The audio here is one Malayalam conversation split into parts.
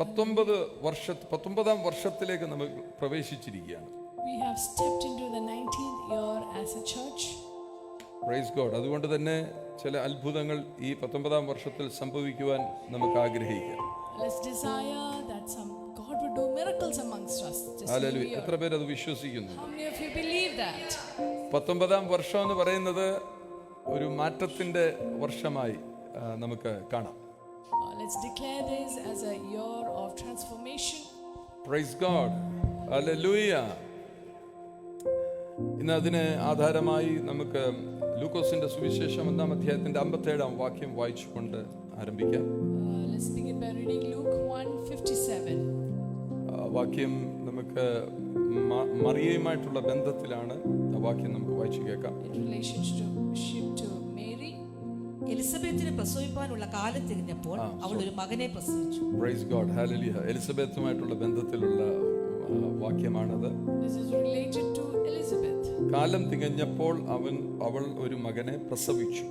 19ാം വർഷത്തിലേക്ക് നമ്മൾ പ്രവേശിച്ചിരിക്കുകയാണ്. We have stepped into the 19th year as a church. Praise God. അതുകൊണ്ട് തന്നെ ചില അത്ഭുതങ്ങൾ ഈ 19ാം വർഷത്തിൽ സംഭവിക്കുവാൻ നമുക്ക് ആഗ്രഹിക്കാം. Let's desire that God would do miracles amongst us. Hallelujah. എത്ര പേര് അത് വിശ്വസിക്കുന്നു? How many of you believe that? 19ാം വർഷം എന്ന് പറയുന്നത് ഒരു മാറ്റത്തിന്റെ വർഷമായി നമുക്ക് കാണാം. Let's declare this as a year of transformation. Praise God. Hallelujah. ഇന്ന് അതിന് ആധാരമായി നമുക്ക് ലൂക്കോസിന്റെ സുവിശേഷം 1-ാം അധ്യായത്തിന്റെ 57-ാം വാക്യം വായിച്ചുകൊണ്ട് ആരംഭിക്കാം. Let's begin by reading Luke 1:57. വാക്യം നമുക്ക് മറിയയുമായിട്ടുള്ള ബന്ധത്തിലാണ്. ആ വാക്യം നമുക്ക് വായിച്ചു കേൾക്കാം. In relationship to Mary. എലിസബത്തിനെ പ്രസവിപ്പാനുള്ള കാലം തികഞ്ഞപ്പോൾ അവൾ ഒരു മകനെ പ്രസവിച്ചു. Praise God. Hallelujah. എലിസബത്തുമായിട്ടുള്ള ബന്ധത്തിലുള്ള വാക്യമാണത്. This is related to Elizabeth. കാലം തികഞ്ഞപ്പോൾ അവൾ ഒരു മകനെ പ്രസവിച്ചു.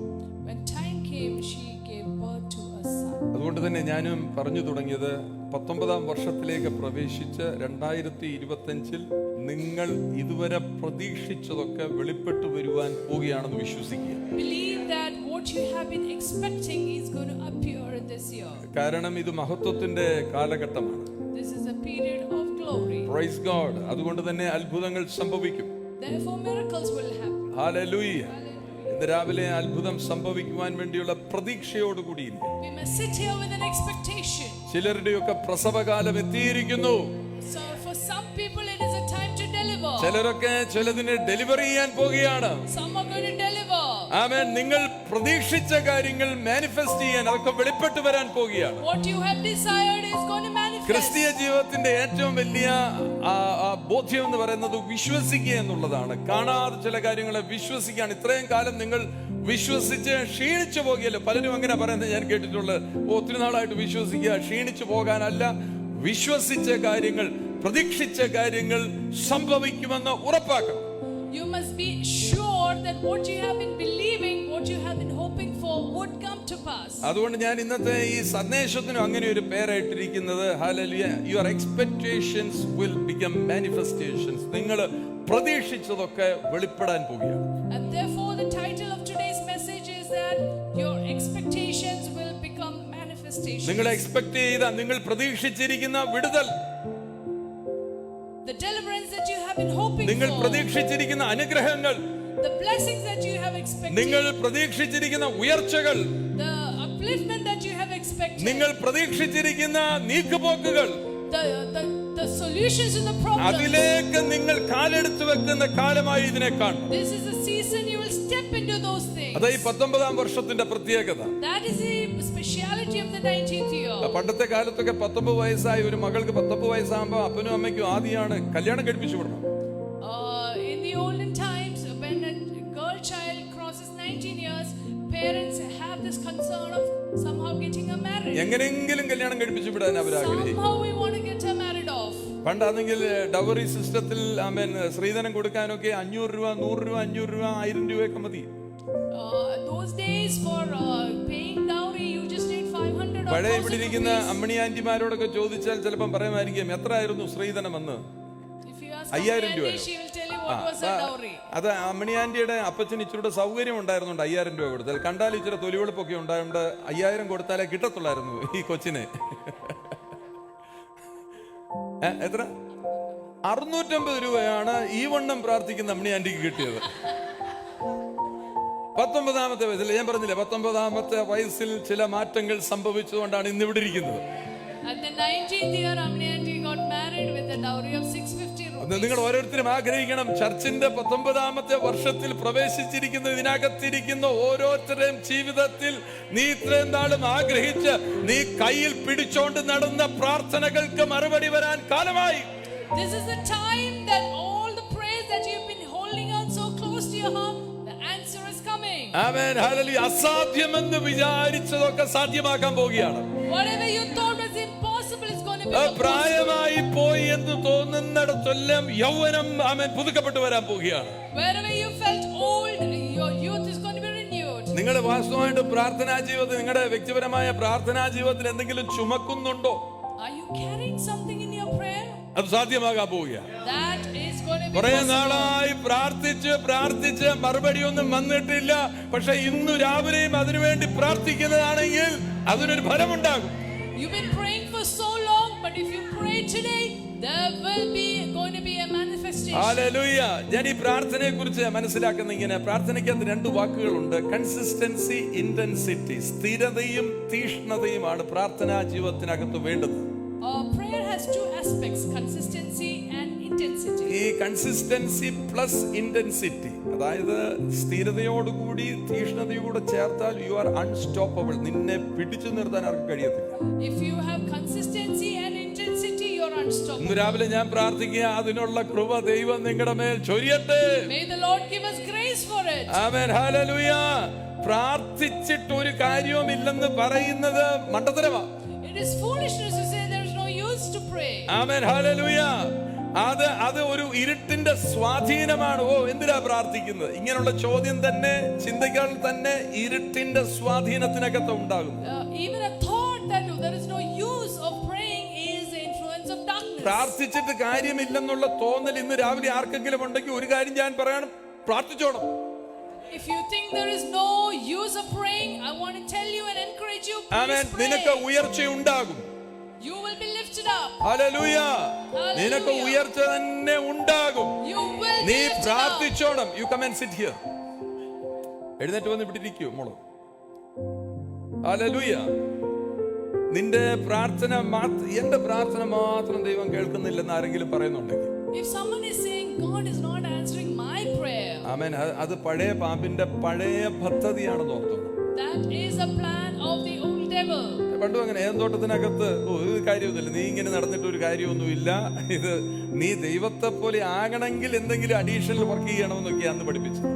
When time came, she gave birth to a son. അതുകൊണ്ട് തന്നെ ഞാനും പറഞ്ഞു തുടങ്ങിയത് 19ാം വർഷത്തിലേക്ക് പ്രവേശിച്ച് 2025-ൽ നിങ്ങൾ ഇതുവരെ പ്രതീക്ഷിച്ചതൊക്കെ വെളിപ്പെട്ടു വരുവാൻ പോവുകയാണെന്ന് വിശ്വസിക്കുക. Believe that what you have been expecting is going to appear in this year. കാരണം ഇത് മഹത്വത്തിന്റെ കാലഘട്ടമാണ്. This is a period of glory. Praise God. അതുകൊണ്ട് തന്നെ അത്ഭുതങ്ങൾ സംഭവിക്കും. Therefore miracles will happen. Hallelujah. ഇന്ന് രാവിലെ അത്ഭുതം സംഭവിക്കുവാൻ വേണ്ടിയുള്ള പ്രതീക്ഷയോടുകൂടിയിരിക്കും. We must sit here with an expectation. ചിലരുടെയൊക്കെ പ്രസവകാലം എത്തിയിരിക്കുന്നു. So for some people it is a time to deliver. ചിലരൊക്കെ ചിലതിനെ ഡെലിവറി ചെയ്യാൻ പോകുകയാണ്. Some are going to deliver. ആമേൻ. നിങ്ങൾ പ്രതീക്ഷിച്ച കാര്യങ്ങൾ മാനിഫെസ്റ്റ് ചെയ്യാൻ അതൊക്കെ വെളിപ്പെട്ട് വരാൻ പോകുകയാണ്. What you have desired is going to manifest. ക്രിസ്തീയ ജീവിതത്തിന്റെ ഏറ്റവും വലിയ ബോധ്യം എന്ന് പറയുന്നത് വിശ്വസിക്കുക എന്നുള്ളതാണ്. കാണാതെ ചില കാര്യങ്ങളെ വിശ്വസിക്കുകയാണ്. ഇത്രയും കാലം നിങ്ങൾ വിശ്വസിച്ച് ക്ഷീണിച്ചു പോകുകയല്ലോ. പലരും അങ്ങനെ പറയുന്നത് ഞാൻ കേട്ടിട്ടുള്ളത്. ഒത്തിരി നാളായിട്ട് വിശ്വസിക്കുക, ക്ഷീണിച്ചു പോകാനല്ല. വിശ്വസിച്ച കാര്യങ്ങൾ, പ്രതീക്ഷിച്ച കാര്യങ്ങൾ സംഭവിക്കുമെന്ന് ഉറപ്പാക്കണം. You must be sure that what you have been believing, what you have been hoping for would come to pass. അതുകൊണ്ട് ഞാൻ ഇന്നത്തെ ഈ സന്ദേശത്തിന് അങ്ങനെ ഒരു പേരായിട്ടിരിക്കുന്നത് hallelujah, your expectations will become manifestations. നിങ്ങൾ പ്രതീക്ഷിച്ചതൊക്കെ വെളിപ്പെടാൻ പോകുകയാണ്. And therefore the title of today's message is that your expectations will become manifestations. നിങ്ങൾ എക്സ്പെക്ട് ചെയ്ത, നിങ്ങൾ പ്രതീക്ഷിച്ചിരിക്കുന്ന വിടുതൽ, the deliverance that you have been hoping നിങ്ങൾ for, പ്രതീക്ഷിച്ചിരിക്കുന്ന അനുഗ്രഹങ്ങൾ, the blessings that you have expected, നിങ്ങൾ പ്രതീക്ഷിച്ചിരിക്കുന്ന ഉയർച്ചകൾ, the upliftment that you have expected, നിങ്ങൾ പ്രതീക്ഷിച്ചിരിക്കുന്ന നീക്കുപോക്കുകൾ, the solutions to the problems. അതിലേക്ക് നിങ്ങൾ കാലെടുത്ത് വെക്കുന്ന കാലമായി ഇതിനെ കാണും. This is a season you will step into those things. അതാ ഈ 19ാം വർഷത്തിന്റെ പ്രത്യേകത. That is the speciality of the 19th year. പണ്ടത്തെ കാലത്തൊക്കെ 19 വയസ്സായ ഒരു മകൾക്ക് 19 വയസ്സാകുമ്പോൾ അപ്പനും അമ്മയ്ക്കും ആദ്യമാണ് കല്യാണം കഴിപ്പിച്ചു വിടണം. In the olden times, when a girl child crosses 19 years, parents have this concern of somehow getting her married. എങ്ങനെയെങ്കിലും കല്യാണം കഴിപ്പിച്ചു വിടാൻ അവർ ആഗ്രഹിക്കും. Somehow we want to get her married off. പണ്ടാണെങ്കിൽ ഡവറി സിസ്റ്റത്തിൽ സ്ത്രീധനം കൊടുക്കാനൊക്കെ 500 രൂപ, 100 രൂപ, 500 രൂപ, 1000 രൂപയൊക്കെ മതി. Those days for paying dowry you just need 500 or പഴയ ഇവിടെ ഇരിക്കുന്ന അമ്മണി ആന്റിമാരോടൊക്കെ ചോദിച്ചാൽ ചിലപ്പം പറയുമായിരിക്കും എത്ര ആയിരുന്നു സ്ത്രീധനം എന്ന്. 5000 രൂപ. she will tell you what was the dowry. അത് അമ്മണി ആന്റിയുടെ അപ്പച്ചന് ഇച്ചിരി സൗകര്യം ഉണ്ടായിരുന്നുണ്ട് 5000 രൂപ കൊടുത്താൽ. കണ്ടാൽ ഇച്ചിരി തൊലിവെളുപ്പൊക്കെ ഉണ്ടായോണ്ട് 5000 കൊടുത്താലേ കിട്ടത്തുള്ളായിരുന്നു ഈ കൊച്ചിനെ. എത്ര? 650 രൂപയാണ് ഈ വണ്ണം പ്രാർത്ഥിക്കുന്ന അമ്മണി ആന്റിക്ക് കിട്ടിയത്. 19ാമത്തെ വയസ്സിൽ, ഞാൻ പറഞ്ഞില്ലേ 19ാമത്തെ വയസ്സിൽ ചില മാറ്റങ്ങൾ സംഭവിച്ചതുകൊണ്ടാണ് ഇന്ന് ഇവിടെ ഇരിക്കുന്നത്. At the 19th year, Amni auntie got married with a dowry of 650 rupees. നിങ്ങൾ ഓരോരുത്തരും ആഗ്രഹിക്കണം, ചർച്ചിന്റെ 19ാമത്തെ വർഷത്തിൽ പ്രവേശിച്ചിരിക്കുന്ന ഇതിനകത്തിരിക്കുന്ന ഓരോരുത്തരുടെയും ജീവിതത്തിൽ നീ ഇത്രയും നാളും ആഗ്രഹിച്ച് നീ കയ്യിൽ പിടിച്ചോണ്ട് നടന്ന പ്രാർത്ഥനകൾക്ക് മറുപടി വരാൻ കാലമായി. This is the time that all the prayers that you've been holding on so close to your heart, the answer is coming. Amen. Hallelujah. അസാധ്യമെന്ന് വിചാരിച്ചതൊക്കെ സാധ്യമാക്കാൻ പോവുകയാണ്. Whatever you thought was impossible is going to be possible. പ്രായമായി പോയി എന്ന് തോന്നുന്നിടത്തെല്ലാം യൗവനം ആമേൻ പുതുക്കപ്പെട്ടു വരാൻ പോവുകയാണ്. Wherever you felt old, your youth is going to be renewed. നിങ്ങൾ വാസ്തവമായിട്ട് പ്രാർത്ഥനാ ജീവിതത്തിൽ, നിങ്ങളുടെ വ്യക്തിപരമായ പ്രാർത്ഥനാ ജീവിതത്തിൽ എന്തെങ്കിലും ചുമക്കുന്നുണ്ടോ? Are you carrying something in your prayer? അത് സാധ്യമാകാൻ പോവുകയാണ്. That is going to be കുറെ possible. നാളായി പ്രാർത്ഥിച്ച് മറുപടി ഒന്നും വന്നിട്ടില്ല. പക്ഷെ ഇന്നു രാവിലെയും അതിനുവേണ്ടി പ്രാർത്ഥിക്കുന്നതാണെങ്കിൽ അതിനൊരു ഫലമുണ്ടാകും. You've been praying for so long, but if you pray today, there will be going to be a manifestation. Hallelujah. ഞാൻ ഈ പ്രാർത്ഥനയെ കുറിച്ച് മനസ്സിലാക്കുന്ന ഇങ്ങനെ, പ്രാർത്ഥനയ്ക്കകത്ത് രണ്ട് വാക്കുകളുണ്ട്: കൺസിസ്റ്റൻസി, ഇന്റൻസിറ്റി. സ്ഥിരതയും തീഷ്ണതയുമാണ് പ്രാർത്ഥനാ ജീവിതത്തിനകത്ത് വേണ്ടത്. Prayer has two aspects: consistency and intensity. ഈ കൺസിസ്റ്റൻസി പ്ലസ് ഇന്റൻസിറ്റി, അതായത് സ്ഥിരതയോടുകൂടി തീഷ്ണതയോടെ ചേർത്താൽ യു ആർ അൺസ്റ്റോപ്പബിൾ. നിന്നെ പിടിച്ചു നിർത്താൻ ആർക്കും കഴിയത്തില്ല. If you have consistency and intensity, you are unstoppable. ഇന്ന് രാവിലെ ഞാൻ പ്രാർത്ഥിക്കുക, അതിനുള്ള കൃപ ദൈവം നിങ്ങളുടെ മേൽ ചൊരിയട്ടെ. May the Lord give us grace for it. Amen. Hallelujah. പ്രാർത്ഥിച്ചിട്ട് ഒരു കാര്യവുമില്ലെന്ന് പറയുന്നത് മണ്ടത്തരമാണ്. It is foolishness to say there is no use to pray. Amen. Hallelujah. അത് ഒരു ഇരുട്ടിന്റെ സ്വാധീനമാണ്. ഓ, എന്തിനാ പ്രാർത്ഥിക്കുന്നത്? ഇങ്ങനെയുള്ള ചോദ്യം തന്നെ, ചിന്തകൾ തന്നെ ഇരുട്ടിന്റെ സ്വാധീനത്തിനകത്ത് ഉണ്ടാകും. Even a thought that there is no use of praying is the influence of darkness. പ്രാർത്ഥിച്ചിട്ട് കാര്യമില്ലെന്നുള്ള തോന്നൽ ഇന്ന് രാവിലെ ആർക്കെങ്കിലും ഉണ്ടെങ്കിൽ ഒരു കാര്യം ഞാൻ പറയണം: പ്രാർത്ഥിച്ചോണം. If you think there is no use of praying, I want to tell you and encourage you, amen. please നിനക്ക് pray. ഉയർച്ച ഉണ്ടാകും. You will be lifted up. Hallelujah. Hallelujah. നിനക്ക് ഉയർച്ച തന്നെ ഉണ്ടാകും. You will നീ be lifted up. പ്രാർത്ഥിച്ചോണം. You come and sit here. എഴുന്നേറ്റ് വന്ന് ഇവിടെ ഇരിക്കൂ മോള്. ഹല്ലേലൂയ. നിന്റെ പ്രാർത്ഥന എന്റെ പ്രാർത്ഥന മാത്രം ദൈവം കേൾക്കുന്നില്ലെന്ന് ആരെങ്കിലും പറയുന്നുണ്ടെങ്കിൽ, If someone is saying God is not answering my prayer, ആമേൻ, അത് പഴയ പാമ്പിന്റെ പഴയ പദ്ധതിയാണെന്ന് ഓർത്തോണം. that is a plan of the old devil. പണ്ടും അങ്ങനെ ഏന്തോട്ടത്തിനകത്ത് ഒരു കാര്യമൊന്നുമില്ല, നീ ഇങ്ങനെ നടന്നിട്ട് ഒരു കാര്യമൊന്നുമില്ല, ഇത് നീ ദൈവത്തെ പോലെ ആകണമെങ്കിൽ എന്തെങ്കിലും അഡീഷണൽ വർക്ക് ചെയ്യണമെന്നൊക്കെ അന്ന് പഠിപ്പിച്ചത്.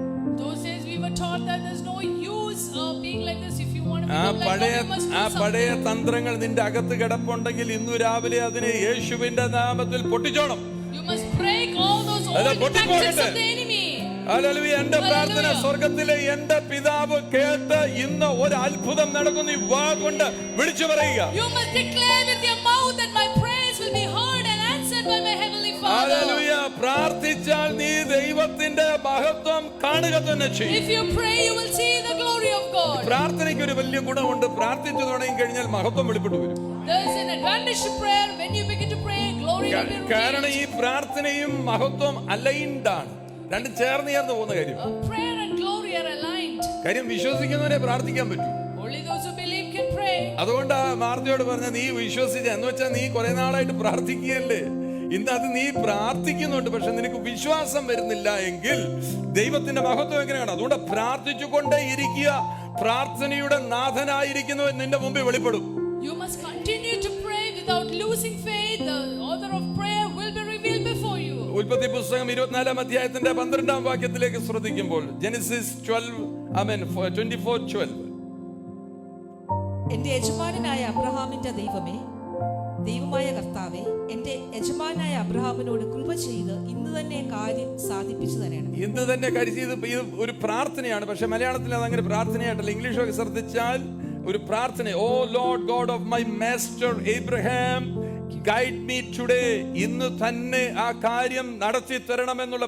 Those days we were taught that there's no use of being like this. If you want to ആ become like God, you must do പഴയ something. തന്ത്രങ്ങൾ നിന്റെ അകത്ത് കിടപ്പുണ്ടെങ്കിൽ ഇന്നു രാവിലെ അതിനെ യേശുവിന്റെ നാമത്തിൽ പൊട്ടിച്ചോണം. You must break all those old tactics of the enemy. Hallelujah. എന്റെ പ്രാർത്ഥന സ്വർഗത്തിലെ എന്റെ പിതാവ് കേട്ട് ഇന്ന് ഒരു അത്ഭുതം നടക്കുന്നു. ഈ വാ കൊണ്ട് വിളിച്ചു പറയുക. You must declare with your mouth that my prayers will be heard and answered by my heavenly Father. Hallelujah. പ്രാർത്ഥിച്ചാൽ നീ ദൈവത്തിന്റെ മഹത്വം കാണുക തന്നെ ചെയ്യും. If you pray, you will see the glory of God. പ്രാർത്ഥനയ്ക്ക് ഒരു വലിയ ഗുണമുണ്ട്. പ്രാർത്ഥിച്ചു തുടങ്ങി കഴിഞ്ഞാൽ മഹത്വം വെളിപ്പെട്ടു വരും. There is an advantage to prayer. When you begin to pray, glory will be കാരണം revealed. ഈ പ്രാർത്ഥനയും മഹത്വം അലൈൻഡ് ആണ്. രണ്ടും ചേർന്ന് പോകുന്ന കാര്യം. Prayer and glory are aligned. കാര്യം വിശ്വസിക്കുന്നവരെ പ്രാർത്ഥിക്കാൻ പറ്റും. Only those who believe can pray. അതുകൊണ്ടാ മാർത്തയോട് പറഞ്ഞ, നീ വിശ്വസിച്ച എന്ന് വെച്ചാൽ നീ കുറെ നാളായിട്ട് പ്രാർത്ഥിക്കുകയല്ലേ, ഇന്ന് അത് നീ പ്രാർത്ഥിക്കുന്നുണ്ട്, പക്ഷെ നിനക്ക് വിശ്വാസം വരുന്നില്ല എങ്കിൽ ദൈവത്തിന്റെ മഹത്വം എങ്ങനെ കാണാം? അതുകൊണ്ട് പ്രാർത്ഥിച്ചുകൊണ്ടേ ഇരിക്കുക. പ്രാർത്ഥനയുടെ നാഥനായിരിക്കുന്നവൻ നിന്റെ മുമ്പിൽ വെളിപ്പെടും. You must continue to pray without losing faith. The author of prayer will be revealed before you. ഉൽപ്പത്തി പുസ്തകം 24 അധ്യായത്തിന്റെ 12 വാക്യത്തിലേക്ക് ശ്രദ്ധിക്കുമ്പോൾ, ജെനസിസ് 24:12, എന്റെ യജമാനനായ അബ്രഹാമിന്റെ ദൈവമായ കർത്താവേ, എന്റെ യജമാനായ അബ്രഹാമിനോട് കൃപ ചെയ്ത് ഇന്ന് തന്നെ കാര്യം സാധിപ്പിച്ചു തരണം. ഇന്ന് തന്നെ കാര്യം ചെയ്ത്. ഇത് ഒരു പ്രാർത്ഥനയാണ്, പക്ഷെ മലയാളത്തിൽ അതങ്ങനെ പ്രാർത്ഥനയായിട്ടല്ല. ഇംഗ്ലീഷൊക്കെ ശ്രദ്ധിച്ചാൽ ഒരു പ്രാർത്ഥന. O Lord God of my master Abraham, guide me today. ഇന്ന് തന്നെ ആ കാര്യം നടത്തി തരണമെന്നുള്ള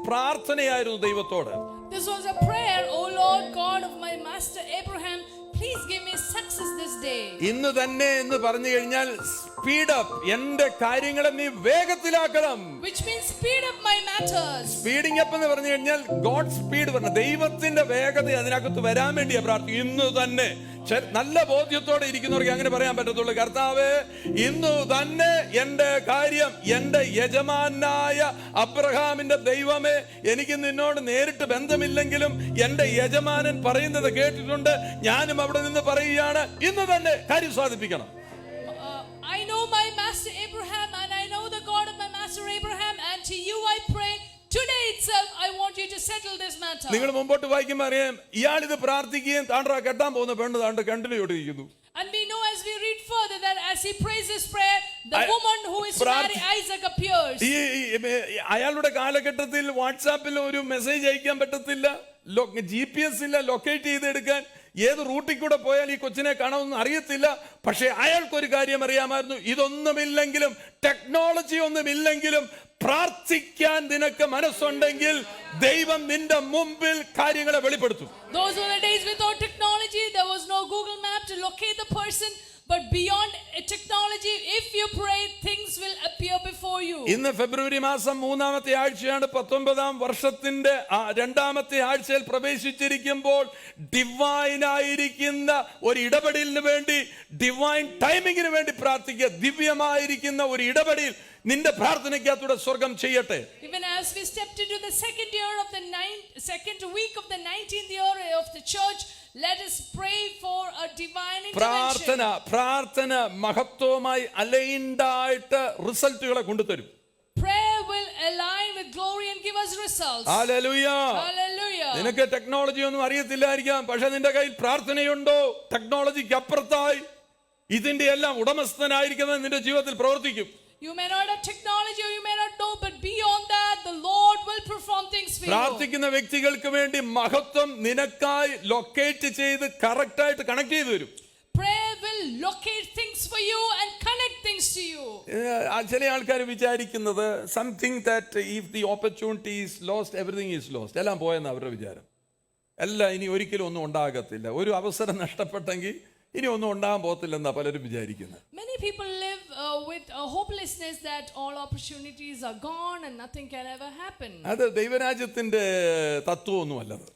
പ്രാർത്ഥനയായിരുന്നു ദൈവത്തോട്. This was a prayer. Oh Lord God of my master Abraham, please give me success this day. ഇന്ന് തന്നെ എന്ന് പറഞ്ഞു കഴിഞ്ഞാൽ സ്പീഡ് അപ്പ്, എന്റെ കാര്യങ്ങളെ നീ വേഗത്തിലാക്കണം. Which means speed up my matters. Speeding up എന്ന് പറഞ്ഞു കഴിഞ്ഞാൽ ഗോഡ് സ്പീഡ് പറഞ്ഞ ദൈവത്തിന്റെ വേഗത അതിനകത്ത് വരാൻ വേണ്ടിയാ പ്രാർത്ഥന. ഇന്ന് തന്നെ നല്ല ബോധ്യത്തോടെ ഇരിക്കുന്നവർക്ക് അങ്ങനെ പറയാൻ പറ്റത്തുള്ളൂ. കർത്താവേ, ഇന്നു തന്നെ എന്റെ കാര്യം, എന്റെ യജമാനായ അബ്രഹാമിന്റെ ദൈവമേ, എനിക്ക് നിന്നോട് നേരിട്ട് ബന്ധമില്ലെങ്കിലും എന്റെ യജമാനൻ പറയുന്നത് കേട്ടിട്ടുണ്ട്, ഞാനും അവിടെ നിന്ന് പറയുകയാണ്, ഇന്ന് തന്നെ കാര്യം സാധിപ്പിക്കണം. I know my master Abraham and I know the God of my master Abraham, and to you I pray today itself. I want you to settle this matter. നിങ്ങൾ മുമ്പോട്ട് വായിക്കുമ്പോൾ അറിയാം, ഇയാൾ ഇത് പ്രാർത്ഥിക്കുകയും താണ്ടാ കെട്ടാൻ പോകുന്ന പെണ്ണ് താണ്ട് കണ്ടിലിരിക്കുന്നു. And we know as we read further that as he prays this prayer, the woman who is to marry Isaac appears. അയാളുടെ കാലഘട്ടത്തിൽ വാട്സാപ്പിൽ ഒരു മെസ്സേജ് അയക്കാൻ പറ്റത്തില്ല, GPS ഇല്ല, ലൊക്കേറ്റ് ചെയ്തെടുക്കാൻ. ഏത് റൂട്ടിൽ കൂടെ പോയാൽ ഈ കൊച്ചിനെ കാണാമെന്ന് അറിയത്തില്ല. പക്ഷെ അയാൾക്കൊരു കാര്യം അറിയാമായിരുന്നു, ഇതൊന്നുമില്ലെങ്കിലും ടെക്നോളജി ഒന്നുമില്ലെങ്കിലും പ്രാർത്ഥിക്കാൻ നിനക്ക് മനസ്സുണ്ടെങ്കിൽ ദൈവം നിന്റെ മുമ്പിൽ കാര്യങ്ങളെ വെളിപ്പെടുത്തും. Those were the days without technology. There was no Google map to locate the person. But beyond technology, if you pray, things will appear before you. ഇന്ന് ഫെബ്രുവരി മാസം 3-ാമത്തെ ആഴ്ചയാണ്. 19-ാം വർഷത്തിന്റെ 2-ാമത്തെ ആഴ്ചയിൽ പ്രവേശിച്ചിരിക്കുമ്പോൾ ഡിവൈൻ ആയിരിക്കുന്ന ഒരു ഇടപെടലിന് വേണ്ടി, ഡിവൈൻ ടൈമിങ്ങിന് വേണ്ടി പ്രാർത്ഥിക്കുക. ദിവ്യമായിരിക്കുന്ന ഒരു ഇടപെടൽ നിന്റെ പ്രാർത്ഥനയ്ക്കകത്തൂടെ സ്വർഗം ചെയ്യട്ടെ. Even as we stepped into the second week of the 19th year of the church, let us pray for a divine intervention. പ്രാർത്ഥന മഹത്വമായി അലൈൻഡ് ആയിട്ട് റിസൾട്ടുകളെ കൊണ്ടുതരും. Prayer will align with glory and give us results. Hallelujah. Hallelujah. നിനക്ക് ടെക്നോളജി ഒന്നും അറിയത്തില്ലായിരിക്കാം, പക്ഷെ നിന്റെ കയ്യിൽ പ്രാർത്ഥനയുണ്ടോ? ടെക്നോളജിക്ക് അപ്പുറത്തായി ഇതിന്റെ എല്ലാം ഉടമസ്ഥനായിരിക്കുന്നത് നിന്റെ ജീവിതത്തിൽ പ്രവർത്തിക്കും. You may not have technology or you may not know, but beyond that, the Lord will perform things for you. പ്രാർത്ഥിക്കുന്ന വ്യക്തികൾക്ക് വേണ്ടി മഹത്വം നിനക്കായി ലൊക്കേറ്റ് ചെയ്ത് കറക്റ്റ് ആയിട്ട് കണക്ട് ചെയ്തു വരും. Prayer will locate things for you and connect things to you. ചില ആൾക്കാർ വിചാരിക്കുന്നത് something that if the opportunity is lost everything is lost, എല്ലാം പോയെന്ന് അവരുടെ വിചാരം. എല്ലാം ഇനി ഒരിക്കലും ഒന്നും ഉണ്ടാകത്തില്ല. ഒരു അവസരം നഷ്ടപ്പെട്ടെങ്കിൽ ഇനി ഒന്നും ഉണ്ടാകാൻ പോകത്തില്ലെന്നാ പലരും വിചാരിക്കുന്നത്. Many people live with a hopelessness that all opportunities are gone and nothing can ever happen. അത് ദൈവരാജ്യത്തിന്റെ തത്വമൊന്നുമല്ലത്.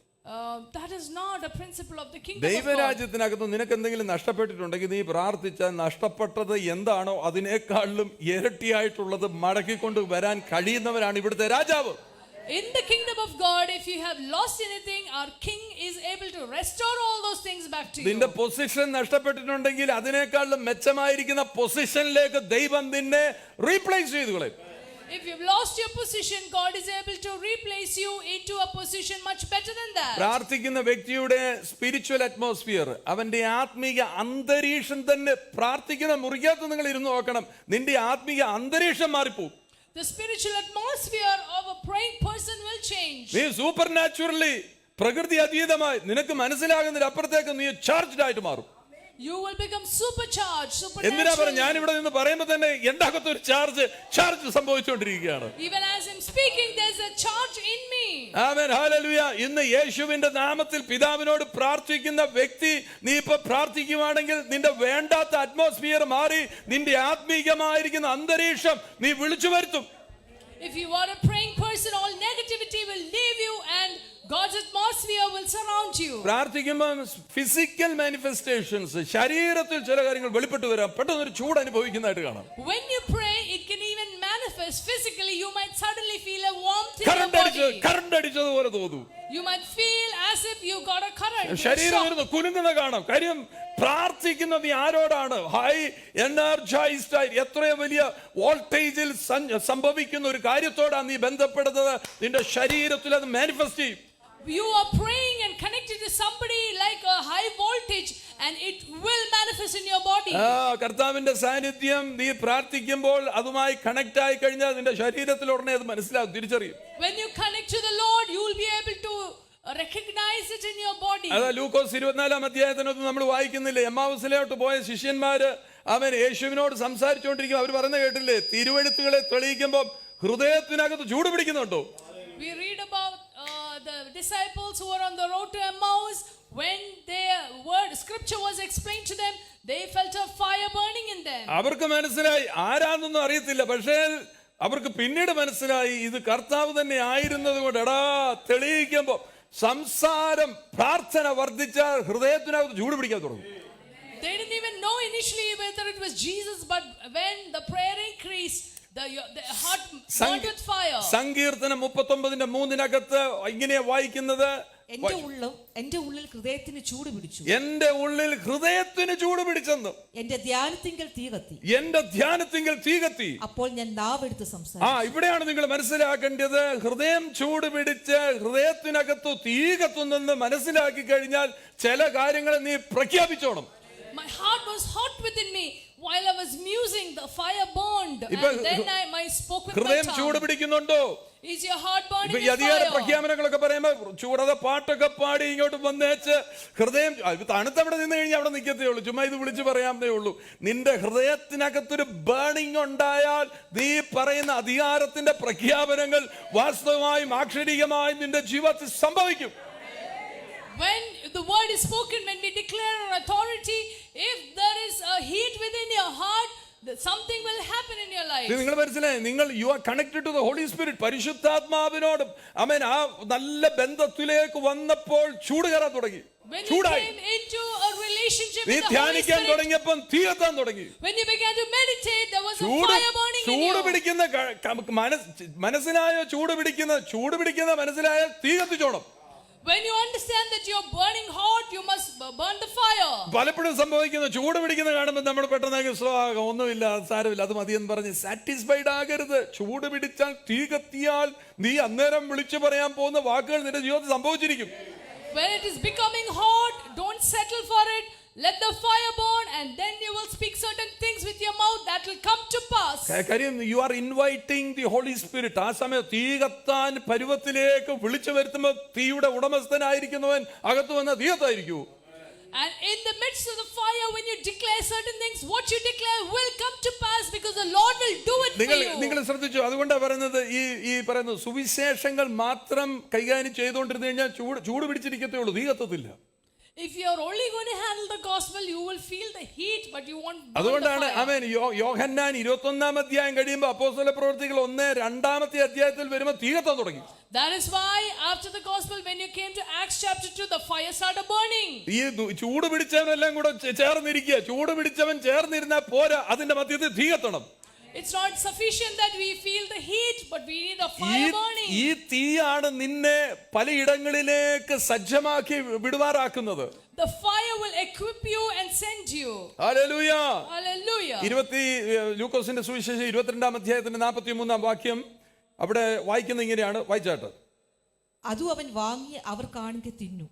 That is not a principle of the kingdom of God. ദൈവരാജ്യത്തിനകത്ത് നിനക്ക് എന്തെങ്കിലും നഷ്ടപ്പെട്ടിട്ടുണ്ടെങ്കിൽ നീ പ്രാർത്ഥിച്ചാൽ നഷ്ടപ്പെട്ടത് എന്താണോ അതിനേക്കാളും ഇരട്ടിയായിട്ടുള്ളത് മടക്കിക്കൊണ്ട് വരാൻ കഴിയുന്നവരാണ് ഇവിടുത്തെ രാജാവ്. In the kingdom of God, if you have lost anything, our king is able to restore all those things back to you. നിന്റെ പൊസിഷൻ നഷ്ടപ്പെട്ടിട്ടുണ്ടെങ്കിൽ അതിനേക്കാളും മെച്ചമായിരിക്കുന്ന പൊസിഷനിലേക്ക് ദൈവം നിന്നെ റീപ്ലേസ് ചെയ്തു കളയും. If you've lost your position, God is able to replace you into a position much better than that. പ്രാർത്ഥിക്കുന്ന വ്യക്തിയുടെ സ്പിരിച്വൽ അറ്റ്മോസ്ഫിയർ, അവന്റെ ആത്മീയ അന്തരീക്ഷം തന്നെ, പ്രാർത്ഥിക്കുന്ന മുറിക്കകത്ത് നിങ്ങൾ ഇരുന്ന് നോക്കണം, നിന്റെ ആത്മീയ അന്തരീക്ഷം മാറിപ്പോകും. The spiritual atmosphere of a praying person will change. നീ സൂപ്പർ നാച്ചുറലി, പ്രകൃതി അതീതമായി നിനക്ക് മനസ്സിലാകുന്നതിന് അപ്പുറത്തേക്ക് നീ ചാർജ്ഡ് ആയിട്ട് മാറും. You will become supercharged, എന്തിനാ supernatural. ഞാൻ ഇവിടെ നിന്ന് പറയുമ്പോൾ തന്നെ എന്റെ അകത്തൊരു ചാർജ് സംഭവിച്ചുകൊണ്ടിരിക്കുകയാണ്. Even as I'm speaking, there's a charge in me. ആമേൻ, ഹല്ലേലൂയ. ഇന്ന് യേശുവിന്റെ നാമത്തിൽ പിതാവിനോട് പ്രാർത്ഥിക്കുന്ന വ്യക്തി, നീ ഇപ്പൊ പ്രാർത്ഥിക്കുവാണെങ്കിൽ നിന്റെ വേണ്ടാത്ത അറ്റ്മോസ്ഫിയർ മാറി നിന്റെ ആത്മീയമായിരിക്കുന്ന അന്തരീക്ഷം നീ വിളിച്ചു വരുത്തും. If you are a praying person, all negativity will leave you and God's atmosphere will surround you. പ്രാർത്ഥിക്കുമ്പോൾ ഫിസിക്കൽ മാനിഫെസ്റ്റേഷൻസ്, ശരീരത്തിൽ ചില കാര്യങ്ങൾ വെളിപ്പെട്ട് വരാം. പെട്ടെന്ന് ഒരു ചൂട് അനുഭവിക്കുന്നതായിട്ട് കാണാം. When you pray, it can even manifest physically. You might suddenly feel a warmth in your body. Current അടിച്ചതുപോലെ തോന്നും. You might feel as if you got a current. ശരീരം ഇരുന്ന് കുലുങ്ങുന്ന കാണാം. കാര്യം പ്രാർത്ഥിക്കുന്നത് ആരോടാണ്? ഹൈ എനർജൈസ്ഡ് ആയി എത്രയോ വലിയ വോൾട്ടേജിൽ സംഭവിക്കുന്ന ഒരു കാര്യത്തോടാണ് നീ ബന്ധപ്പെടുന്നത്. നിന്റെ ശരീരത്തിൽ അത് മാനിഫെസ്റ്റ് ചെയ്യും. You are praying and connected to somebody like a high voltage and it will manifest in your body. കർത്താവിന്റെ സാന്നിധ്യം നീ പ്രാർത്ഥിക്കുമ്പോൾ അതുമായി കണക്ട് ആയി കഴിഞ്ഞാൽ നിന്റെ ശരീരത്തിൽ ഉടനെ അത് മനസ്സിലാകും, തിരിച്ചറിയും. When you connect to the Lord, you will be able to recognize it in your body. അതാ ലൂക്കോസ് 24-ാം അധ്യായത്തിനകത്ത് നമ്മൾ വായിക്കുന്നില്ലേ, എമ്മാവുസിലോട്ട് പോയ ശിഷ്യന്മാര് അവൻ യേശുവിനോട് സംസാരിച്ചുകൊണ്ടിരിക്കും. അവർ പറയുന്നത് കേട്ടില്ലേ, തിരുവെഴുത്തുകളെ തെളിയിക്കുമ്പോൾ ഹൃദയത്തിനകത്ത് ചൂട് പിടിക്കുന്നുണ്ടോ? We read about the disciples who were on the road to Emmaus. When their word scripture was explained to them, they felt a fire burning in them. അവർക്ക് മനസ്സിലായി, ആരാന്നൊന്നും അറിയത്തില്ല, പക്ഷേ അവർക്ക് പിന്നീട് മനസ്സിലായി ഇത് കർത്താവ് തന്നെ ആയിരുന്നത് കൊണ്ട്. എടാ, തെളിയിക്കുമ്പോ സംസാരം പ്രാർത്ഥന വർദ്ധിച്ചാൽ ഹൃദയത്തിനകത്ത് ചൂട് പിടിക്കാൻ തുടങ്ങും. They didn't even know initially whether it was Jesus, but when the prayer increased, the heart burned with fire. സങ്കീർത്തനം 39:3 ഇങ്ങനെയാ വായിക്കുന്നത്, എന്റെ ഉള്ളിൽ ഹൃദയത്തിന് ചൂട് പിടിച്ചു. എന്റെ ഉള്ളിൽ ഹൃദയത്തിന് ചൂട് പിടിച്ചെന്ന്. എന്റെ ധ്യാനത്തിങ്കൽ തീ കത്തി. എന്റെ ധ്യാനത്തിങ്കൽ തീ കത്തി. അപ്പോൾ ഞാൻ നാവെടുത്ത് സംസാരിച്ചു. ഇവിടെയാണ് നിങ്ങൾ മനസ്സിലാക്കേണ്ടത്. ഹൃദയം ചൂട് പിടിച്ച് ഹൃദയത്തിനകത്ത് തീ കത്തുന്നെന്ന് മനസ്സിലാക്കി കഴിഞ്ഞാൽ ചില കാര്യങ്ങൾ നീ പ്രഖ്യാപിച്ചോണം. My heart was hot within me. While I was musing, the fire burned. bound. ഇപ്പൊ And then I spoke with my ഹൃദയം tongue. ചൂട് പിടിക്കുന്നുണ്ടോ? Is your heart burning ഇപ്പൊ ഈ with അധികാര fire? പ്രഖ്യാപനങ്ങളൊക്കെ പറയുമ്പോ ചൂടത പാട്ടൊക്കെ പാടി ഇങ്ങോട്ട് വന്നേച്ച് ഹൃദയം തണുത്തവിടെ നിന്ന് കഴിഞ്ഞാൽ അവിടെ നിൽക്കത്തേ ഉള്ളൂ. ചുമ്മാ ഇത് വിളിച്ച് പറയാമേ ഉള്ളൂ. നിന്റെ ഹൃദയത്തിനകത്തൊരു ബേണിംഗ് ഉണ്ടായാൽ നീ പറയുന്ന അധികാരത്തിന്റെ പ്രഖ്യാപനങ്ങൾ വാസ്തവമായും ആക്ഷരികമായും നിന്റെ ജീവിതത്തിൽ സംഭവിക്കും. When the word is spoken, when we declare our authority, if there is a heat within your heart, something will happen in your life. നിങ്ങൾ മനസ്സിലായി, നിങ്ങൾ you are connected to the Holy Spirit. പരിശുദ്ധാത്മാവിനോടും ആമേൻ ആ നല്ല ബന്ധത്തിലേക്ക് വന്നപ്പോൾ ചൂട് കയറാൻ തുടങ്ങി. When you ചൂടായി. came into a relationship നീ with the Holy ധ്യാനിക്കാൻ Spirit, തുടങ്ങിയപ്പോൾ തീ കത്താൻ തുടങ്ങി. when you began to meditate, there was a ചൂട് fire burning in ചൂട് you. പിടിക്കുന്ന മനസ്സിലായോ? ചൂട് പിടിക്കുന്ന മനസ്സിലായാൽ തീ കത്തിച്ചോണം. When you understand that you're burning hot, you must burn the fire. പലപ്പോഴും സംഭവിക്കുന്നു, ചൂട് പിടിക്കുന്ന കാണുമ്പോൾ നമ്മൾ പെട്ടെന്ന് സ്വാഗതം ഒന്നുമില്ല, സാരമില്ല, അത് മതിയെന്ന് പറഞ്ഞ് സാറ്റിസ്ഫൈഡ് ആകരുത്. ചൂട് പിടിച്ചാൽ തീ കത്തിയാൽ നീ അന്നേരം വിളിച്ചു പറയാൻ പോകുന്ന വാക്കുകൾ നിന്റെ ജീവിതത്തിൽ സംഭവിച്ചിരിക്കും. When it is becoming hot, don't settle for it. Let the fire burn, and then you will speak certain things with your mouth that will come to pass. കാര്യം you are inviting the holy spirit. ആ സമയം തീ കത്താൻ പരുവത്തിലേക്ക് വിളിച്ചു വരുത്തുമ്പോൾ തീയുടെ ഉടമസ്ഥനായിരിക്കുന്നവൻ അകത്ത് വന്ന തീയത്തായിരിക്കൂ. And in the midst of the fire, when you declare certain things, what you declare will come to pass because the Lord will do it for you. നിങ്ങൾ ശ്രദ്ധിച്ചു? അതുകൊണ്ടാണ് പറയുന്നത്, ഈ പറയുന്നത് സുവിശേഷങ്ങൾ മാത്രം കൈകാര്യം ചെയ്തുകൊണ്ടിരുന്നു കഴിഞ്ഞാൽ ചൂട് പിടിച്ചിരിക്കത്തേ ഉള്ളൂ, തീ കത്തത്തില്ല. If you are only going to handle the gospel, you will feel the heat, but you won't burn the അതുകൊണ്ടാണ് fire. ആമേൻ യോഹന്നാൻ 21-ാം അധ്യായം കഴിയുമ്പോൾ അപ്പോസ്തല പ്രവൃത്തികൾ 1-2 അധ്യായത്തിൽ വരുമ്പോൾ തീ കത്താൻ തുടങ്ങി. That is why after the gospel, when you came to Acts chapter 2, the fire started burning. ഈ ചൂട് പിടിച്ചവനെല്ലാം കൂടെ ചേർന്നിരിക്കുക. ചൂട് പിടിച്ചവൻ ചേർന്നിരുന്നാൽ പോരാ, അതിന്റെ മധ്യത്തിൽ തീ കത്തണം. It's not sufficient that we feel the heat, but we need the fire burning. ഈ തീയാണ് നിന്നെ പലയിടങ്ങളിലേക്ക് സജ്ജമാക്കി വിടുവാറാക്കുന്നത്. The fire will equip you and send you. Hallelujah. Hallelujah. ലൂക്കോസിന്റെ സുവിശേഷം 22-ാം അധ്യായത്തിന്റെ 43-ാം വാക്യം അവിടെ വായിക്കുന്നത് ഇങ്ങനെയാണ്, വായിച്ചാട്ട്. അതും അവൻ വാങ്ങി അവർ കാണുക തിന്നു.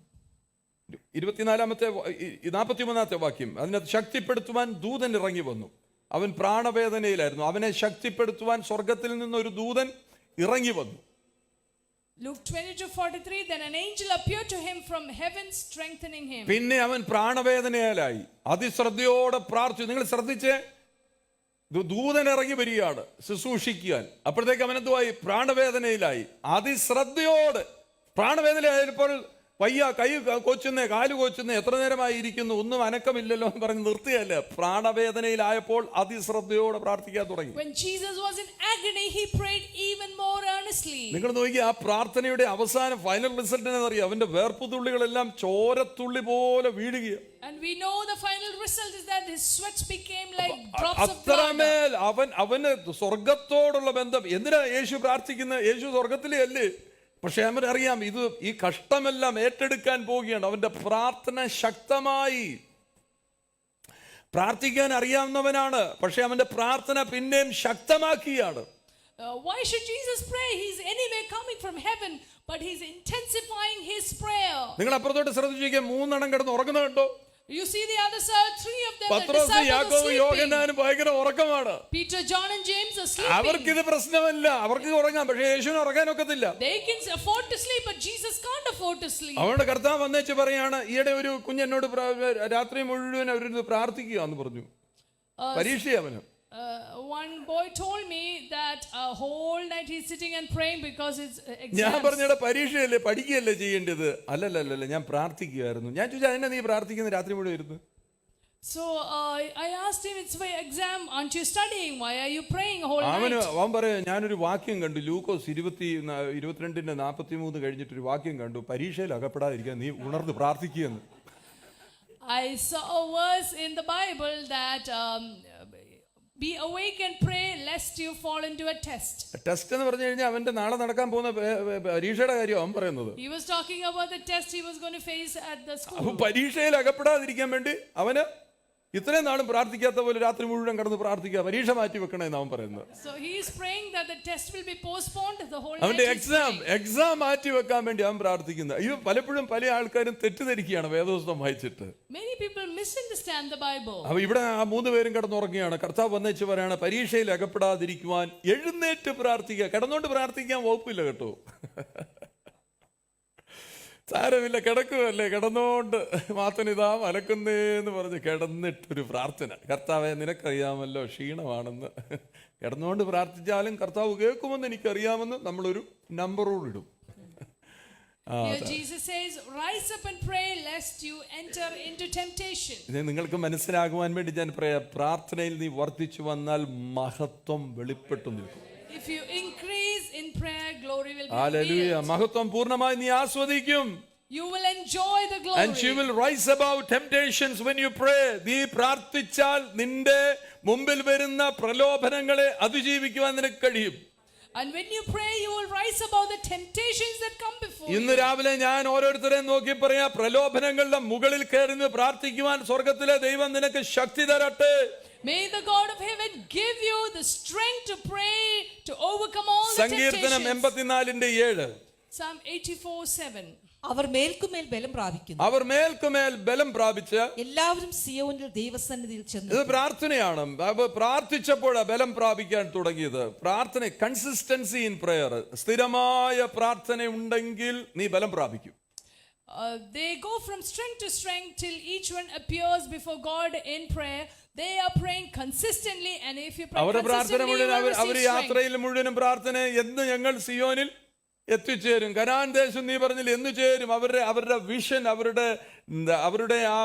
43-ാമത്തെ വാക്യം, അതിനകത്ത് ശക്തിപ്പെടുത്തുവാൻ ദൂതൻ ഇറങ്ങി വന്നു. അവൻ പ്രാണവേദനയിലായിരുന്നു. അവനെ ശക്തിപ്പെടുത്തുവാൻ സ്വർഗത്തിൽ നിന്ന് ഒരു ദൂതൻ ഇറങ്ങി വന്നു. Luke 22:43, then an angel appeared to him from heaven, strengthening him. പിന്നെ അവൻ പ്രാണവേദനയിലായി അതിശ്രദ്ധയോടെ പ്രാർത്ഥിച്ചു. നിങ്ങൾ ശ്രദ്ധിച്ചേ, ദൂതൻ ഇറങ്ങി വരികയാണ് ശുശ്രൂഷിക്കാൻ. അപ്പോഴത്തേക്ക് അവൻ എന്തുവായി? പ്രാണവേദനയിലായി. അതിശ്രദ്ധയോട് പ്രാണവേദനയായപ്പോൾ വയ്യ, കൈ കൊച്ചുന്നേ, കാല് കൊച്ചുന്നേ, എത്ര നേരമായി ഇരിക്കുന്നു, ഒന്നും അനക്കമില്ലല്ലോ എന്ന് പറഞ്ഞ് നിർത്തിയല്ല. പ്രാണവേദനയിലായപ്പോൾ അതിശ്രദ്ധയോടെ പ്രാർത്ഥിക്കാൻ തുടങ്ങി. When Jesus was in agony, he prayed even more earnestly. നിങ്ങൾ നോക്കി, ആ പ്രാർത്ഥനയുടെ അവസാനം ഫൈനൽ റിസൾട്ട് എന്നറിയാം, അവന്റെ വേർപ്പുതുള്ളികളെല്ലാം ചോരത്തുള്ളി പോലെ വീഴുകയാണ്. And we know the final result is that his sweats became like drops of blood. അത്രമേൽ അവന് സ്വർഗത്തോടുള്ള ബന്ധം. എന്തിനാ യേശു പ്രാർത്ഥിക്കുന്നത്? യേശു സ്വർഗത്തിലേ അല്ലേ? പക്ഷെ അവനറിയാം ഇത് ഈ കഷ്ടമെല്ലാം ഏറ്റെടുക്കാൻ പോവുകയാണ്. അവന്റെ പ്രാർത്ഥന ശക്തമായി. പ്രാർത്ഥിക്കാൻ അറിയാവുന്നവനാണ്, പക്ഷെ അവന്റെ പ്രാർത്ഥന പിന്നെയും ശക്തമാക്കിയാണ്. Why should Jesus pray? He's anyway coming from heaven, but he's intensifying his prayer. നിങ്ങൾ അപ്പുറത്തോട്ട് ശ്രദ്ധിച്ചിരിക്കുക, 3 എണ്ണം കിടന്ന് ഉറങ്ങുന്നത് കണ്ടോ? You see the other side, 3 of them, the Pathros, disciples are യാക്കോബ്, sleeping. യോഹന്നാനും ഭയങ്കര ഉറക്കമാണ്. Peter, John and James are sleeping. അവർക്കിത് പ്രശ്നമല്ല, അവർക്ക് ഉറങ്ങാം, പക്ഷെ യേശുവിന് ഉറങ്ങാനൊക്കത്തില്ല. They can afford to sleep, but Jesus can't afford to sleep. അവരുടെ കർത്താവ് വന്നേച്ച് പറയാണ്, ഈയിടെ ഒരു കുഞ്ഞെന്നോട് രാത്രി മുഴുവൻ അവരിത് പ്രാർത്ഥിക്കുക എന്ന് പറഞ്ഞു. പരീക്ഷയവന്. One boy told me that a whole night he's sitting and praying because it's ഞാൻ exams. പറഞ്ഞ പരീക്ഷയല്ലേ, പഠിക്കുകയല്ലേ ചെയ്യേണ്ടത്? അല്ലല്ല, ഞാൻ പ്രാർത്ഥിക്കുമായിരുന്നു. ഞാൻ ചോദിച്ചാൽ അതിനെ നീ പ്രാർത്ഥിക്കുന്ന രാത്രി മുഴുവൻ ഇരുന്ന്? So I asked him, it's for exam, aren't you studying? Why are you praying a whole അവൻ night? പറയാ, ഞാനൊരു വാക്യം കണ്ടു, ലൂക്കോസ് 22:43 കഴിഞ്ഞിട്ടൊരു വാക്യം കണ്ടു, പരീക്ഷയിൽ അകപ്പെടാതിരിക്കാൻ നീ ഉണർന്ന് പ്രാർത്ഥിക്കുകയെന്ന്. I saw a verse in the Bible that be awake and pray lest you fall into a test. Test എന്ന് പറഞ്ഞു കഴിഞ്ഞാൽ അവന്റെ നാളെ നടക്കാൻ പോകുന്ന പരീക്ഷയുടെ കാര്യം അവൻ പറയുന്നത്. He was talking about the test he was going to face at the school. പരീക്ഷയിൽ അകപ്പെടാതിരിക്കാൻ വേണ്ടി അവന് ഇത്രയും നാളും പ്രാർത്ഥിക്കാത്ത പോലെ രാത്രി മുഴുവൻ കിടന്ന് പ്രാർത്ഥിക്കുക, പരീക്ഷ മാറ്റി വെക്കണേ അവൻ പറയുന്നത്. So he is praying that the test will be postponed the whole അവന്റെ night. he's praying. എക്സാം മാറ്റി വെക്കാൻ വേണ്ടി അവൻ പ്രാർത്ഥിക്കുന്നത്. അയ്യോ, പലപ്പോഴും പല ആൾക്കാരും തെറ്റിദ്ധരിക്കുകയാണ് വേദപുസ്തകം വായിച്ചിട്ട്. Many people misunderstand the Bible. അപ്പൊ ഇവിടെ ആ 3 പേരും കിടന്നുറങ്ങുകയാണ്. കർത്താവ് വന്നേച്ച് പറയാണ്, പരീക്ഷയിൽ അകപ്പെടാതിരിക്കുവാൻ എഴുന്നേറ്റ് പ്രാർത്ഥിക്കുക. കിടന്നുകൊണ്ട് പ്രാർത്ഥിക്കാൻ വകുപ്പില്ല കേട്ടോ. സാരമില്ല, കിടക്കുമല്ലേ, കിടന്നുകൊണ്ട് മാത്തനിതാ മലക്കുന്നേന്ന് പറഞ്ഞ് കിടന്നിട്ടൊരു പ്രാർത്ഥന. കർത്താവെ, നിനക്കറിയാമല്ലോ ക്ഷീണമാണെന്ന്. കിടന്നുകൊണ്ട് പ്രാർത്ഥിച്ചാലും കർത്താവ് കേൾക്കുമെന്ന് എനിക്കറിയാമെന്ന് നമ്മളൊരു നമ്പറോടിടും. Here Jesus says, rise up and pray lest you enter into temptation. ഇത് നിങ്ങൾക്ക് മനസ്സിലാകുവാൻ വേണ്ടി ഞാൻ പ്രാർത്ഥനയിൽ നീ വർദ്ധിച്ചു വന്നാൽ മഹത്വം വെളിപ്പെട്ടു നിൽക്കും. If you increase in prayer, glory will be hallelujah. revealed. മഹത്വം പൂർണ്ണമായി നീ ആസ്വദിക്കും. You will enjoy the glory. And she will rise above temptations when you pray. നീ പ്രാർത്ഥിച്ചാൽ നിന്റെ മുമ്പിൽ വരുന്ന പ്രലോഭനങ്ങളെ അതിജീവിക്കുവാൻ നിനക്ക് കഴിയും. And when you pray, you will rise above the temptations that come before ഇന്ന് you. രാവിലെ ഞാൻ ഓരോരുത്തരെയും നോക്കി പറയാ, പ്രലോഭനങ്ങളുടെ മുകളിൽ കയറി പ്രാർത്ഥിക്കുവാൻ സ്വർഗത്തിലെ ദൈവം നിനക്ക് ശക്തി തരട്ടെ. May the God of heaven give you the strength to pray to overcome all the സങ്കീർത്തനം temptations. 84:7. Psalm 84:7. അവർ മേൽക്കുമേൽ ബലം പ്രാപിക്കുന്നു. അവർ മേൽക്കുമേൽ ബലം പ്രാപിച്ച് എല്ലാവരും സിയോനിൽ ദൈവസന്നിധിയിൽ ചെന്നു. ഇത് പ്രാർത്ഥനയാണ്. പ്രാർത്ഥിച്ചപ്പോഴാണ് ബലം പ്രാപിക്കാൻ തുടങ്ങിയത്. പ്രാർത്ഥന, കൺസിസ്റ്റൻസി ഇൻ പ്രയർ, സ്ഥിരമായ പ്രാർത്ഥന ഉണ്ടെങ്കിൽ നീ ബലം പ്രാപിക്കും. They go from strength to strength till each one appears before God in prayer. They are praying consistently, and if you pray അവരുടെ പ്രാർത്ഥന consistently, you മുഴുവൻ will അവർ receive strength. യാത്രയിൽ മുഴുവനും പ്രാർത്ഥന, എന്ന് ഞങ്ങൾ സിയോനിൽ എത്തിച്ചേരും. കനാൻ ദേശം നീ പറഞ്ഞില്ല, എന്ന് ചേരും. അവരുടെ വിഷൻ, അവരുടെ ആ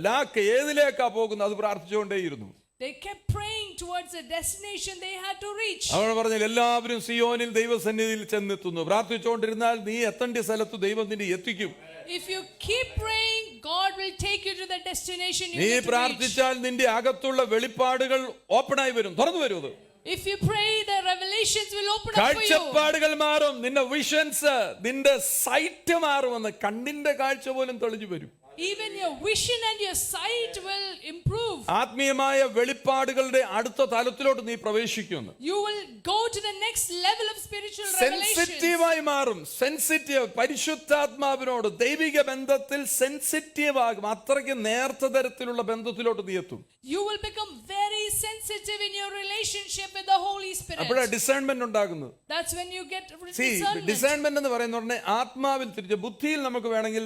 ലാക്ക് ഏതിലേക്കാ പോകുന്നത്, അത് പ്രാർത്ഥിച്ചുകൊണ്ടേയിരുന്നു. They kept praying towards the destination they had to reach. അവർ പറഞ്ഞില്ല, എല്ലാവരും സിയോനിൽ ദൈവസന്നിധിയിൽ ചെന്നെത്തുന്നു. പ്രാർത്ഥിച്ചുകൊണ്ടിരുന്നാൽ നീ എത്തേണ്ട സ്ഥലത്ത് ദൈവം നിന്നെ എത്തിക്കും. If you keep praying, God will take you to the destination you നീ need to reach. പ്രാർത്ഥിച്ചാൽ നിന്റെ അകത്തുള്ള വെളിപ്പാടുകൾ ഓപ്പണായി വരും, തുറന്നു വരും. അത് If you pray, the revelations will open up for you. കാഴ്ചപ്പാടുകൾ മാറും, നിന്റെ വിഷൻസ്, നിന്റെ സൈറ്റ് മാറുമെന്ന്. കണ്ണിന്റെ കാഴ്ച പോലും തെളിഞ്ഞു വരും. Even your vision and your sight will improve. ആത്മീയമായ വെളിപ്പാടുകളുടെ അടുത്ത തലത്തിലോട്ട് നീ പ്രവേശിക്കുന്നു. You will go to the next level of spiritual revelations. സെൻസിറ്റീവായി മാറും. സെൻസിറ്റീവ്, പരിശുദ്ധാത്മാവിനോട് ദൈവിക ബന്ധത്തിൽ സെൻസിറ്റീവ് ആകും. അത്രയ്ക്ക് നേർത്ത തരത്തിലുള്ള ബന്ധത്തിലോട്ട് നീ എത്തും. You will become very sensitive in your relationship with the Holy Spirit. അപ്പോഴാണ് ഡിസേൺമെന്റ് ഉണ്ടാകുന്നത്. That's when you get discernment. Discernment എന്ന് പറയുന്ന ഉടനെ ആത്മാവിൽ തിരിച്ച്, ബുദ്ധിയിൽ നമുക്ക് വേണമെങ്കിൽ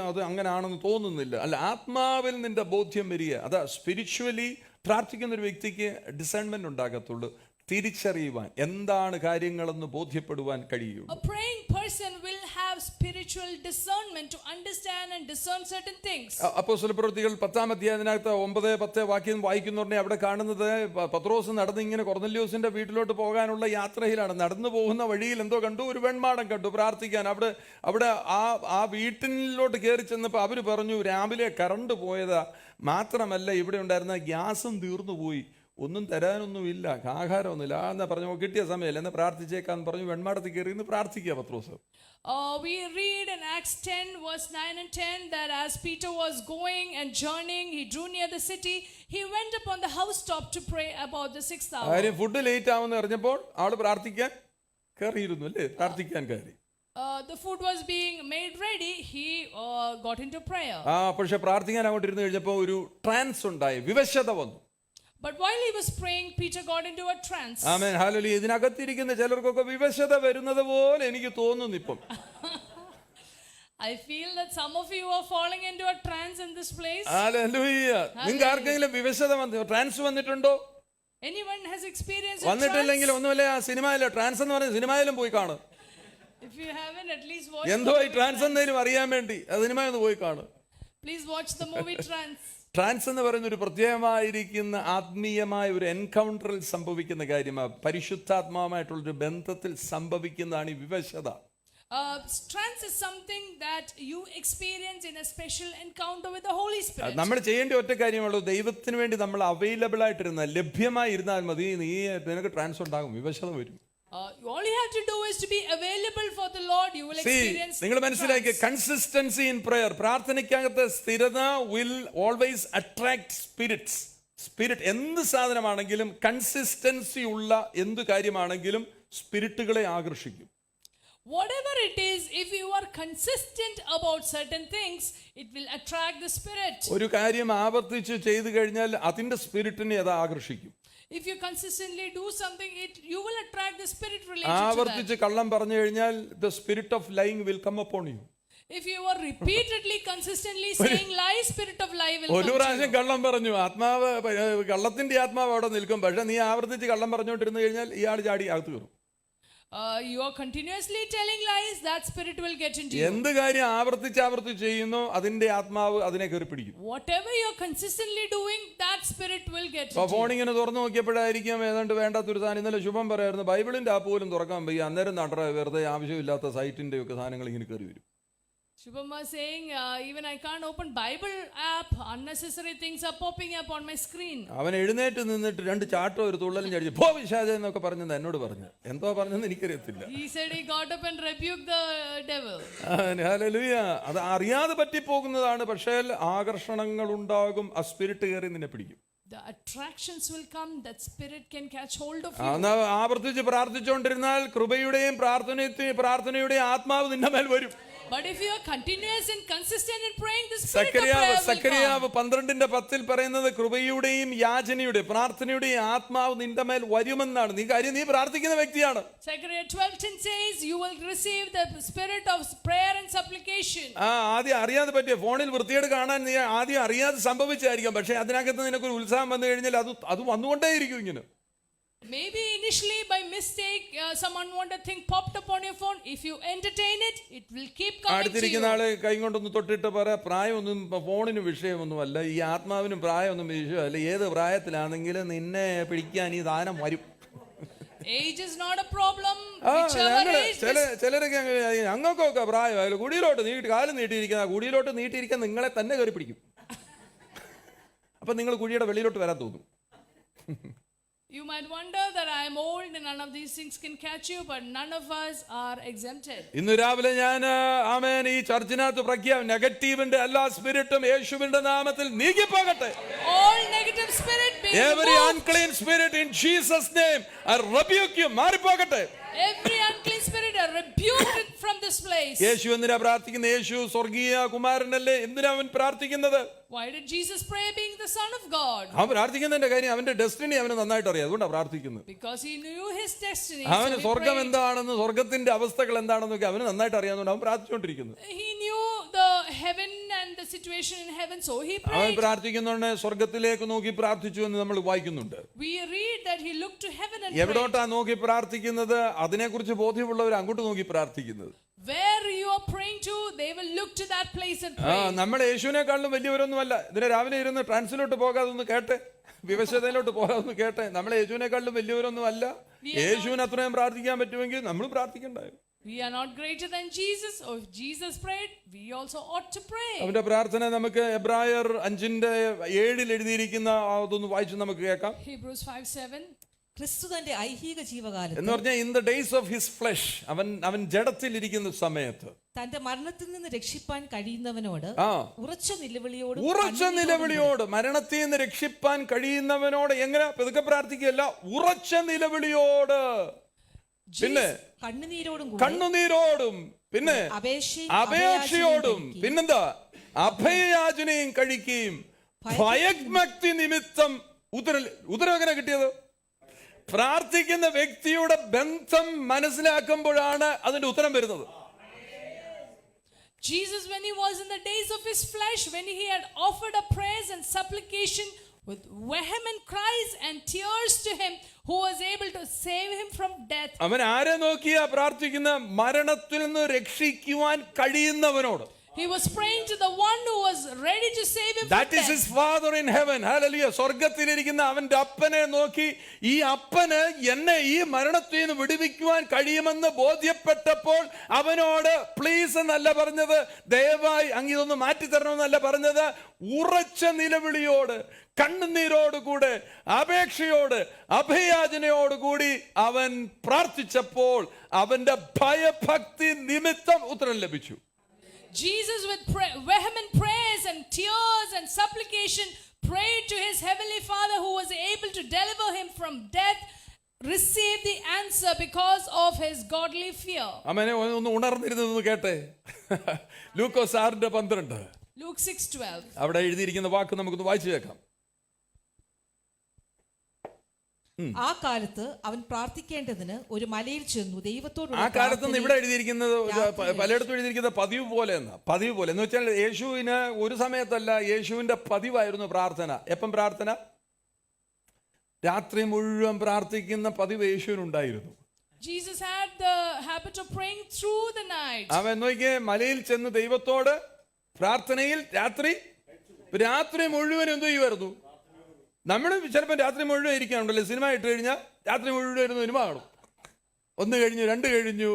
അത് അങ്ങനെയാണെന്ന് തോന്നുന്നില്ല. അല്ല, ആത്മാവിൽ നിന്റെ ബോധ്യം വരിക. അതാ സ്പിരിച്വലി പ്രാർത്ഥിക്കുന്ന ഒരു വ്യക്തിക്ക് ഡിസേൺമെന്റ് ഉണ്ടാകത്തുള്ളൂ. തിരിച്ചറിയുവാൻ, എന്താണ് കാര്യങ്ങളെന്ന് ബോധ്യപ്പെടുവാൻ കഴിയുള്ളൂ. A praying person will have spiritual discernment to understand and discern certain things. അപ്പോസ്തല പ്രവൃത്തികൾ 10-ാം അധ്യായത്തിനകത്ത് 9-10 വാക്യം വായിക്കുന്നോടനെ അവിടെ കാണുന്നത് പത്രോസ് നടന്ന് ഇങ്ങനെ കൊർന്നല്യോസിന്റെ വീട്ടിലോട്ട് പോകാനുള്ള യാത്രയിലാണ്. നടന്നു പോകുന്ന വഴിയിൽ എന്തോ കണ്ടു, ഒരു വെൺമാടം കണ്ടു പ്രാർത്ഥിക്കാൻ. അവിടെ ആ വീട്ടിലോട്ട് കയറി ചെന്നപ്പോൾ അവര് പറഞ്ഞു, രാവിലെ കറണ്ട് പോയതാ, മാത്രമല്ല ഇവിടെ ഉണ്ടായിരുന്ന ഗ്യാസും തീർന്നു പോയി, ഒന്നും തരാനൊന്നുമില്ല, ആഹാരമൊന്നുമില്ല എന്നാ പറഞ്ഞു. കിട്ടിയ സമയമല്ല, എന്നാ പ്രാർത്ഥിച്ചേക്കാന്ന് പറഞ്ഞു. വെൺമാടത്തിൽ കയറി ഇന്ന് പ്രാർത്ഥിക്കുക പത്രോസ്. We read in Acts 10 verse 9 and 10 that as Peter was going and journeying, he drew near the city. He went up on the housetop to pray about the 6th hour. കാര്യം ഫുഡ് ലേറ്റ് ആവുമെന്ന് അറിഞ്ഞപ്പോൾ ആള് പ്രാർത്ഥിക്കാൻ കയറിയിരുന്നു, അല്ലേ? പ്രാർത്ഥിക്കാൻ കയറി. The food was being made ready. He got into prayer. പക്ഷെ പ്രാർത്ഥിക്കാൻ അങ്ങോട്ട് ഇരുന്ന് കഴിഞ്ഞപ്പോൾ ഒരു ട്രാൻസ് ഉണ്ടായി, വിവശത വന്നു. But while he was praying, Peter got into a trance. ആമേൻ, ഹല്ലേലൂയ. ഇതിനകത്തിരിക്കുന്ന ചിലർക്കൊക്കെ വിവശത വരുന്നത് പോലെ എനിക്ക് തോന്നുന്നു ഇപ്പം. I feel that some of you are falling into a trance in this place. Hallelujah. നിങ്ങൾക്ക് ആർക്കെങ്കിലും വിവശത ട്രാൻസ് വന്നിട്ടുണ്ടോ? Anyone has experienced a വന്നിട്ടില്ലെങ്കിൽ trance? ഒന്നുമില്ല, ആ സിനിമയിലെ ട്രാൻസ് എന്ന് പറഞ്ഞ സിനിമയിലും പോയി കാണും. If you haven't, at least watch എന്തോ the ഈ movie ട്രാൻസ് എന്നേലും അറിയാൻ വേണ്ടി ആ സിനിമ ഒന്ന് പോയി കാണും. Please watch the movie Trance. Trance എന്ന് പറയുന്ന ഒരു പ്രത്യേകമായിരിക്കുന്ന ആത്മീയമായ ഒരു എൻകൗണ്ടറിൽ സംഭവിക്കുന്ന കാര്യമാണ്. പരിശുദ്ധാത്മാവുമായിട്ടുള്ളൊരു ബന്ധത്തിൽ സംഭവിക്കുന്നതാണ് ഈ വിവശത. Trance is something that you experience in a special encounter with the Holy Spirit. നമ്മൾ ചെയ്യേണ്ട ഒറ്റ കാര്യമുള്ളൂ, ദൈവത്തിന് വേണ്ടി നമ്മൾ അവൈലബിൾ ആയിട്ടിരുന്നാൽ, ലഭ്യമായി ഇരുന്നാൽ മതി. നിനക്ക് ട്രാൻസ് ഉണ്ടാകും, വിവശത വരും. All you have to do is to be available for the Lord. You will experience നിങ്ങൾ മനസ്സിലാക്കി, കൺസിസ്റ്റൻസി ഇൻ പ്രയർ, പ്രാർത്ഥനയ്ക്കകത്ത് സ്ഥിരത will always attract spirits. Spirit എന്ത് സാധനമാണെങ്കിലും, കൺസിസ്റ്റൻസി ഉള്ള എന്ത് കാര്യമാണെങ്കിലും സ്പിരിറ്റുകളെ ആകർഷിക്കും. Whatever it is, if you are consistent about certain things, it will attract the spirit. ഒരു കാര്യം ആവർത്തിച്ച് ചെയ്തു കഴിഞ്ഞാൽ അതിന്റെ സ്പിരിറ്റിനെ അത് ആകർഷിക്കും. If you consistently do something, you will attract the spirit related to that. ആവർത്തിച്ച് കള്ളം പറഞ്ഞു കഴിഞ്ഞാൽ the spirit of lying will come upon you. If you are repeatedly, consistently saying lies, spirit of lie will come ഒരു to പ്രാവശ്യം you. കള്ളം പറഞ്ഞു, ആത്മാവ് കള്ളത്തിന്റെ ആത്മാവ് അവിടെ നിൽക്കും. പക്ഷെ നീ ആവർത്തിച്ച് കള്ളം പറഞ്ഞുകൊണ്ടിരുന്നു കഴിഞ്ഞാൽ ഇയാൾ ചാടി അകത്ത് കയറും. You are continuously telling lies, that spirit will get into you. എന്ത് കാര്യം ആവർത്തിച്ച് ചെയ്യുന്നു അതിന്റെ ആത്മാവ് അതിനെ കയറി പിടിക്കും. Whatever you are consistently doing, that spirit will get into you. ഫോണിങ്ങനെ തുറന്നു നോക്കിയപ്പോഴായിരിക്കും ഏതാണ്ട് വേണ്ടാത്തൊരു സാധനം. ഇന്നലെ ശുഭം പറയായിരുന്നു, ബൈബിളിന്റെ ആപ്പ് പോലും തുറക്കാൻ വയ്യ, അന്നേരം നട വെറുതെ ആവശ്യമില്ലാത്ത സൈറ്റിന്റെ ഒക്കെ സാധനങ്ങൾ ഇങ്ങനെ കയറി വരും. Shubham was saying, even I can't open Bible app, unnecessary things are popping up on my screen. അവൻ എഴുന്നേറ്റ് നിന്നിട്ട് രണ്ട് ചാട്ടോ ഒരു തുള്ളലും ചടിച്ചു പോ വിശാച എന്നൊക്കെ പറഞ്ഞത് എന്നോട് പറഞ്ഞു. എന്തോ പറഞ്ഞെന്ന് എനിക്കറിയത്തില്ല. He said he got up and rebuked the devil. Hallelujah. അത് അറിയാതെ പറ്റിപ്പോകുന്നതാണ്. പക്ഷേ ആകർഷണങ്ങൾ ഉണ്ടാകും, ആ സ്പിരിറ്റ് കയറി നിന്നെ പിടിക്കും. The attractions will come, that spirit can catch hold of you. ആവർത്തിച്ച് പ്രാർത്ഥിച്ചുകൊണ്ടിരുന്നാൽ കൃപയുടെയും പ്രാർത്ഥനയുടെയും ആത്മാവ് നിന്റെ മേൽ വരും. But if you are continuous and consistent in praying, the spirit of prayer will come. സക്കറിയാവ് 12:10 പറയുന്നത് കൃപയുടെയും യാചനയുടെയും പ്രാർത്ഥനയുടെയും ആത്മാവ് നിന്റെ മേൽ വരുമെന്നാണ്. നീ പ്രാർത്ഥിക്കുന്ന വ്യക്തിയാണ്. Zechariah 12:10 says you will receive the spirit of prayer and supplication. ആദ്യം അറിയാതെ പറ്റിയ ഫോണിൽ വൃത്തിയോട് കാണാൻ നീ ആദ്യം അറിയാതെ സംഭവിച്ചായിരിക്കാം. പക്ഷെ അതിനകത്ത് നിനക്കൊരു ഉത്സാഹം വന്നു കഴിഞ്ഞാൽ അത് വന്നുകൊണ്ടേയിരിക്കും ഇങ്ങനെ. Maybe initially by mistake some unwanted thing popped up on your phone. If you entertain it, it will keep coming to അടുത്തിരിക്കുന്ന you. ആളെ കൈ കൊണ്ടൊന്ന് തൊട്ടിട്ട് പറ, പ്രായമൊന്നും ഫോണിന് വിഷയമൊന്നുമല്ല, ഈ ആത്മാവിനും പ്രായമൊന്നും വിഷയമല്ല. ഏത് പ്രായത്തിലാണെങ്കിലും നിന്നെ പിടിക്കാൻ ഈ ദാനം വരും. Age is not a problem. Whichever age. ചിലരൊക്കെ ഞങ്ങൾക്കൊക്കെ പ്രായം കുടിയിലോട്ട് കാലം കുടിയിലോട്ട് നീട്ടിയിരിക്കാൻ നിങ്ങളെ തന്നെ കയറി പിടിക്കും. അപ്പൊ നിങ്ങൾ കുഴിയുടെ വെളിയിലോട്ട് വരാൻ തോന്നും. You might wonder that I am old and none of these things can catch you, but none of us are exempted. ഇന്ന് രാവിലെ ഞാൻ ആമേൻ ഈ ചർച്ചിനകത്ത് നെഗറ്റീവിന്റെ എല്ലാ സ്പിരിറ്റും യേശുവിന്റെ നാമത്തിൽ നീങ്ങിപ്പോകട്ടെ. All negative spirit be Every removed. unclean spirit in Jesus name I rebuke you. മാറിപ്പോകട്ടെ. Every unclean spirit are rebuked from this place. യേശു എന്തിനാ പ്രാർത്ഥിക്കുന്നത്? യേശു സ്വർഗീയ കുമാരനല്ലേ? എന്തിനാ അവൻ പ്രാർത്ഥിക്കുന്നത്? Why did Jesus pray being the Son of God? അവൻ പ്രാർത്ഥിക്കുന്നതിന്റെ കാര്യം അവന്റെ ഡെസ്റ്റിനി അവന് നന്നായിട്ട് അറിയാം. അതുകൊണ്ടാണ് പ്രാർത്ഥിക്കുന്നത്. Because he knew his destiny. അവന് സ്വർഗം എന്താണെന്ന്, സ്വർഗത്തിന്റെ അവസ്ഥകൾ എന്താണെന്നൊക്കെ അവന് നന്നായിട്ട് അറിയാവുന്നതുകൊണ്ട് അവൻ പ്രാർത്ഥിച്ചുകൊണ്ടിരിക്കുന്നത്. He knew the heaven and the situation in heaven, so he അവൻ prayed. പ്രാർത്ഥിക്കുന്നുണ്ട്, സ്വർഗത്തിലേക്ക് നോക്കി പ്രാർത്ഥിച്ചു എന്ന് നമ്മൾ വായിക്കുന്നുണ്ട്. We read that he looked to heaven and എവിടോട്ടാ നോക്കി പ്രാർത്ഥിക്കുന്നത്? അതിനെക്കുറിച്ച് ബോധ്യമുള്ളവർ അങ്ങോട്ട് നോക്കി പ്രാർത്ഥിക്കുന്നത്. where you are praying to, they will look to that place and pray. നമ്മൾ യേശുവിനെക്കാളും വലിയവരൊന്നുമല്ല. ഇതിനെ രാവിലെ ഇരുന്ന് ട്രാൻസിലോട്ട് പോകാതൊന്ന് കേട്ടെ, വിവശതയിലോട്ട് പോകാതൊന്ന് കേട്ടെ. നമ്മൾ യേശുവിനെക്കാളും വലിയവരൊന്നും അല്ല. യേശുവിന് അത്രയും പ്രാർത്ഥിക്കാൻ പറ്റുമെങ്കിൽ നമ്മൾ പ്രാർത്ഥിക്കണ്ടായോ? We are not greater than Jesus. Or if Jesus prayed, we also ought to pray. അവന്റെ പ്രാർത്ഥന നമുക്ക് എബ്രായർ 5:7 എഴുതിയിരിക്കുന്ന അതൊന്ന് വായിച്ച് നമുക്ക് കേൾക്കാം. Hebrews 5:7. ക്രിസ്തു തന്റെ ഐഹിക ജീവകാലത്ത് എന്ന് പറഞ്ഞാൽ in the days of his flush, അവൻ ജഡത്തിൽ ഇരിക്കുന്ന സമയത്ത് തന്റെ മരണത്തിൽ നിന്ന് രക്ഷിപ്പാൻ കഴിയുന്നവനോട് ഉറച്ച നിലവിളിയോട് മരണത്തിൽ നിന്ന് രക്ഷിപ്പാൻ കഴിയുന്നവനോട് എങ്ങനെ പെതുക്കെ പ്രാർത്ഥിക്കുകയല്ല, ഉറച്ച നിലവിളിയോട്, പിന്നെ കണ്ണുനീരോടും, പിന്നെ അപേക്ഷയോടും, പിന്നെന്താ അഭയയാചനയും കഴിക്കുകയും ഭയഭക്തി നിമിത്തം ഉത്തരം എങ്ങനെ കിട്ടിയത്? പ്രാർത്ഥിക്കുന്ന വ്യക്തിയുടെ ബന്ധം മനസ്സിലാക്കുമ്പോഴാണ് അതിന്റെ ഉത്തരം വരുന്നത്. Jesus, when he was in the days of his flesh, when he had offered a praise and supplication with vehement cries and tears to him who was able to save him from death. അവൻ ആരെ നോക്കിയാ പ്രാർത്ഥിക്കുന്ന? മരണത്തിൽ നിന്ന് രക്ഷിക്കുവാൻ കഴിയുന്നവനോട്. He was praying to the one who was ready to save him That from is death. his father in heaven. Hallelujah. സ്വർഗ്ഗത്തിലിരിക്കുന്ന അവന്റെ അപ്പനെ നോക്കി ഈ അപ്പന് എന്നെ ഈ മരണത്തിൽ നിന്ന് വിടുവിക്കുവാൻ കഴിയുമെന്ന് ബോധ്യപ്പെട്ടപ്പോൾ അവനോട് പ്ലീസ് എന്നല്ല പറഞ്ഞത്, ദയവായി അങ്ങ് ഇതൊന്ന് മാറ്റിത്തരണമെന്നല്ല പറഞ്ഞത്, ഉറച്ച നിലവിളിയോട് കണ്ണുനീരോടുകൂടെ അപേക്ഷയോട് അഭയാചനയോടുകൂടി അവൻ പ്രാർത്ഥിച്ചപ്പോൾ അവന്റെ ഭയഭക്തി നിമിത്തം ഉത്തരം ലഭിച്ചു. Jesus with vehement prayers and tears and supplication prayed to his heavenly Father who was able to deliver him from death, received the answer because of his godly fear. അവനെ ഒന്ന് ഉണർന്നിരുന്നത് കേട്ടെ. ലൂക്കോസ് 6:12. Luke 6:12. അവിടെ എഴുതിയിരിക്കുന്ന വാക്ക് നമുക്കൊന്ന് വായിച്ചു കേൾക്കാം. ആ കാലത്ത് അവൻ പ്രാർത്ഥിക്കേണ്ടതിന് ഒരു മലയിൽ ചെന്നു ദൈവത്തോട്. ആ കാലത്ത് ഇവിടെ എഴുതിയിരിക്കുന്നത് പലയിടത്തും എഴുതിയിരിക്കുന്നത് പതിവ് പോലെ എന്നാ. പതിവ് പോലെ എന്ന് വെച്ചാൽ യേശുവിന് ഒരു സമയത്തല്ല, യേശുവിന്റെ പതിവായിരുന്നു പ്രാർത്ഥന. എപ്പം പ്രാർത്ഥന? രാത്രി മുഴുവൻ പ്രാർത്ഥിക്കുന്ന പതിവ് യേശുവിനുണ്ടായിരുന്നു. Jesus had the habit of praying through the night. അവൻ നോക്കിയേ, മലയിൽ ചെന്ന് ദൈവത്തോട് പ്രാർത്ഥനയിൽ രാത്രി മുഴുവൻ എന്തു ചെയ്യുമായിരുന്നു? നമ്മൾ ചിലപ്പോൾ രാത്രി മുഴുവൻ ഇരിക്കാനുണ്ടല്ലോ. സിനിമ ഇട്ട് കഴിഞ്ഞാൽ രാത്രി മുഴുവൻ ഇരുന്ന് സിനിമ കാണും. 1 കഴിഞ്ഞു 2 കഴിഞ്ഞു.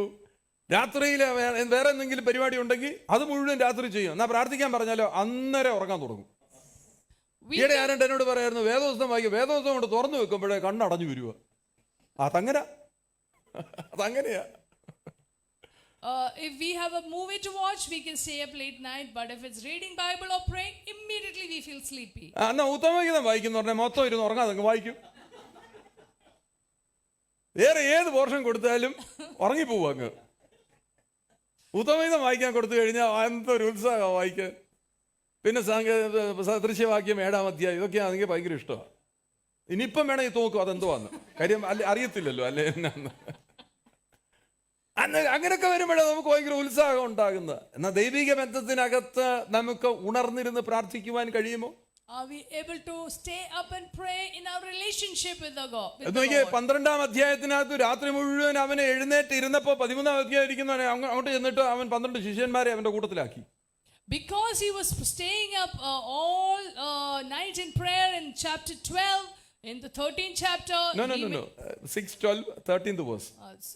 രാത്രിയിൽ വേറെ എന്തെങ്കിലും പരിപാടി ഉണ്ടെങ്കിൽ അത് മുഴുവൻ രാത്രി ചെയ്യും. എന്നാ പ്രാർത്ഥിക്കാൻ പറഞ്ഞാലോ അന്നേരം ഉറങ്ങാൻ തുടങ്ങും. ഈയിടെ ആരണ്ട് എന്നോട് പറയായിരുന്നു, വേദോസ്തം വായിക്കും, വേദോസ്തം കൊണ്ട് തുറന്നു വെക്കുമ്പോഴേ കണ്ണടഞ്ഞു വരുക. അതങ്ങനെയാ. If we have a movie to watch, we can stay up late night. But if it's reading Bible or praying, immediately we feel sleepy. എന്നാ ഉത്തമഗീതം വായിക്കുന്ന പറഞ്ഞാൽ മൊത്തം ഇരുന്ന് ഉറങ്ങാതെ വായിക്കും. വേറെ ഏത് പോർഷൻ കൊടുത്താലും ഉറങ്ങിപ്പോവും അങ്ങ്. ഉത്തമഗീതം വായിക്കാൻ കൊടുത്തു കഴിഞ്ഞാൽ എന്തൊരു ഉത്സാഹം വായിക്കാൻ. പിന്നെ സദൃശ്യവാക്യം 7-ാം അധ്യായം ഇതൊക്കെയാണെങ്കിൽ ഭയങ്കര ഇഷ്ടമാണ്. ഇനിയിപ്പം വേണമെങ്കിൽ തോക്കും അതെന്തുവാന്ന്. കാര്യം അറിയത്തില്ലല്ലോ അല്ലേ എന്നാന്ന്. അങ്ങനെയൊക്കെ വരുമ്പോഴാണ് നമുക്ക് ഭയങ്കര ഉത്സാഹം ഉണ്ടാകുന്നത്. എന്നാൽ ദൈവിക ബന്ധത്തിനകത്ത് നമുക്ക് ഉണർന്നിരുന്ന് പ്രാർത്ഥിക്കുവാൻ കഴിയുമോ? Are we able to stay up and pray in our relationship with the God? 12-ാം അധ്യായത്തിനകത്ത് രാത്രി മുഴുവൻ അവനെ എഴുന്നേറ്റ് ഇരുന്നപ്പോ 13-ാം അധ്യായം ഇരിക്കുന്നവനെ അങ്ങോട്ട് ചെന്നിട്ട് അവൻ 12 ശിഷ്യന്മാരെ അവന്റെ കൂട്ടത്തിലാക്കി. Because he was staying up all night in prayer in chapter 12. In the 13th chapter, no. 6:12, 13th verse.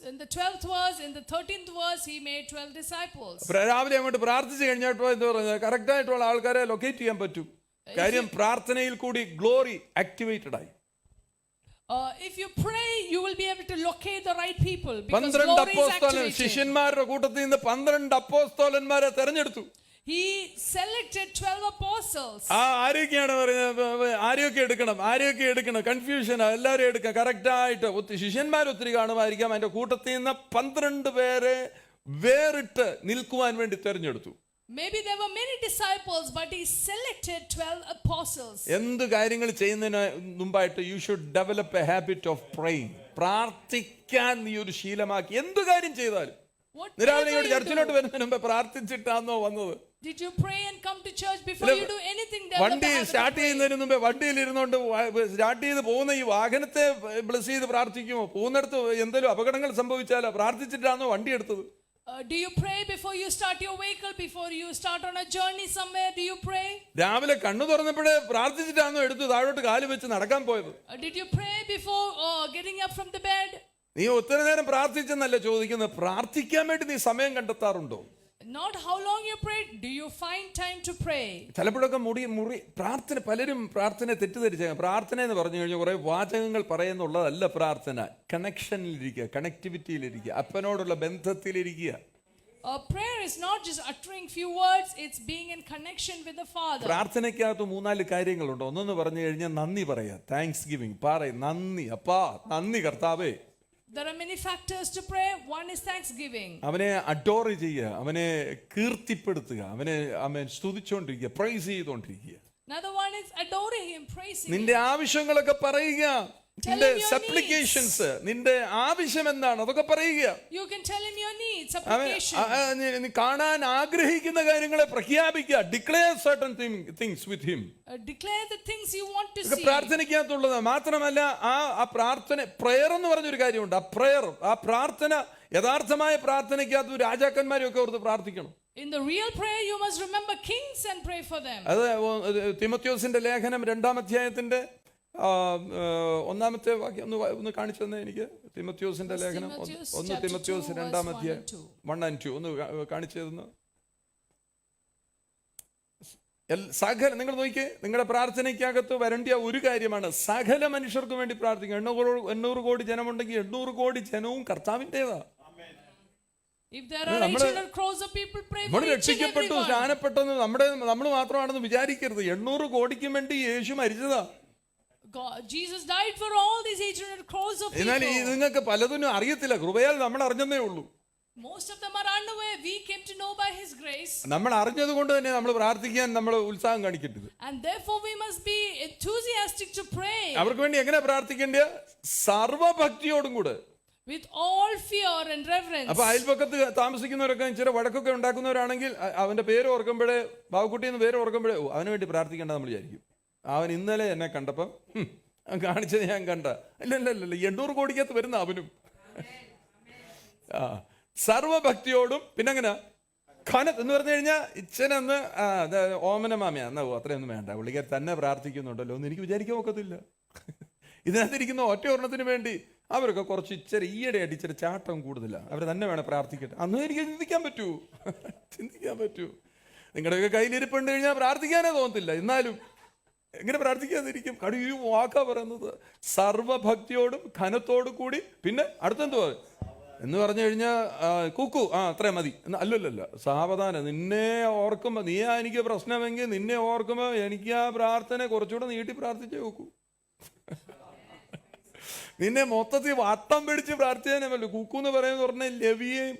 In the 12th verse, in the 13th verse, he made 12 disciples. രാവിലെ അങ്ങോട്ട് പ്രാർത്ഥിച്ചു കഴിഞ്ഞപ്പോൾ എന്താ പറയുന്നത്, കറക്റ്റ് ആയിട്ടുള്ള ആൾക്കാരെ ലൊക്കേറ്റ് ചെയ്യാൻ പറ്റും. കാര്യം പ്രാർത്ഥനയിൽ കൂടി ഗ്ലോറി ആക്ടിവേറ്റഡ് ആയി. If you pray, you will be able to locate the right people. Because 12 glory is അപ്പോസ്തലൻ ശിഷ്യന്മാരുടെ കൂട്ടത്തിൽ നിന്ന് 12 അപ്പോസ്തലന്മാരെ തെരഞ്ഞെടുത്തു. He selected 12 apostles. ആരൊക്കെയാണ് പറയുന്നത്? ആരെയൊക്കെ എടുക്കണം കൺഫ്യൂഷൻ. എല്ലാവരും എടുക്കാം കറക്റ്റ് ആയിട്ട്. ശിഷ്യന്മാർ ഒത്തിരി കാണുമായിരിക്കാം. അതിന്റെ കൂട്ടത്തിൽ നിന്ന് 12 പേരെ വേറിട്ട് നിൽക്കുവാൻ വേണ്ടി തെരഞ്ഞെടുത്തു. Maybe there were many disciples, but he selected 12 apostles. എന്ത് കാര്യങ്ങൾ ചെയ്യുന്നതിന് മുമ്പായിട്ട് you should develop A habit of praying. പ്രാർത്ഥിക്കാൻ നീ ഒരു ശീലമാക്കി. എന്ത് കാര്യം ചെയ്താലും രാവിലെ ചർച്ചിലോട്ട് വരുന്നതിന് മുമ്പ് പ്രാർത്ഥിച്ചിട്ടാണോ വന്നത്? Did you pray and come to church before you do anything? വണ്ടി സ്റ്റാർട്ട് ചെയ്യുന്നതിന് മുമ്പേ വണ്ടിയിൽ ഇരുന്നുകൊണ്ട് സ്റ്റാർട്ട് ചെയ്ത് പോകുന്ന ഈ വാഹനത്തെ ബ്ലെസ് ചെയ്ത് പ്രാർത്ഥിക്കുമോ? പോകുന്നിടത്ത് എന്തെങ്കിലും അപകടങ്ങൾ സംഭവിച്ചാലോ പ്രാർത്ഥിച്ചിട്ടാണോ വണ്ടി എടുത്തത്? Do you pray before you start your vehicle? Before you start on a journey somewhere, do you pray? രാവിലെ കണ്ണു തുറന്നപ്പോഴേ പ്രാർത്ഥിച്ചിട്ടാണോ എടുത്ത് താഴോട്ട് കാല് വെച്ച് നടക്കാൻ പോയത്? Did you pray before getting up from the bed? നീ ഒത്തിരി നേരം പ്രാർത്ഥിച്ചെന്നല്ല ചോദിക്കുന്നത്, പ്രാർത്ഥിക്കാൻ വേണ്ടി നീ സമയം കണ്ടെത്താറുണ്ടോ? Not how long you prayed. Do you find time to pray? ചിലപ്പോഴൊക്കെ പ്രാർത്ഥന, പലരും പ്രാർത്ഥന തെറ്റിദ്ധരിച്ച പ്രാർത്ഥന എന്ന് പറഞ്ഞു കഴിഞ്ഞാൽ കുറെ വാചകങ്ങൾ പറയുന്നുള്ളതല്ല പ്രാർത്ഥന. കണക്ഷനിലിരിക്കുക, കണക്ടിവിറ്റിയിലിരിക്കുക, അപ്പനോടുള്ള ബന്ധത്തിലിരിക്കുക. Prayer is not just uttering few words, it's being in connection with the Father. പ്രാർത്ഥനയ്ക്കകത്ത് 3-4 കാര്യങ്ങളുണ്ട്. ഒന്നെന്ന് പറഞ്ഞു കഴിഞ്ഞാൽ നന്ദി പറയാ, താങ്ക്സ് ഗിവിംഗ്. നന്ദി അപ്പാ, നന്ദി കർത്താവേ. There are many factors to prayer. One is thanksgiving. അവനെ അഡോർ ചെയ്യുക, അവനെ കീർത്തിപ്പെടുത്തുക, അവനെ സ്തുതിച്ചുകൊണ്ടിരിക്കുക, പ്രൈസ് ചെയ്തുകൊണ്ടിരിക്കുക. Another one is adoring him, praising him. നിന്റെ ആവശ്യങ്ങളൊക്കെ പറയുക. നിന്റെ സപ്ലിക്കേഷൻസ്, നിന്റെ ആവശ്യം എന്താണ് അതൊക്കെ പറയുക. You can tell him your needs, supplication. നീ കാണാൻ ആഗ്രഹിക്കുന്ന കാര്യങ്ങളെ പ്രഖ്യാപിക്കുക. Declare certain things with him. Declare the things you want to see. പ്രാർത്ഥനയ്ക്കകത്തുള്ളത് മാത്രമല്ല, ആ പ്രാർത്ഥന, പ്രയർ എന്ന് പറഞ്ഞൊരു കാര്യമുണ്ട്. ആ പ്രാർത്ഥന, യഥാർത്ഥമായ പ്രാർത്ഥനയ്ക്കകത്ത് രാജാക്കന്മാരെയൊക്കെ ഓർത്ത് പ്രാർത്ഥിക്കണം. In the real prayer, you must remember kings and pray for them. അത് തിമോഥെയോസിന്റെ ലേഖനം 2-ാം അധ്യായത്തിന്റെ 1-ാമത്തെ വാക്യം ഒന്ന് കാണിച്ചു തന്നെ എനിക്ക്. തിമോഥെയോസിന്റെ ലേഖനം 1 തിമോഥെയോസ് 2-ാം അധ്യായം 1 and 2 ഒന്ന് കാണിച്ചു തന്നു. സകല, നിങ്ങൾ നോക്കിയേ, നിങ്ങളുടെ പ്രാർത്ഥനയ്ക്കകത്ത് വരേണ്ട ഒരു കാര്യമാണ് സകല മനുഷ്യർക്കും വേണ്ടി പ്രാർത്ഥിക്കുക. 800 കോടി ജനമുണ്ടെങ്കിൽ 800 കോടി ജനവും കർത്താവിൻ്റെതാ. If there are 800 crores of people, pray for നമ്മൾ each and രക്ഷിക്കപ്പെട്ടു, everyone. സ്നാനപ്പെട്ടെന്ന് നമ്മൾ മാത്രമാണെന്ന് വിചാരിക്കരുത്. 800 കോടിക്കും വേണ്ടി യേശു മരിച്ചതാ. Jesus died for all these 800 crores of എന്നാൽ people. നിങ്ങൾക്ക് പലതൊന്നും അറിയത്തില്ല. കൃപയാൽ നമ്മൾ അറിഞ്ഞതേ ഉള്ളൂ. Most of them are unaware. We came to know by His grace. നമ്മൾ അറിഞ്ഞത് കൊണ്ട് തന്നെ നമ്മൾ പ്രാർത്ഥിക്കാൻ നമ്മൾ ഉത്സാഹം കാണിക്കരുത്. And therefore we must be enthusiastic to pray. അവർക്ക് വേണ്ടി എങ്ങനെ പ്രാർത്ഥിക്കേണ്ട? സർവഭക്തിയോടും കൂടെ, With all fear and reverence. അപ്പൊ അയൽപക്കത്ത് താമസിക്കുന്നവരൊക്കെ ഇച്ചിരി വഴക്കൊക്കെ ഉണ്ടാക്കുന്നവരാണെങ്കിൽ അവന്റെ പേര് ഓർക്കുമ്പോഴേ, ബാബുക്കുട്ടി എന്ന് പേര് ഓർക്കുമ്പോഴേ അവന് വേണ്ടി പ്രാർത്ഥിക്കേണ്ട നമ്മൾ വിചാരിക്കും. അവൻ ഇന്നലെ എന്നെ കണ്ടപ്പം കാണിച്ചത് ഞാൻ കണ്ട. ഇല്ല 800 കോടിക്കകത്ത് വരുന്ന അവനും. സർവഭക്തിയോടും പിന്നെ അങ്ങനെ എന്ന് പറഞ്ഞു കഴിഞ്ഞാൽ ഇച്ഛനെന്ന് ഓമന മാമിയ എന്നാ അത്രയൊന്നും വേണ്ട, പുള്ളിക്കാർ തന്നെ പ്രാർത്ഥിക്കുന്നുണ്ടല്ലോ എന്ന് എനിക്ക് വിചാരിക്കാൻ ഒക്കത്തില്ല. ഇതിനകത്തിരിക്കുന്ന ഒറ്റ ഒരെണ്ണത്തിന് വേണ്ടി അവരൊക്കെ കുറച്ച് ഈയിടെയായിട്ട് ഇച്ചിരി ചാട്ടം കൂടുതലാണ്, അവർ തന്നെ വേണം പ്രാർത്ഥിക്കട്ടെ. അന്നും എനിക്ക് ചിന്തിക്കാൻ പറ്റൂ. നിങ്ങളുടെയൊക്കെ കയ്യിലിരിപ്പുണ്ട് കഴിഞ്ഞാൽ പ്രാർത്ഥിക്കാനേ തോന്നത്തില്ല. എന്നാലും എങ്ങനെ പ്രാർത്ഥിക്കാതിരിക്കും? കടിയും വാക്കാ പറയുന്നത്. സർവഭക്തിയോടും ഘനത്തോടു കൂടി. പിന്നെ അടുത്തെന്തുവാ എന്ന് പറഞ്ഞു കഴിഞ്ഞാൽ കുക്കു അത്രയും മതി. അല്ലല്ല, സാവധാനം. നിന്നെ ഓർക്കുമ്പോൾ, നീയാ എനിക്ക് പ്രശ്നമെങ്കിൽ നിന്നെ ഓർക്കുമ്പോൾ എനിക്ക് ആ പ്രാർത്ഥന കുറച്ചുകൂടെ നീട്ടി പ്രാർത്ഥിച്ചേ നോക്കൂ. നിന്നെ മൊത്തത്തിൽ വട്ടം പിടിച്ച് പ്രാർത്ഥിക്കാനേ പറ്റൂ. കുക്കു എന്ന് പറയുന്നത് പറഞ്ഞാൽ ലവിയെയും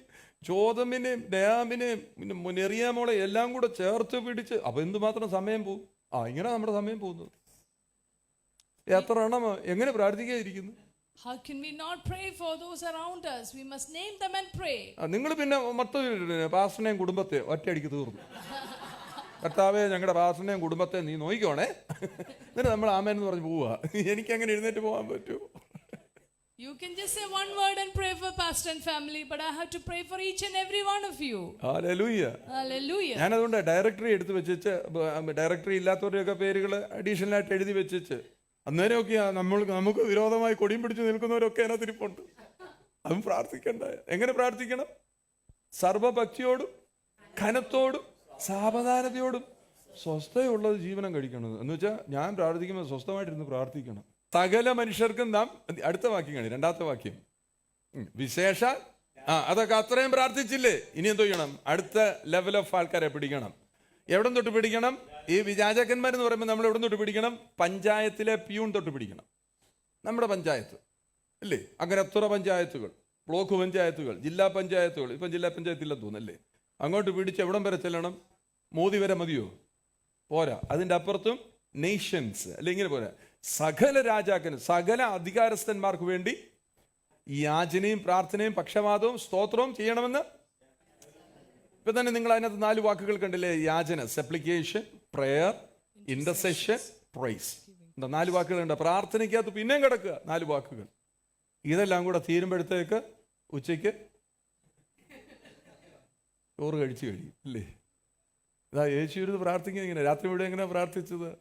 ചോദമിനെയും ഡയാമിനെയും പിന്നെ നെറിയാമോളെ എല്ലാം കൂടെ ചേർത്ത് പിടിച്ച്. അപ്പൊ എന്തുമാത്രം സമയം പോകും? ഇങ്ങനെ നമ്മുടെ സമയം പോകുന്നത്. എത്ര എണ്ണം എങ്ങനെ പ്രാർത്ഥിക്കാതിരിക്കുന്നു? How can we not pray for those around us? We must name them and pray. നിങ്ങൾ പിന്നെ മൊത്തം പാസ്റ്ററിനെയും കുടുംബത്തെ ഒറ്റയടിക്ക് തീർന്നു. കർത്താവേ, ഞങ്ങളുടെ പാസ്റ്ററിനെയും കുടുംബത്തെ നീ നോക്കിക്കോണേ. എന്നിട്ട് നമ്മൾ ആമേന്ന് പറഞ്ഞ് പോവാ. എനിക്ക് അങ്ങനെ എഴുന്നേറ്റ് പോകാൻ പറ്റുമോ? You can just say one word and pray for pastor and family, but I have to pray for each and every one of you. Hallelujah. Hallelujah. ഞാൻ അതുകൊണ്ട് ഡയറക്ടറി എടുത്ത് വെച്ചിട്ട്, ഡയറക്ടറി ഇല്ലാത്തവരുടെയൊക്കെ പേരുകൾ അഡീഷണൽ ആയിട്ട് എഴുതി വെച്ചിട്ട്, അന്നേരമൊക്കെയാ നമുക്ക് വിരോധമായി കൊടിയും പിടിച്ച് നിൽക്കുന്നവരൊക്കെ അതിനകത്തിരിപ്പുണ്ട്. അതും പ്രാർത്ഥിക്കണ്ട. എങ്ങനെ പ്രാർത്ഥിക്കണം? സർവഭക്തിയോടും ഘനത്തോടും സാവധാനതയോടും സ്വസ്ഥതയുള്ളത് ജീവനം കഴിക്കണം. എന്ന് വെച്ചാൽ ഞാൻ പ്രാർത്ഥിക്കുമ്പോൾ സ്വസ്ഥമായിട്ടിരുന്ന് പ്രാർത്ഥിക്കണം. സകല മനുഷ്യർക്കും നാം, അടുത്ത വാക്യം കാണി, 2-ാമത്തെ വാക്യം, വിശേഷ അതൊക്കെ അത്രയും പ്രാർത്ഥിച്ചില്ലേ, ഇനി എന്തോ ചെയ്യണം? അടുത്ത ലെവൽ ഓഫ് ആൾക്കാരെ പിടിക്കണം. എവിടെ തൊട്ട് പിടിക്കണം? ഈ വിചാചകന്മാരെന്ന് പറയുമ്പോൾ നമ്മൾ എവിടെ തൊട്ട് പിടിക്കണം? പഞ്ചായത്തിലെ പ്യൂൺ തൊട്ട് പിടിക്കണം. നമ്മുടെ പഞ്ചായത്ത് അല്ലേ, അങ്ങനെ എത്ര പഞ്ചായത്തുകൾ, ബ്ലോക്ക് പഞ്ചായത്തുകൾ, ജില്ലാ പഞ്ചായത്തുകൾ. ഇപ്പം ജില്ലാ പഞ്ചായത്തില്ലെന്ന് തോന്നല്ലേ. അങ്ങോട്ട് പിടിച്ച് എവിടം വരെ ചെല്ലണം? മോദി വരെ മതിയോ? പോരാ. അതിൻ്റെ അപ്പുറത്തും നേഷൻസ് അല്ലെ, ഇങ്ങനെ പോരാ. സകല രാജാക്കന്, സകല അധികാരസ്ഥന്മാർക്ക് വേണ്ടി യാചനയും പ്രാർത്ഥനയും പക്ഷപാതവും സ്തോത്രവും ചെയ്യണമെന്ന്. ഇപ്പൊ തന്നെ നിങ്ങൾ അതിനകത്ത് 4 വാക്കുകൾ കണ്ടില്ലേ? യാചന, സപ്ലിക്കേഷൻ, പ്രയർ, ഇന്റർസെഷൻ, പ്രൈസ്. 4 വാക്കുകൾ ഉണ്ട് പ്രാർത്ഥനയ്ക്കകത്ത്. പിന്നെയും കിടക്കുക 4 വാക്കുകൾ. ഇതെല്ലാം കൂടെ തീരുമ്പോഴത്തേക്ക് ഉച്ചയ്ക്ക് ചോറ് കഴിച്ചു കഴിയും അല്ലേ? ഇതാ യേശു പ്രാർത്ഥിക്കുന്നത് ഇങ്ങനെ. രാത്രി മുഴുവൻ എങ്ങനെ പ്രാർത്ഥിച്ചത്?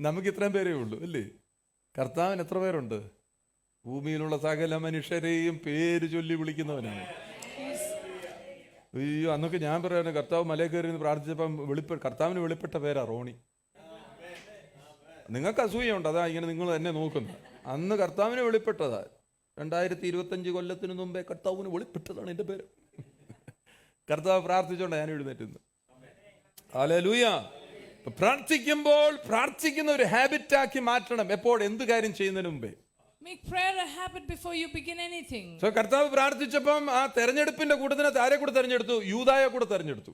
നമുക്ക് ഇത്രയും പേരേ ഉള്ളൂ അല്ലേ? കർത്താവിന് എത്ര പേരുണ്ട്? ഭൂമിയിലുള്ള സകല മനുഷ്യരെയും പേര് ചൊല്ലി വിളിക്കുന്നവനാണ്. അയ്യോ, അന്നൊക്കെ ഞാൻ പറയാను, കർത്താവ് മലയിൽ കയറി പ്രാർത്ഥിച്ചപ്പം കർത്താവിന് വെളിപ്പെട്ട പേരാ റോണി. നിങ്ങൾക്ക് അസൂയുണ്ട്, അതാ ഇങ്ങനെ നിങ്ങൾ എന്നെ നോക്കുന്നത്. അന്ന് കർത്താവിന് വെളിപ്പെട്ടതാ. 2025 കൊല്ലത്തിന് മുമ്പേ കർത്താവിന് വെളിപ്പെട്ടതാണ് എൻ്റെ പേര്. കർത്താവ് പ്രാർത്ഥിച്ചോണ്ടാ ഞാൻ എഴുന്നേറ്റുന്നത്. ഹല്ലേലൂയ. പ്രാർത്ഥിക്കുമ്പോൾ പ്രാർത്ഥിക്കുന്ന ഒരു ഹാബിറ്റാക്കി മാറ്റണം. എപ്പോൾ? എന്ത് കാര്യം ചെയ്യുന്നതിന് മുമ്പേ. Make prayer a habit before you begin anything. So കർത്താവ് പ്രാർത്ഥിച്ചപ്പം ആ തെരഞ്ഞെടുപ്പിന്റെ കൂട്ടത്തിന് ആരെ കൂടെ തെരഞ്ഞെടുത്തു? യൂദായെ കൂടെ തെരഞ്ഞെടുത്തു.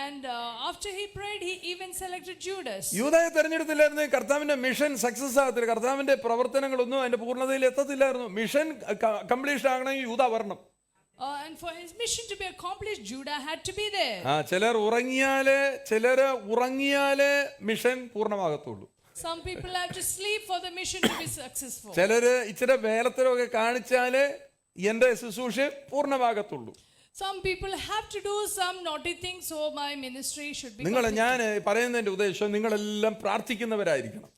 And after he prayed, he even selected Judas. യൂദായെ തെരഞ്ഞെടുത്തില്ലായിരുന്നു കർത്താവിന്റെ മിഷൻ സക്സസ് ആകത്തില്ല. കർത്താവിന്റെ പ്രവർത്തനങ്ങളൊന്നും അതിന്റെ പൂർണ്ണതയിൽ എത്തത്തില്ലായിരുന്നു. മിഷൻ കംപ്ലീറ്റ് ആകണമെങ്കിൽ യൂദാ വരണം. And for his mission to be accomplished, Judah had to be there. ചിലർ ഉറങ്ങിയാലേ mission പൂർണ്ണമാകത്തുള്ളൂ. Some people have to sleep for the mission to be successful. ചിലര് ഇച്ചിരി വേലത്തരമൊക്കെ കാണിച്ചാലേ എന്റെ ശുശ്രൂഷ പൂർണ്ണമാകത്തുള്ളൂ. Some people have to do some naughty things, so my ministry should be. ഞാൻ പറയുന്നതിന്റെ ഉദ്ദേശം നിങ്ങളെല്ലാം പ്രാർത്ഥിക്കുന്നവരായിരിക്കണം.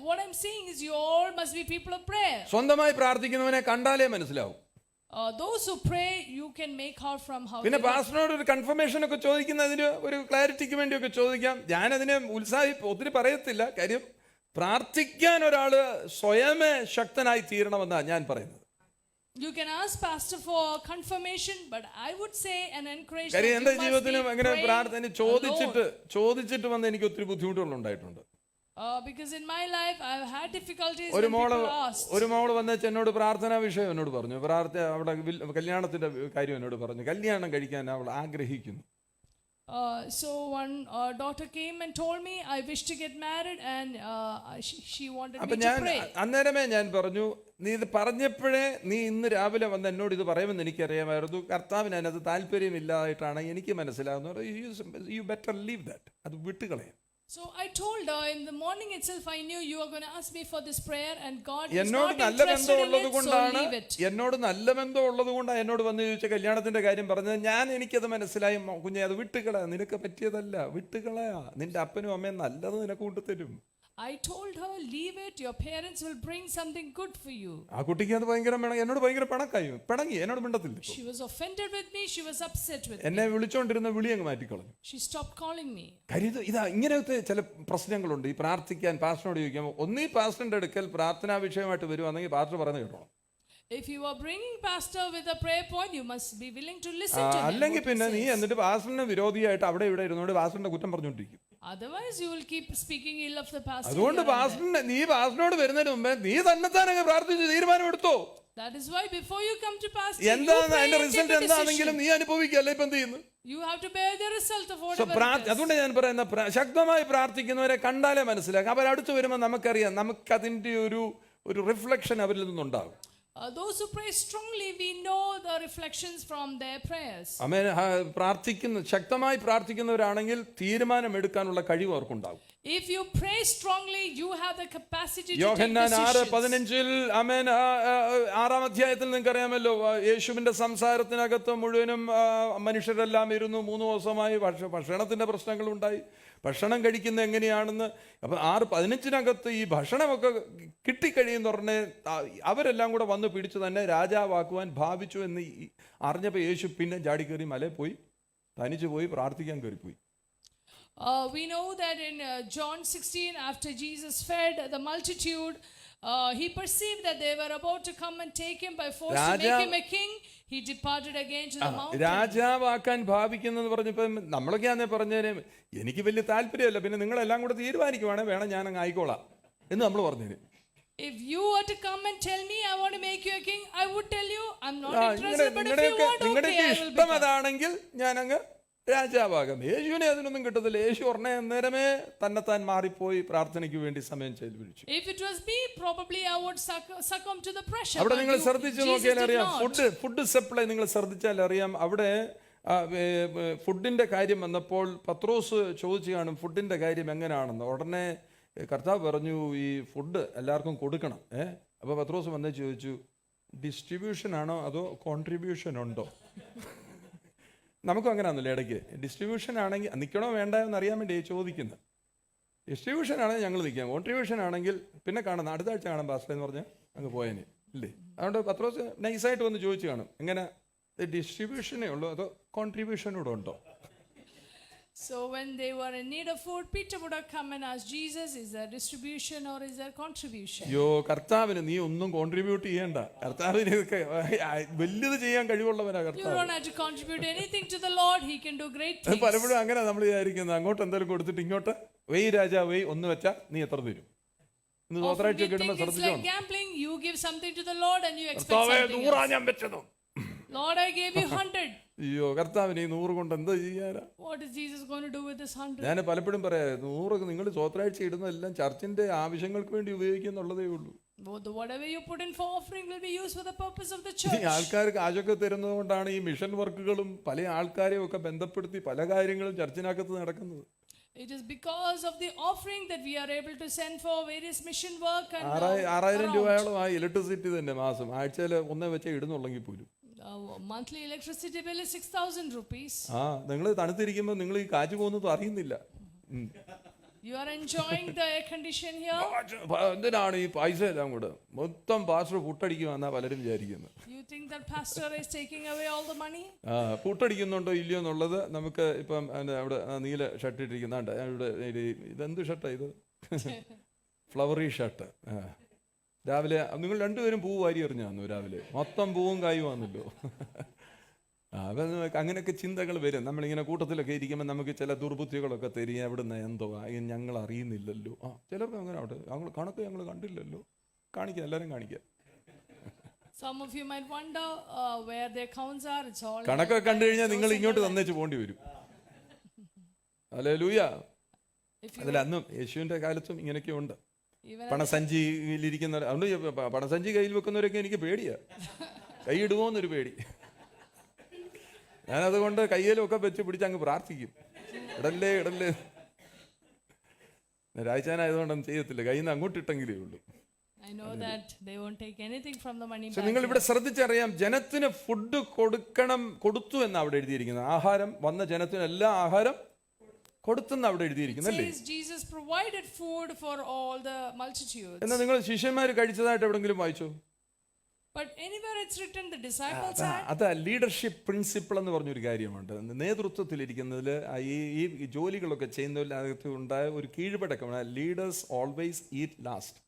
What I'm saying is you all must be people of prayer. സ്വന്തമായി പ്രാർത്ഥിക്കുന്നവനെ കണ്ടാലേ മനസ്സിലാവും. Those who pray, you can make out from how. പിന്നെ പാസ്റ്ററിനോട് ഒരു കൺഫർമേഷൻ ഒക്കെ ചോദിക്കുന്നതിന് ഒരു ക്ലാരിറ്റിക്ക് വേണ്ടിയൊക്കെ ചോദിക്കാം. ഞാനതിനെ ഒത്തിരി പറയത്തില്ല. കാര്യം പ്രാർത്ഥിക്കാൻ ഒരാള് സ്വയമേ ശക്തനായി തീരണമെന്നാണ് ഞാൻ പറയുന്നത്. You can ask pastor for confirmation, but I would say and encourage. കാര്യം എന്റെ ജീവിതത്തിലും അങ്ങനെ പ്രാർത്ഥന ചോദിച്ചിട്ട് വന്ന് എനിക്ക് ഒത്തിരി ബുദ്ധിമുട്ടുകൾ ഉണ്ടായിട്ടുണ്ട്. Because in my life I've had difficulties ഒരു when people asked. മോള് വന്നേച്ച് എന്നോട് പ്രാർത്ഥനാ വിഷയം എന്നോട് പറഞ്ഞു. അവിടെ കല്യാണത്തിന്റെ കാര്യം എന്നോട് പറഞ്ഞു. കല്യാണം കഴിക്കാൻ അവൾ ആഗ്രഹിക്കുന്നു. So one daughter came and told me I wish to get married, and she wanted me to pray. അന്നേരമേ ഞാൻ പറഞ്ഞു, നീ ഇത് പറഞ്ഞപ്പോഴേ നീ ഇന്ന് രാവിലെ വന്ന് എന്നോട് ഇത് പറയുമെന്ന് എനിക്കറിയാമായിരുന്നു. കർത്താവിന് അതിനകത്ത് താല്പര്യമില്ലാതായിട്ടാണ് എനിക്ക് മനസ്സിലാകുന്നത്. You better leave that. അത് വിട്ടുകളയാം. So I told her in the morning itself, I knew you were going to ask me for this prayer, and God is എന്നോട് not നല്ല interested in ബന്ധമുള്ളത് it, so കൊണ്ടാണ് leave it. എന്നോട് നല്ല ബന്ധമുള്ളത് കൊണ്ടാണ് എന്നോട് വന്ന് ചോദിച്ച കല്യാണത്തിന്റെ കാര്യം പറഞ്ഞത്. എനിക്കത് മനസ്സിലായി. കുഞ്ഞെ, അത് വിട്ടുകളയാ, നിനക്ക് പറ്റിയതല്ല, വിട്ടുകളയാ. നിന്റെ അപ്പനും അമ്മയും നല്ലത് നിനക്ക് കൊണ്ടുതരും. I told her, leave it, your parents will bring something good for you. ആ കുട്ടിക്ക് അത് ഭയങ്കര എന്നോട് ഭയങ്കര പിണങ്ങി, എന്നോട് മിണ്ടത്തില്ല. She was offended with me, she was upset with me. എന്നെ വിളിച്ചോണ്ടിരുന്ന വിളി അങ്ങ് മാറ്റിക്കളഞ്ഞു. She stopped calling me. കാര്യം ഇതാ ഇങ്ങനത്തെ ചില പ്രശ്നങ്ങളുണ്ട്. ഈ പ്രാർത്ഥിക്കാൻ പാസ്റ്ററിനോട് ചോദിക്കാം. ഒന്നീ പാസ്റ്ററിന്റെ അടുക്കൽ പ്രാർത്ഥനാ വിഷയമായിട്ട് വരുവാണെങ്കിൽ പാസ്റ്റർ പറഞ്ഞു കേട്ടോ. If you are bringing pastor with a prayer point, you must be willing to listen to him. അല്ലെങ്കിൽ പിന്നെ നീ എന്നിട്ട് പാസ്റ്ററിന് വിരോധിയായിട്ട് അവിടെ ഇവിടെ ഇരുന്നോണ്ട് പാസ്റ്ററിന്റെ കുറ്റം പറഞ്ഞുകൊണ്ടിരിക്കും. Otherwise you will keep speaking ill of the pastor. അതുകൊണ്ട് പാസ്റ്ററിനോട് വരുന്നതിന് മുമ്പേ നീ തന്നെത്താനങ്ങ് പ്രാർത്ഥിച്ച് തീരുമാനം എടുത്തോ. That is why before you come to pastor, എന്താണ് അതിന്റെ റിസൾട്ട് എന്താണെങ്കിലും നീ അനുഭവിക്കല്ലേ. ഇപ്പം എന്ത് ചെയ്യുന്നു? You have to bear the result of whatever it is. അതുകൊണ്ട് ഞാൻ പറയുന്ന ശക്തമായി പ്രാർത്ഥിക്കുന്നവരെ കണ്ടാലേ മനസ്സിലാക്കാം. അവരടുത്ത് വരുമ്പോൾ നമുക്കറിയാം, നമുക്കതിന്റെ ഒരു റിഫ്ലക്ഷൻ അവരിൽ നിന്നുണ്ടാകും. Those who pray strongly, we know the reflections from their prayers. ആമേൻ. ശക്തമായി പ്രാർത്ഥിക്കുന്നവരാണെങ്കിൽ തീരുമാനം എടുക്കാനുള്ള കഴിവ് അവർക്കുണ്ടാകും. If you pray strongly, you have the capacity to take Yohannan decisions. 6:15 ആമേൻ 6-ാം അധ്യായത്തിൽ നിങ്ങൾക്കറിയാമല്ലോ, യേശുവിന്റെ സംസാരത്തിനകത്ത് മുഴുവനും മനുഷ്യരെല്ലാം ഇരുന്നു. 3 ദിവസമായി ഭക്ഷണത്തിന്റെ പ്രശ്നങ്ങൾ ഉണ്ടായി. ഭക്ഷണം കഴിക്കുന്നത് എങ്ങനെയാണെന്ന്. അപ്പൊ 6:15 ഈ ഭക്ഷണമൊക്കെ കിട്ടിക്കഴിയുന്ന ഉടനെ അവരെല്ലാം കൂടെ വന്ന് പിടിച്ചു തന്നെ രാജാവാക്കുവാൻ ഭാവിച്ചു എന്ന് അറിഞ്ഞപ്പോൾ യേശു പിന്നെ ചാടിക്കേറി മലയിൽ പോയി തനിച്ചു പോയി പ്രാർത്ഥിക്കാൻ കയറിപ്പോയി. We know that in John 16, after Jesus fed the multitude, he perceived that they were about to come and take him by force to make him a king. He departed again to the mountain. രാജാവാക്കാൻ ഭാവിക്കുന്നെന്ന് പറഞ്ഞപ്പോൾ നമ്മളൊക്കെയാന്നേ പറഞ്ഞേനെ, എനിക്ക് വലിയ താല്പര്യമല്ല, പിന്നെ നിങ്ങളെല്ലാം കൂടെ തീരുമാനിക്കുവാണേ വേണം, ഞാൻ അങ്ങ് ആയിക്കോളാം എന്ന് നമ്മൾ പറഞ്ഞേനെ. If you were to come and tell me I want to make you a king, I would tell you I'm not interested, but if you want, okay, I will ഇഷ്ടം അതാണെങ്കിൽ ഞാൻ അങ്ങ് രാജാവാകാം. യേശുവിനെ അതിനൊന്നും കിട്ടത്തില്ല. യേശു ഉടനെ നേരമേ തന്നെത്താൻ മാറിപ്പോയി പ്രാർത്ഥനയ്ക്ക് വേണ്ടി സമയം ചെലവഴിച്ചു. If it was me, probably I would succumb to the pressure. അവിടെ നിങ്ങൾ ശ്രദ്ധിച്ചു നോക്കിയാൽ അറിയാം, ഫുഡ് സപ്ലൈ നിങ്ങൾ ശ്രദ്ധിച്ചാൽ അറിയാം. അവിടെ ഫുഡിന്റെ കാര്യം വന്നപ്പോൾ പത്രോസ് ചോദിച്ചു കാണും, ഫുഡിന്റെ കാര്യം എങ്ങനെയാണെന്ന്. ഉടനെ കർത്താവ് പറഞ്ഞു, ഈ ഫുഡ് എല്ലാവർക്കും കൊടുക്കണം. അപ്പോൾ പത്രോസ് വന്നേ ചോദിച്ചു, ഡിസ്ട്രിബ്യൂഷൻ ആണോ അതോ കോൺട്രിബ്യൂഷൻ ഉണ്ടോ? നമുക്കും അങ്ങനെയാണല്ലോ ഇടയ്ക്ക്. ഡിസ്ട്രിബ്യൂഷൻ ആണെങ്കിൽ നിൽക്കണോ വേണ്ടയോ എന്ന് അറിയാൻ വേണ്ടി ചോദിക്കുന്നത്. ഡിസ്ട്രിബ്യൂഷൻ ആണെങ്കിൽ ഞങ്ങൾ നിൽക്കാം, കോൺട്രിബ്യൂഷൻ ആണെങ്കിൽ പിന്നെ കാണുന്ന അടുത്ത ആഴ്ച കാണാം പാസ്റ്റർ എന്ന് പറഞ്ഞാൽ അങ്ങ് പോയതിന് ഇല്ലേ. അതുകൊണ്ട് പത്രോസ് നൈസായിട്ട് വന്ന് ചോദിച്ചു കാണും, എങ്ങനെ ഡിസ്ട്രിബ്യൂഷനേ ഉള്ളൂ അതോ കോൺട്രിബ്യൂഷൻ കൂടെ ഉണ്ടോ? So when they were in need of food, Peter would have come and asked Jesus, is there distribution or is there contribution? കർത്താവിന് നീ ഒന്നും കോൺട്രിബ്യൂട്ട് ചെയ്യണ്ട. കർത്താവിന് വലിയത് ചെയ്യാൻ കഴിവുള്ളവനാ കർത്താവ്. You don't have to contribute anything to the Lord, he can do great things. പലപ്പോഴും അങ്ങനെ നമ്മൾ വിചാരിക്കുന്നത്, അങ്ങോട്ട് എന്തെങ്കിലും കൊടുത്തിട്ട് ഇങ്ങോട്ട് വെയ് രാജാ വെയ് ഒന്ന് വെച്ചാ നീ എത്ര തരും? ഇന്ന് Often we think it's like gambling. You give something to the Lord and you expect something else. ഞാൻ വെച്ചതോ, Lord, I gave you 100. അയ്യോ കർത്താവിന് ഈ 100 കൊണ്ട് എന്താ ചെയ്യാനാ? What is Jesus going to do with this 100? ഞാൻ പലപ്പോഴും പറയാം, 100 നിങ്ങൾ സ്വത്രാഴ്ച ഇടുന്നതെല്ലാം ചർച്ചിന്റെ ആവശ്യങ്ങൾക്ക് വേണ്ടി ഉപയോഗിക്കുന്നുള്ളതേ ഉള്ളൂ. Whatever you put in for offering will be used for the purpose of the church. ആൾക്കാർ കാശൊക്കെ തരുന്നത് കൊണ്ടാണ് ഈ മിഷൻ വർക്കുകളും പല ആൾക്കാരെയും ഒക്കെ ബന്ധപ്പെടുത്തി പല കാര്യങ്ങളും ചർച്ചിനകത്ത് നടക്കുന്നത്. It is because of the offering that we are able to send for various mission work and 6,000 രൂപയോളം ആ ഇലക്ട്രിസിറ്റി തന്നെ മാസം ആഴ്ചയിൽ ഒന്നേ വെച്ചേ ഇടുന്നുള്ളെങ്കിൽ പോലും. monthly electricity bill is 6,000 rupees. ആ നിങ്ങൾ തണുത്തിരിക്കുമ്പോൾ നിങ്ങൾ ഈ കാറ്റ് പോകുന്നതും അറിയുന്നില്ല. You are enjoying the air condition here. എന്തിനാണ് ഈ പൈസ എല്ലാം കൂടെ മൊത്തം പാസ്റ്റർ പുട്ടടിക്കുമെന്നാ പലരും വിചാരിക്കുന്നത്. You think that pastor is taking away all the money? പുട്ടടിക്കുന്നുണ്ടോ ഇല്ലയോ എന്നുള്ളത് നമുക്ക് ഇപ്പം അവിടെ നീല ഷർട്ട് ഇട്ടിരിക്കുന്നുണ്ട്. ഇവിടെ ഇതെന്ത് ഷർട്ടാണ് ഇത്? Flowery shirt. രാവിലെ നിങ്ങൾ രണ്ടുപേരും പൂവ് വാരി എറിഞ്ഞാന്നു രാവിലെ, മൊത്തം പൂവും കായും വന്നല്ലോ. അപ്പം അങ്ങനെയൊക്കെ ചിന്തകൾ വരും. നമ്മളിങ്ങനെ കൂട്ടത്തിലൊക്കെ ഇരിക്കുമ്പോൾ നമുക്ക് ചില ദുർബുദ്ധികളൊക്കെ തരും. എവിടുന്ന് എന്തോ ഞങ്ങൾ അറിയുന്നില്ലല്ലോ. ചിലർക്ക് അങ്ങനെ ആവട്ടെ, കണക്ക് ഞങ്ങൾ കണ്ടില്ലല്ലോ. കാണിക്കാം, എല്ലാവരും കാണിക്കാം. Some of you might wonder where their accounts are. It's all കണക്കൊക്കെ കണ്ടു കഴിഞ്ഞാൽ നിങ്ങൾ ഇങ്ങോട്ട് തന്നേച്ച് പോണ്ടി വരും. ഹല്ലേലൂയ. അതിൽ അന്നും യേശുവിൻ്റെ കാലത്തും ഇങ്ങനെയൊക്കെ ഉണ്ട്. പണസഞ്ചിയിലിരിക്കുന്ന, അതുകൊണ്ട് പണസഞ്ചി കയ്യിൽ വെക്കുന്നവരൊക്കെ എനിക്ക് പേടിയാ, കൈയിടുമോന്നൊരു പേടി. ഞാനതുകൊണ്ട് കയ്യിലൊക്കെ വെച്ച് പിടിച്ച് അങ്ങ് പ്രാർത്ഥിക്കും, ഇടല്ലേ ഇടല്ലേ. രാജാനായതുകൊണ്ടൊന്നും ചെയ്യത്തില്ല, കയ്യിൽ നിന്ന് അങ്ങോട്ട് ഇട്ടെങ്കിലേ ഉള്ളൂ. I know that they won't take anything from the money. നിങ്ങൾ ഇവിടെ ശ്രദ്ധിച്ചറിയാം, ജനത്തിന് ഫുഡ് കൊടുത്തു എന്ന് അവിടെ എഴുതിയിരിക്കുന്നത്. ആഹാരം വന്ന ജനത്തിന് എല്ലാ ആഹാരം കൊടുത്തെന്ന് അവിടെ എഴുതിയിരിക്കുന്നല്ലേ. Jesus provided food for all the multitudes. എന്നാൽ നിങ്ങൾ ശിഷ്യന്മാർ കഴിച്ചതായിട്ട് എവിടെങ്കിലും വായിച്ചോ? But anywhere it's written the disciples had. അത് ലീഡർഷിപ്പ് പ്രിൻസിപ്പിൾ എന്ന് പറഞ്ഞൊരു കാര്യമുണ്ട്. നേതൃത്വത്തിലിരിക്കുന്നതിൽ ഈ ജോലികളൊക്കെ ചെയ്യുന്നതിൽ അകത്ത് ഉണ്ടായ ഒരു കീഴ്വഴക്കമാണ്. Leaders always eat last.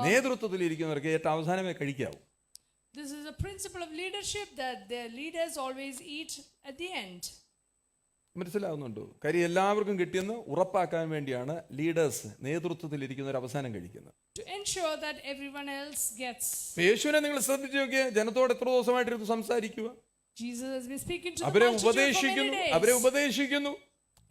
നേതൃത്വത്തിലിരിക്കുന്നവർക്ക് ഏറ്റവും അവസാനമേ കഴിക്കാവൂ. This is a principle of leadership that their leaders always eat at the end. മനസ്സിലാവുന്നുണ്ടോ? കാര്യം എല്ലാവർക്കും കിട്ടിയെന്ന് ഉറപ്പാക്കാൻ വേണ്ടിയാണ് ലീഡേഴ്സ് നേതൃത്വത്തിലിരിക്കുന്നവർ അവസാനം കഴിക്കുന്നത്. To ensure that everyone else gets. യേശുവിനെ നിങ്ങൾ ശ്രദ്ധിച്ചു നോക്കിയേ, ജനത്തോട് എത്ര ദിവസമായിട്ട് സംസാരിക്കുക. Jesus has been speaking to അവരെ the multitude for many days. അവരെ ഉപദേശിക്കുന്നു.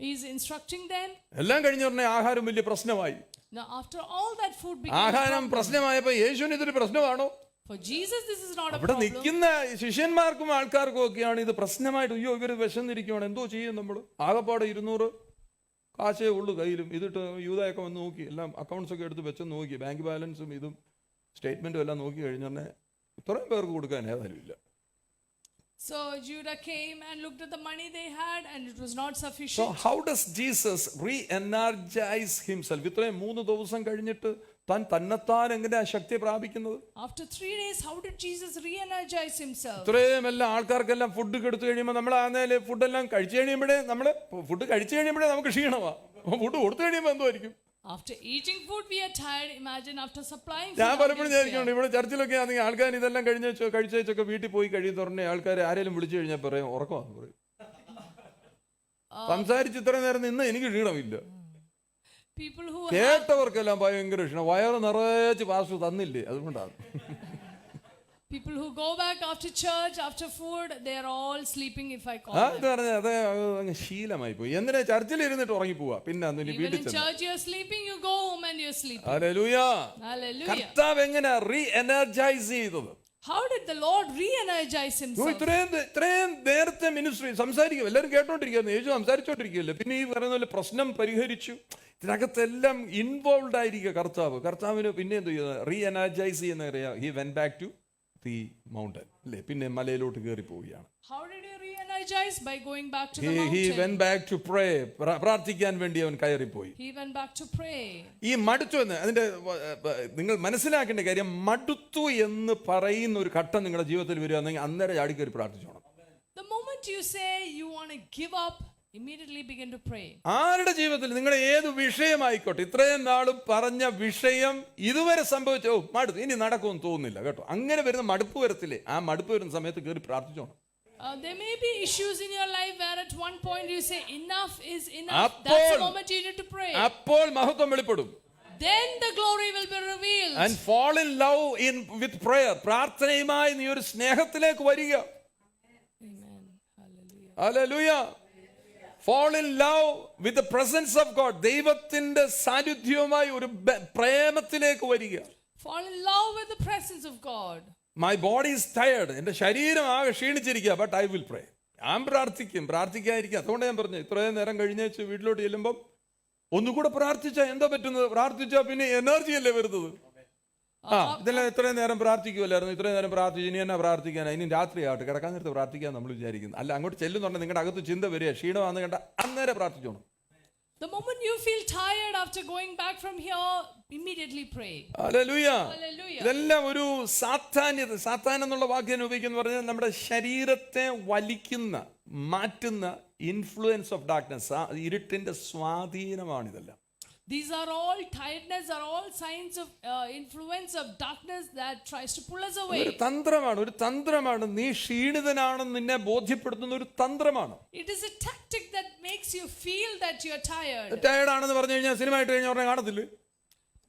He is instructing them. എല്ലാം കഴിഞ്ഞ ഉടനെ ആഹാരം വലിയ പ്രശ്നമായി. Now after all that food became ആഹാരം പ്രശ്നമായപ്പോ യേശുവിന് ഇതൊരു പ്രശ്നമാണോ? For Jesus this is not a അവിടെ problem. നിൽക്കുന്ന ശിഷ്യന്മാർക്കും ആൾക്കാർക്കും ഒക്കെയാണ് ഇത് പ്രശ്നമായിട്ട്. അയ്യോ ഇവര് വിശന്നിരിക്കുവാണ്, എന്തോ ചെയ്യും നമ്മൾ. ആകപ്പാടെ 200 കാശേ ഉള്ളൂ കയ്യിലും. ഇതിട്ട് യൂദയൊക്കെ വന്ന് നോക്കി, എല്ലാം അക്കൗണ്ട്സ് ഒക്കെ എടുത്ത് വെച്ച് നോക്കി, ബാങ്ക് ബാലൻസും ഇതും സ്റ്റേറ്റ്മെന്റും എല്ലാം നോക്കി കഴിഞ്ഞാൽ ഇത്രയും പേർക്ക് കൊടുക്കാൻ ഏതായാലും ഇല്ല. So Judah came and looked at the money they had and it was not sufficient. So how does Jesus re-energize himself? ഇത്രയും 3 ദിവസം കഴിഞ്ഞിട്ട് താൻ തന്നെത്താൻ എങ്ങനെയാ ശക്തി പ്രാപിക്കുന്നത്? After 3 days, how did Jesus re-energize himself? ഇത്രയും എല്ലാം ആൾക്കാർക്കെല്ലാം ഫുഡ് കൊടുത്തു കഴിയുമ്പോൾ നമ്മൾ ആന്നേല് ഫുഡെല്ലാം കഴിച്ചു കഴിയുമ്പോഴേ നമുക്ക് ക്ഷീണമാ. ഫുഡ് കൊടുത്തു കഴിയുമ്പോൾ എന്തോയിരിക്കും? After eating food we are tired. Imagine after supplying food. ഞാൻ പലപ്പോഴും വിചാരിക്കുന്നുണ്ട്, ഇവിടെ ചർച്ചിലൊക്കെ ആണെങ്കിൽ ആൾക്കാർ ഇതെല്ലാം കഴിച്ചൊക്കെ വീട്ടിൽ പോയി കഴിയുന്ന ആൾക്കാർ ആരെങ്കിലും വിളിച്ചു കഴിഞ്ഞാൽ പറയും ഉറക്കമാണെന്ന് പറയും. സംസാരിച്ച് ഇത്ര നേരം നിന്ന് എനിക്ക് ക്ഷീണമില്ല. കേട്ടവർക്കെല്ലാം ഭയങ്കര ക്ഷീണം, വയറ് നിറച്ച് പാസ്റ്റർ തന്നില്ലേ, അതുകൊണ്ടാണ്. People who go back after church, after food, they are all sleeping if I call them. അതെ ശീലമായി പോയി. എന്തിനാ ചർച്ചിൽ ഇരുന്നിട്ട് ഉറങ്ങി പോവാ, പിന്നെ Even in church you are sleeping, you go home and you are sleeping. Hallelujah. Hallelujah. കർത്താവ് എങ്ങനെ റീ-എനർജൈസ് ചെയ്തത്? How did the Lord re-energize himself? ഇത്രയും നേരത്തെ മിനിസ്ട്രി സംസാരിക്കും, എല്ലാവരും കേട്ടോണ്ടിരിക്കുന്നു, യേശു സംസാരിച്ചോണ്ടിരിക്കുകയല്ലേ. പിന്നെ ഈ പറയുന്ന പോലെ പ്രശ്നം പരിഹരിച്ചു. ഇതിനകത്തെല്ലാം ഇൻവോൾവ് ആയിരിക്കുക കർത്താവിന്. പിന്നെ എന്ത് ചെയ്യുന്നത്? റീ-എനർജൈസ് ചെയ്യുന്ന അറിയാം. He went back to the mountain, അല്ലേ? പിന്നെ മലയിലോട്ട് കയറി പോവുകയാണ്. How did he re-energize? By going back to the mountain. He went back to pray. പ്രാർത്ഥിക്കാൻ വേണ്ടി അവൻ കയറിപ്പോയി. He went back to pray. ഈ മടുത്തു എന്ന് അതിന്റെ നിങ്ങൾ മനസ്സിലാക്കേണ്ട കാര്യം, മടുത്തു എന്ന് പറയുന്ന ഒരു ഘട്ടം നിങ്ങളുടെ ജീവിതത്തിൽ വരികയാണെങ്കിൽ അന്നേരം ചാടിക്കയറി പ്രാർത്ഥിച്ചോണം. The moment you say you want to give up, immediately begin to pray. ആരുടെ ജീവിതത്തിൽ നിങ്ങളുടെ ഏത് വിഷയമായിക്കോട്ടെ, ഇത്രയും നാളും പറഞ്ഞ വിഷയം ഇതുവരെ സംഭവിച്ചോ മടുത്തു, ഇനി നടക്കുമെന്ന് തോന്നുന്നില്ല കേട്ടോ. അങ്ങനെ വരുന്ന മടുപ്പ് വരത്തില്ലേ, ആ മടുപ്പ് വരുന്ന സമയത്ത് കയറി പ്രാർത്ഥിച്ചോണം. There may be issues in your life where at one point you say enough is enough. That's the moment you need to pray. അപ്പോൾ മഹത്വം വെളിപ്പെടും. Then the glory will be revealed. And fall in love with prayer. പ്രാർത്ഥനയുമായി നീ ഒരു സ്നേഹത്തിലേക്ക് വരിക. Amen. Hallelujah. Hallelujah. Fall in love with the presence of God. ദൈവത്തിന്റെ സാന്നിധ്യവുമായി ഒരു പ്രേമത്തിലേക്ക് വരിക. Fall in love with the presence of God. My body is tired. എൻ്റെ ശരീരം ആകെ ക്ഷീണിച്ചിരിക്കുക. But I will pray. ഞാൻ പ്രാർത്ഥിക്കാതിരിക്കുക. അതുകൊണ്ട് ഞാൻ പറഞ്ഞു, ഇത്രയും നേരം കഴിഞ്ഞേച്ച് വീട്ടിലോട്ട് ചെല്ലുമ്പം ഒന്നുകൂടെ പ്രാർത്ഥിച്ചാൽ എന്താ പറ്റുന്നത്? പ്രാർത്ഥിച്ചാൽ പിന്നെ എനർജി അല്ലേ വരുന്നത്. ഇതെല്ലാം ഇത്രയും നേരം പ്രാർത്ഥിക്കുമല്ലായിരുന്നു, ഇത്രയും നേരം പ്രാർത്ഥിച്ചു, ഇനി എന്നാ പ്രാർത്ഥിക്കാനാ, ഇനി രാത്രിയാവട്ടെ, കിടക്കാൻ നേരത്ത് പ്രാർത്ഥിക്കാൻ നമ്മൾ വിചാരിക്കുന്നു. അല്ല, അങ്ങോട്ട് ചെല്ലുന്നുണ്ടെങ്കിൽ നിങ്ങളുടെ അകത്ത് ചിന്ത വരിക, ക്ഷീണമാണെന്ന് കണ്ട അന്നേരം പ്രാർത്ഥിച്ചോണം. The moment you feel tired after going back from here, immediately pray. Hallelujah. Hallelujah. ഇതെല്ലാം ഒരു സാത്താന്യത. സാത്താൻ എന്നുള്ള വാക്ക് ഞാൻ ഉപയോഗിക്കുന്നു പറഞ്ഞാൽ നമ്മുടെ ശരീരത്തെ വലിക്കുന്ന, മാറ്റുന്ന ഇൻഫ്ലുവൻസ് ഓഫ് ഡാർക്ക്നെസ്, ഇരുട്ടിന്റെ സ്വാധീനമാണിതെല്ലാം. These are all tiredness, are all signs of influence of darkness that tries to pull us away. ഒരു തന്ത്രമാണ്. നീ ക്ഷീണിതനാണെന്ന് നിന്നെ ബോധ്യപ്പെടുത്തുന്ന ഒരു തന്ത്രമാണ്. It is a tactic that makes you feel that you are tired. Tired ആണെന്ന് പറഞ്ഞു കഴിഞ്ഞാൽ സിനിമ ഇട്ട് കഴിഞ്ഞാൽ ഉടനെ കാണത്തില്ലേ?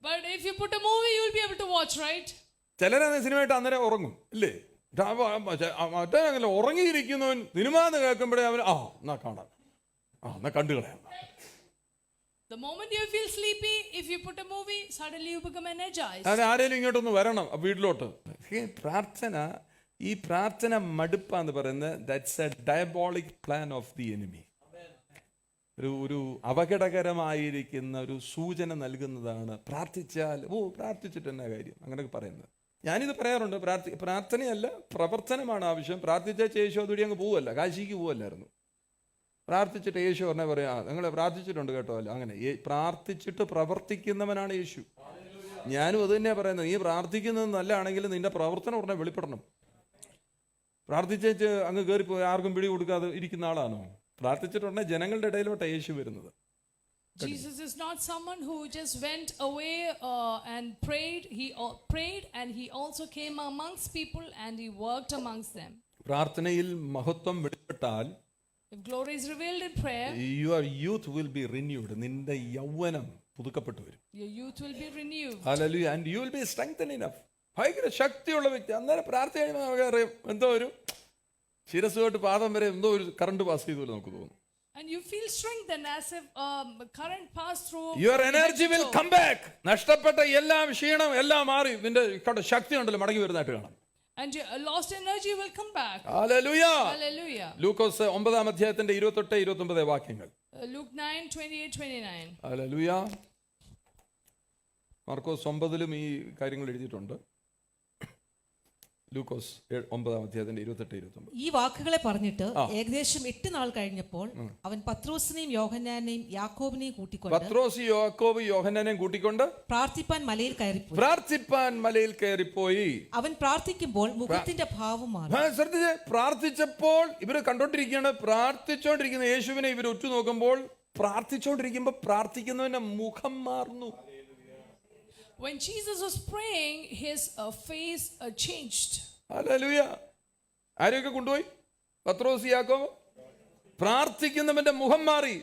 But if you put a movie, you will be able to watch, right? ചിലരെ സിനിമ ഇട്ട് അന്നേരം ഉറങ്ങും, ഇല്ലേ? മറ്റേ അങ്ങനെ ഉറങ്ങിയിരിക്കുന്നവൻ സിനിമ എന്ന് കേൾക്കുമ്പോഴേ അവൻ എന്നാ കാണാം, എന്നാ കണ്ടു കളയാം. The moment you feel sleepy, if you put a movie, suddenly you become energized. അത് ആരെങ്കിലും ഇങ്ങോട്ടൊന്ന് വരണം വീട്ടിലോട്ട്. ഈ പ്രാർത്ഥന മടുപ്പാന്ന് പറയുന്നത് that's A diabolic plan of the enemy. ഒരു അപകടകരമായിരിക്കുന്ന ഒരു സൂചന നൽകുന്നതാണ്. പ്രാർത്ഥിച്ചിട്ട് എന്നാ കാര്യം അങ്ങനെയൊക്കെ പറയുന്നത്. ഞാനിത് പറയാറുണ്ട്. പ്രാർത്ഥനയല്ല, പ്രവർത്തനമാണ് ആവശ്യം. പ്രാർത്ഥിച്ചാൽ യേശു അതുവഴി അങ്ങ് പോവല്ല, കാശിക്ക് പോവല്ലായിരുന്നു. പ്രാർത്ഥിച്ചിട്ട് യേശു പറഞ്ഞാൽ പറയാ, നിങ്ങൾ പ്രാർത്ഥിച്ചിട്ടുണ്ട് കേട്ടോ, അല്ല അങ്ങനെ പ്രാർത്ഥിച്ചിട്ട് പ്രവർത്തിക്കുന്നവനാണ് യേശു. ഞാനും അത് തന്നെയാണ് പറയുന്നത്. നീ പ്രാർത്ഥിക്കുന്നത് നല്ലതാണെങ്കിൽ നിന്റെ പ്രവർത്തനം ഉടനെ വെളിപ്പെടണം. പ്രാർത്ഥിച്ചേച്ച് അങ്ങ് കയറിപ്പോയി ആർക്കും പിടി കൊടുക്കാതെ ഇരിക്കുന്ന ആളാണോ? പ്രാർത്ഥിച്ചിട്ടുണ്ടെങ്കിൽ ജനങ്ങളുടെ ഇടയിലോട്ടാണ് യേശു വരുന്നത്. Jesus is not someone who just went away and prayed. He prayed and he also came amongst people and he worked amongst them. പ്രാർത്ഥനയിൽ മഹത്വം വെളിപ്പെട്ടാൽ, if glory is revealed in prayer, your youth will be renewed. നിന്റെ യൗവനം പുതുക്കപ്പെട്ടു വരും. your youth will be renewed. Hallelujah. And you will be strengthened enough. ഭയങ്കര ശക്തിയുള്ള വ്യക്തി. അന്നേരം പ്രാർത്ഥന നമുക്കറിയാം, എന്തോ ഒരു ശിരസ് തൊട്ട് പാദം വരെ എന്തോ ഒരു കറണ്ട് പാസ് ചെയ്തുപോലെ നമുക്ക് തോന്നും. And you feel strengthened as if current pass through. Your energy will come back. നഷ്ടപ്പെട്ട എല്ലാം, ക്ഷീണം എല്ലാം മാറി നിന്റെ ശക്തി ഉണ്ടല്ലോ മടങ്ങി വരുന്നതായിട്ട് കാണാം. And your lost energy will come back. Hallelujah. Hallelujah. ലൂക്കോസ് 9-ാം അധ്യായത്തിന്റെ 28-29 വാക്യങ്ങൾ. Luke 9:28-29. Hallelujah. മാർക്കോസ് 9-ലും ഈ കാര്യങ്ങൾ എഴുതിയിട്ടുണ്ട്. ലൂക്കോസ് 9-ാം അധ്യായത്തിന്റെ 28-29. ഈ വാക്കുകളെ പറഞ്ഞിട്ട് ഏകദേശം 8 നാൾ കഴിഞ്ഞപ്പോൾ അവൻ പത്രോസിനെയും യോഹന്നാനെയും യാക്കോബിനെയും കൂട്ടിക്കൊണ്ട് പ്രാർത്ഥിപ്പാൻ മലയിൽ കയറിപ്പോയി. അവൻ പ്രാർത്ഥിക്കുമ്പോൾ മുഖത്തിന്റെ ഭാവം മാറി. ശ്രദ്ധിച്ച്, പ്രാർത്ഥിച്ചപ്പോൾ ഇവര് കണ്ടോണ്ടിരിക്കുകയാണ്. പ്രാർത്ഥിച്ചോണ്ടിരിക്കുന്ന യേശുവിനെ ഇവർ ഉറ്റുനോക്കുമ്പോൾ, പ്രാർത്ഥിച്ചോണ്ടിരിക്കുമ്പോൾ പ്രാർത്ഥിക്കുന്നവന്റെ മുഖം മാറുന്നു. When Jesus was praying, his face changed. Hallelujah. ആരെയൊക്കെ കൊണ്ടുപോയി? പത്രോസ്, യാക്കോബ്. പ്രാർത്ഥിക്കുന്നവന്റെ മുഖം മാറി.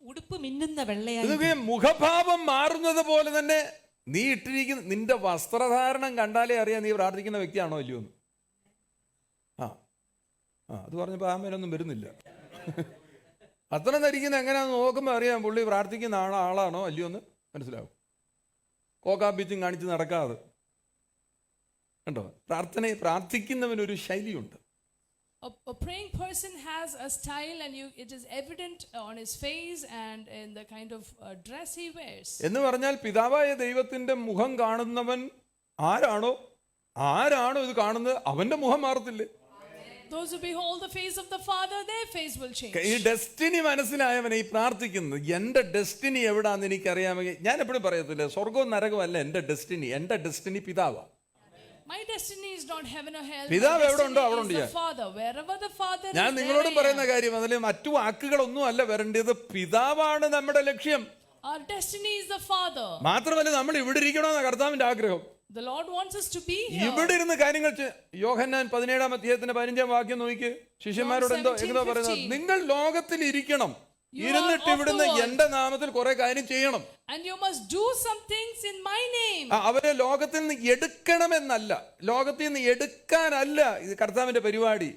ഉടുപ്പ് മിന്നുന്ന വെള്ളയായി. മുഖഭാവം മാറുന്നത് പോലെ തന്നെ നീ ഇട്ടിരിക്കുന്ന നിന്റെ വസ്ത്രധാരണം കണ്ടാലേ അറിയാം നീ പ്രാർത്ഥിക്കുന്ന വ്യക്തിയാണോ അല്ലയോ എന്ന്. അത് പറഞ്ഞപ്പോ ആമേനൊന്നും വരുന്നില്ല. അത്ര ധരിക്കുന്ന എങ്ങനെയാന്ന് നോക്കുമ്പോൾ അറിയാം പുള്ളി പ്രാർത്ഥിക്കുന്ന ആളാണോ അല്ലയോ എന്ന് മനസ്സിലാവും. കോക്കാബീച്ചും കാണിച്ച് നടക്കാതെ കണ്ടോ. പ്രാർത്ഥിക്കുന്നവനൊരു ശൈലിയുണ്ട്. A praying person has a style and it is evident on his face and in the kind of dress he wears. എന്ന് പറഞ്ഞാൽ പിതാവായ ദൈവത്തിന്റെ മുഖം കാണുന്നവൻ ആരാണോ ഇത് കാണുന്നത് അവന്റെ മുഖം മാറത്തില്ലേ? Those who behold the face of the Father, their face will change. ഈ ഡെസ്റ്റിനി മനസ്സിലായവനെ ഈ പ്രാർത്ഥിക്കുന്നത്. എന്റെ ഡെസ്റ്റിനി എവിടാന്ന് എനിക്കറിയാമെങ്കിൽ ഞാൻ എപ്പോഴും പറയത്തില്ല, സ്വർഗവും നരകവും അല്ല എന്റെ destiny പിതാവാ. My destiny is not heaven or hell. പിതാവ് എവിടെ ഉണ്ടോ അവിടെ ഉണ്ട്. Wherever the Father is, ഞാൻ നിങ്ങളോടും പറയുന്ന കാര്യം അതിൽ മറ്റു വാക്കുകളൊന്നും അല്ല വരേണ്ടത്. പിതാവാണ് നമ്മുടെ ലക്ഷ്യം. Our destiny is the Father. മാത്രമല്ല നമ്മൾ ഇവിടെ ഇരിക്കണമെന്ന കർത്താവിന്റെ ആഗ്രഹം. The Lord wants us to be here. ഇവിടെ ഇരുന്ന് കാര്യങ്ങൾ യോഹന്നാൻ 17-ാം അധ്യായത്തിന്റെ 15-ാം വാക്യം നോക്കിക്കേ. ശിഷ്യന്മാരോട് എന്തോ പറയുന്നത്? നിങ്ങൾ ലോകത്തിൽ ഇരിക്കണം, ഇരുന്നിട്ട് ഇവിടുന്ന് എന്റെ നാമത്തിൽ കുറെ കാര്യം ചെയ്യണം. And you must do some things in my name. അവരെ ലോകത്തിൽ നിന്ന് എടുക്കണമെന്നല്ല, ലോകത്തിൽ നിന്ന് എടുക്കാനല്ല ഇത് കർത്താവിന്റെ പരിപാടി.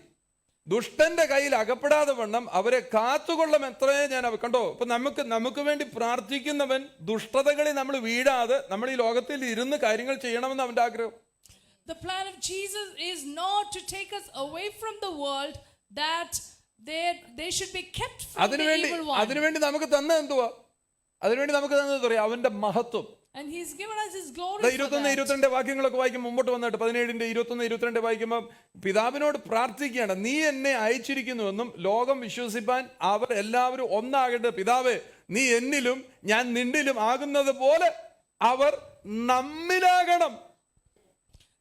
ദുഷ്ടന്റെ കയ്യിൽ അകപ്പെടാതെ വണ്ണം അവരെ കാത്തുകൊള്ളും. എത്രയേ ഞാൻ കണ്ടോ. ഇപ്പൊ നമുക്ക് വേണ്ടി പ്രാർത്ഥിക്കുന്നവൻ ദുഷ്ടതകളിൽ നമ്മൾ വീഴാതെ നമ്മൾ ഈ ലോകത്തിൽ ഇരുന്ന് കാര്യങ്ങൾ ചെയ്യണമെന്ന് അവന്റെ ആഗ്രഹം. The plan of Jesus is not to take us away from the world, that they should be kept from the evil one. അതിനുവേണ്ടി നമുക്ക് തന്നെ എന്തുവാ? അതിനുവേണ്ടി നമുക്ക് തന്നെ പറയാം അവന്റെ മഹത്വം. And he's given us his glory ദാ for 21, that. 22 വാക്യങ്ങളൊക്കെ വായിക്കും, മുമ്പോട്ട് വന്നിട്ട് 17, 21, 22 വായിക്കുമ്പോൾ പിതാവിനോട് പ്രാർത്ഥിക്കുകയാണ്, നീ എന്നെ അയച്ചിരിക്കുന്നുവെന്നും ലോകം വിശ്വസിപ്പാൻ അവർ എല്ലാവരും ഒന്നാകട്ടെ. പിതാവേ, നീ എന്നിലും ഞാൻ നിന്നിലും ആകുന്നത് പോലെ അവർ നമ്മിലാകണം.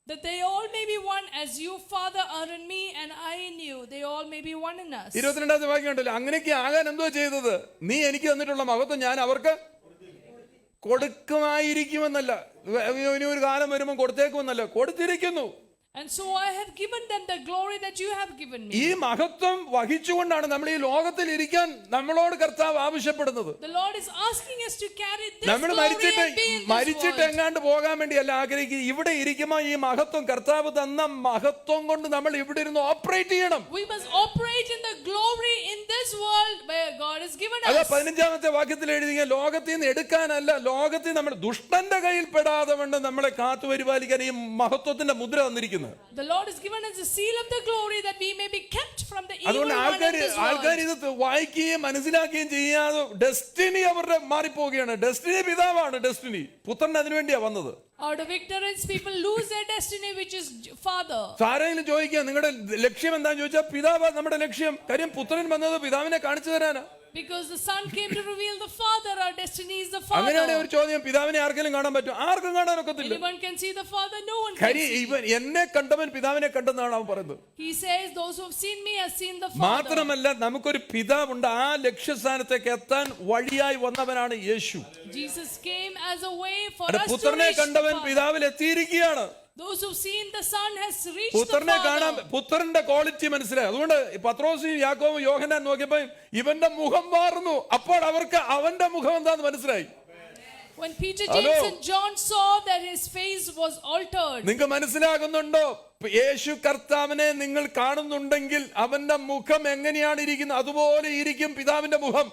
That they all may be one, as you, Father, are in me and I in you. They all may be one in us. 22 വാക്യം ഉണ്ടല്ലോ, അങ്ങനെയൊക്കെ ആകാൻ എന്തോ ചെയ്തത്? നീ എനിക്ക് തന്നിട്ടുള്ള മഹത്വം ഞാൻ അവർക്ക് കൊടുക്കുമായിരിക്കുമെന്നല്ല, ഇനി ഒരു കാലം വരുമ്പോൾ കൊടുത്തേക്കുമെന്നല്ല, കൊടുത്തിരിക്കുന്നു. And so I have given them the glory that you have given me. ഈ മഹത്വം വഹിച്ചുകൊണ്ടാണ് നമ്മൾ ഈ ലോകത്തിൽ ഇരിക്കാൻ നമ്മളോട് കർത്താവ് ആവശ്യപ്പെടുന്നത്. The Lord is asking us to carry this നമ്മൾ glory and be in this മരിച്ചിട്ട് world. എങ്ങാണ്ട് പോകാൻ വേണ്ടിയല്ല ആഗ്രഹിക്കുക. ഇവിടെ ഇരിക്കുമ്പോൾ ഈ മഹത്വം, കർത്താവ് തന്ന മഹത്വം കൊണ്ട് നമ്മൾ ഇവിടെ ഇരുന്ന് ഓപ്പറേറ്റ് ചെയ്യണം. We must operate in the glory in this world where God has given അത് us. 15-ാമത്തെ വാക്യത്തിൽ എഴുതിയ ലോകത്തിൽ നിന്ന് എടുക്കാനല്ല, ലോകത്തിൽ നമ്മൾ ദുഷ്ടന്റെ കയ്യിൽ പെടാതെ കൊണ്ട് നമ്മളെ കാത്തു പരിപാലിക്കാൻ ഈ മഹത്വത്തിന്റെ മുദ്ര തന്നിരിക്കുന്നത്. The Lord has given us the seal of the glory that we may be kept from the evil അതുകൊണ്ട് one of this ആൾക്കാർ world. ഇത് വായിക്കുകയും മനസ്സിലാക്കുകയും ചെയ്യാതെ ഡെസ്റ്റിനി അവരുടെ മാറിപ്പോവുകയാണ്. ഡെസ്റ്റിനി പിതാവാണ്, ഡെസ്റ്റിനി പുത്രൻ അതിനുവേണ്ടിയാ വന്നത്. Out of ignorance, people lose their destiny, which is Father. ആരെങ്കിലും ചോദിക്കുക നിങ്ങളുടെ ലക്ഷ്യം എന്താന്ന് ചോദിച്ചാൽ പിതാവ് നമ്മുടെ ലക്ഷ്യം. കാര്യം പുത്രൻ വന്നത് പിതാവിനെ കാണിച്ചു തരാനാ. Because the Son came to reveal the Father, our destiny is the അങ്ങനെയാണ് Father. ഒരു ചോദ്യം, പിതാവിനെ ആർക്കെങ്കിലും കാണാൻ പറ്റും? ആർക്കും കാണാനൊക്കത്തില്ല. Anyone can see the Father, no one can കാര്യം see. ഇവൻ എന്നെ കണ്ടവൻ പിതാവിനെ കണ്ടെന്നാണ് അവൻ പറയുന്നത്. He says, those who have seen me have seen the Father. മാത്രമല്ല നമുക്കൊരു പിതാവുണ്ട്. ആ ലക്ഷ്യസ്ഥാനത്തേക്ക് എത്താൻ വഴിയായി വന്നവനാണ് യേശു. Jesus came as a way for അത് us to പുത്രനെ reach the കണ്ടവൻ Father. പിതാവിൽ എത്തിയിരിക്കുകയാണ്. Those who've seen the Son has reached the പുത്രനെ കാണാൻ Father. പുത്രന്റെ ക്വാളിറ്റി മനസ്സിലായി. അതുകൊണ്ട് പത്രോസും യാക്കോബും യോഹന്നാൻ നോക്കിയപ്പോൾ ഇവന്റെ മുഖം മാറുന്നു. അപ്പോൾ അവർക്ക് അവന്റെ മുഖം എന്താന്ന് മനസ്സിലായി. When Peter, James and John saw that his face was altered. നിങ്ങൾക്ക് മനസ്സിലാകുന്നുണ്ടോ? യേശു കർത്താവിനെ നിങ്ങൾ കാണുന്നുണ്ടെങ്കിൽ അവന്റെ മുഖം എങ്ങനെയാണ് ഇരിക്കുന്നത് അതുപോലെ ഇരിക്കും പിതാവിന്റെ മുഖം.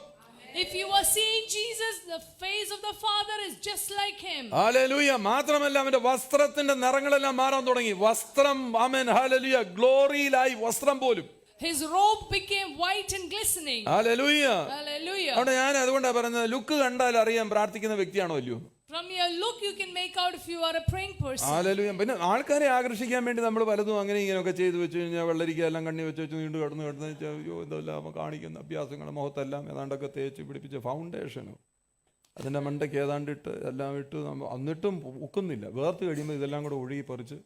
If you are seeing Jesus, the face of the Father is just like him. Hallelujah. മാത്രമല്ല അവന്റെ വസ്ത്രത്തിന്റെ നിറങ്ങളെല്ലാം മാറാൻ തുടങ്ങി. വസ്ത്രം, ആമേൻ, ഹല്ലേലൂയ, ഗ്ലോറിയിലായി വസ്ത്രം പോലും. His robe became white and glistening. Hallelujah. Hallelujah. അവിടെ ഞാൻ അതുകൊണ്ടാണ് പറയുന്നത്, ലുക്ക് കണ്ടാൽ അറിയാം പ്രാർത്ഥിക്കുന്ന വ്യക്തിയാണോ അല്ലയോ. From your look, you can make out if you are a praying person. Hallelujah. പിന്നെ ആൾക്കാരെ ആകർഷിക്കാൻ വേണ്ടി നമ്മൾ പലതും അങ്ങനെ ഇങ്ങനെയൊക്കെ ചെയ്തു വെച്ച് കഴിഞ്ഞാൽ വെള്ളരിക്ക എല്ലാം കണ്ണി വെച്ച് നീണ്ടു കിടന്ന് അയ്യോ ഇതെല്ലാം കാണിക്കുന്ന അഭ്യാസങ്ങൾ, മുഖത്തെല്ലാം ഏതാണ്ടൊക്കെ തേച്ച് പിടിപ്പിച്ച ഫൗണ്ടേഷനും അതിൻ്റെ മണ്ടയ്ക്ക് ഏതാണ്ടിട്ട് എല്ലാം ഇട്ട് എന്നിട്ടും ഒക്കുന്നില്ല. വേർത്ത് കഴിയുമ്പോൾ ഇതെല്ലാം കൂടെ ഒഴുകി പറിച്ച്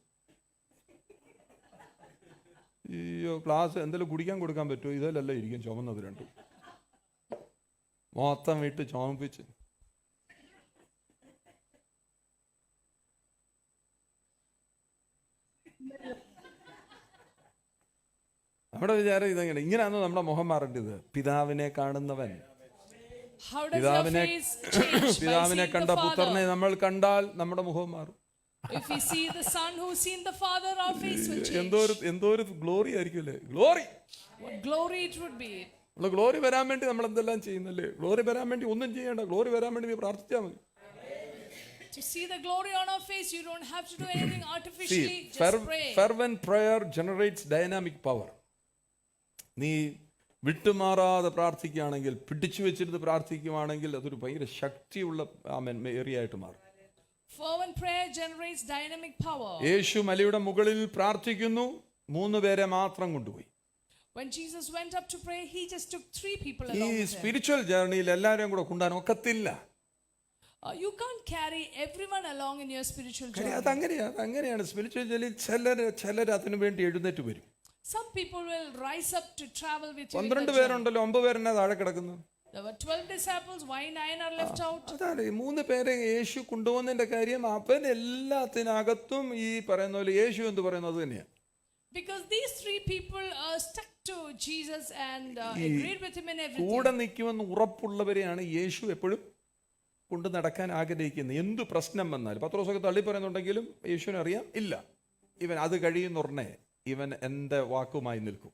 അയ്യോ ക്ലാസ് എന്തെങ്കിലും കുടിക്കാൻ കൊടുക്കാൻ പറ്റുമോ, ഇതിലല്ല ഇരിക്കും ചുമന്നത് രണ്ടും മൊത്തം വിട്ട് ചുമപ്പിച്ച്. നമ്മുടെ വിചാരം ഇതെങ്ങനെ, ഇങ്ങനെയാണോ നമ്മുടെ മുഖം മാറേണ്ടത്? പിതാവിനെ കാണുന്നവൻ, How does your face change? By പിതാവിനെ seeing കണ്ട the പുത്രനെ Father. നമ്മൾ കണ്ടാൽ നമ്മുടെ മുഖം മാറും. If we see the Son who's seen the Father, our face will change. എന്തോ ഒരു ഗ്ലോറി ആയിരിക്കും അല്ലേ. Glory, What glory it would be. നമ്മൾ ഗ്ലോറി വരാൻ വേണ്ടി നമ്മൾ എന്തെല്ലാം ചെയ്യുന്നല്ലേ. ഗ്ലോറി വരാൻ വേണ്ടി ഒന്നും ചെയ്യേണ്ട, ഗ്ലോറി വരാൻ വേണ്ടി നീ പ്രാർത്ഥിച്ചാൽ മതി. To see the glory on our face, you don't have to do anything artificially. See, Just pray. fervent prayer generates dynamic power. നീ വിട്ടുമാറാതെ പ്രാർത്ഥിക്കുകയാണെങ്കിൽ, പിടിച്ചു വെച്ചിരുന്ന് പ്രാർത്ഥിക്കുകയാണെങ്കിൽ അതൊരു ഭയങ്കര ശക്തിയുള്ള ഏരിയ ആയിട്ട് മാറും. Fervent prayer generates dynamic power. യേശു മലയുടെ മുകളിൽ പ്രാർത്ഥിക്കുന്നു, 3 പേരെ മാത്രം കൊണ്ടുപോയി. When Jesus went up to pray, he just took 3 people ഈ along with him. സ്പിരിച്വൽ ജേർണിയിൽ എല്ലാവരെയും കൂടെ കൊണ്ടുപോകാൻ ഒക്കത്തില്ല. You can't carry everyone along in your spiritual journey. അതങ്ങനെയാണ് സ്പിരിച്വൽ ജേർണിയിൽ ചിലർ അതിനു വേണ്ടി എഴുന്നേറ്റ് വരും. Some people will rise up to travel with you. in 12 the journey. പേരുണ്ടല്ലോ, 9 പേരെന്നെ താഴെ കിടക്കുന്നു. There were 12 disciples. Why 9 are left out? അതാണ് ഈ 3 പേരെ യേശു കൊണ്ടുപോകുന്നതിന്റെ കാര്യം. അവൻ എല്ലാത്തിനകത്തും ഈ പറയുന്ന പോലെ യേശു എന്ന് പറയുന്നത് തന്നെയാണ്. Because these 3 people stuck to Jesus and agreed with him in everything. കൂടെ നിൽക്കുമെന്ന് ഉറപ്പുള്ളവരെയാണ് യേശു എപ്പോഴും കൊണ്ട് നടക്കാൻ ആഗ്രഹിക്കുന്നത്. എന്തു പ്രശ്നം വന്നാലും. പത്രോസൊക്കെ തള്ളി പറയുന്നുണ്ടെങ്കിലും യേശുവിനെ അറിയാം, ഇല്ല ഇവൻ അത് കഴിയുന്നുടനെ ഇവൻ എൻ്റെ വാക്കുമായി നിൽക്കും.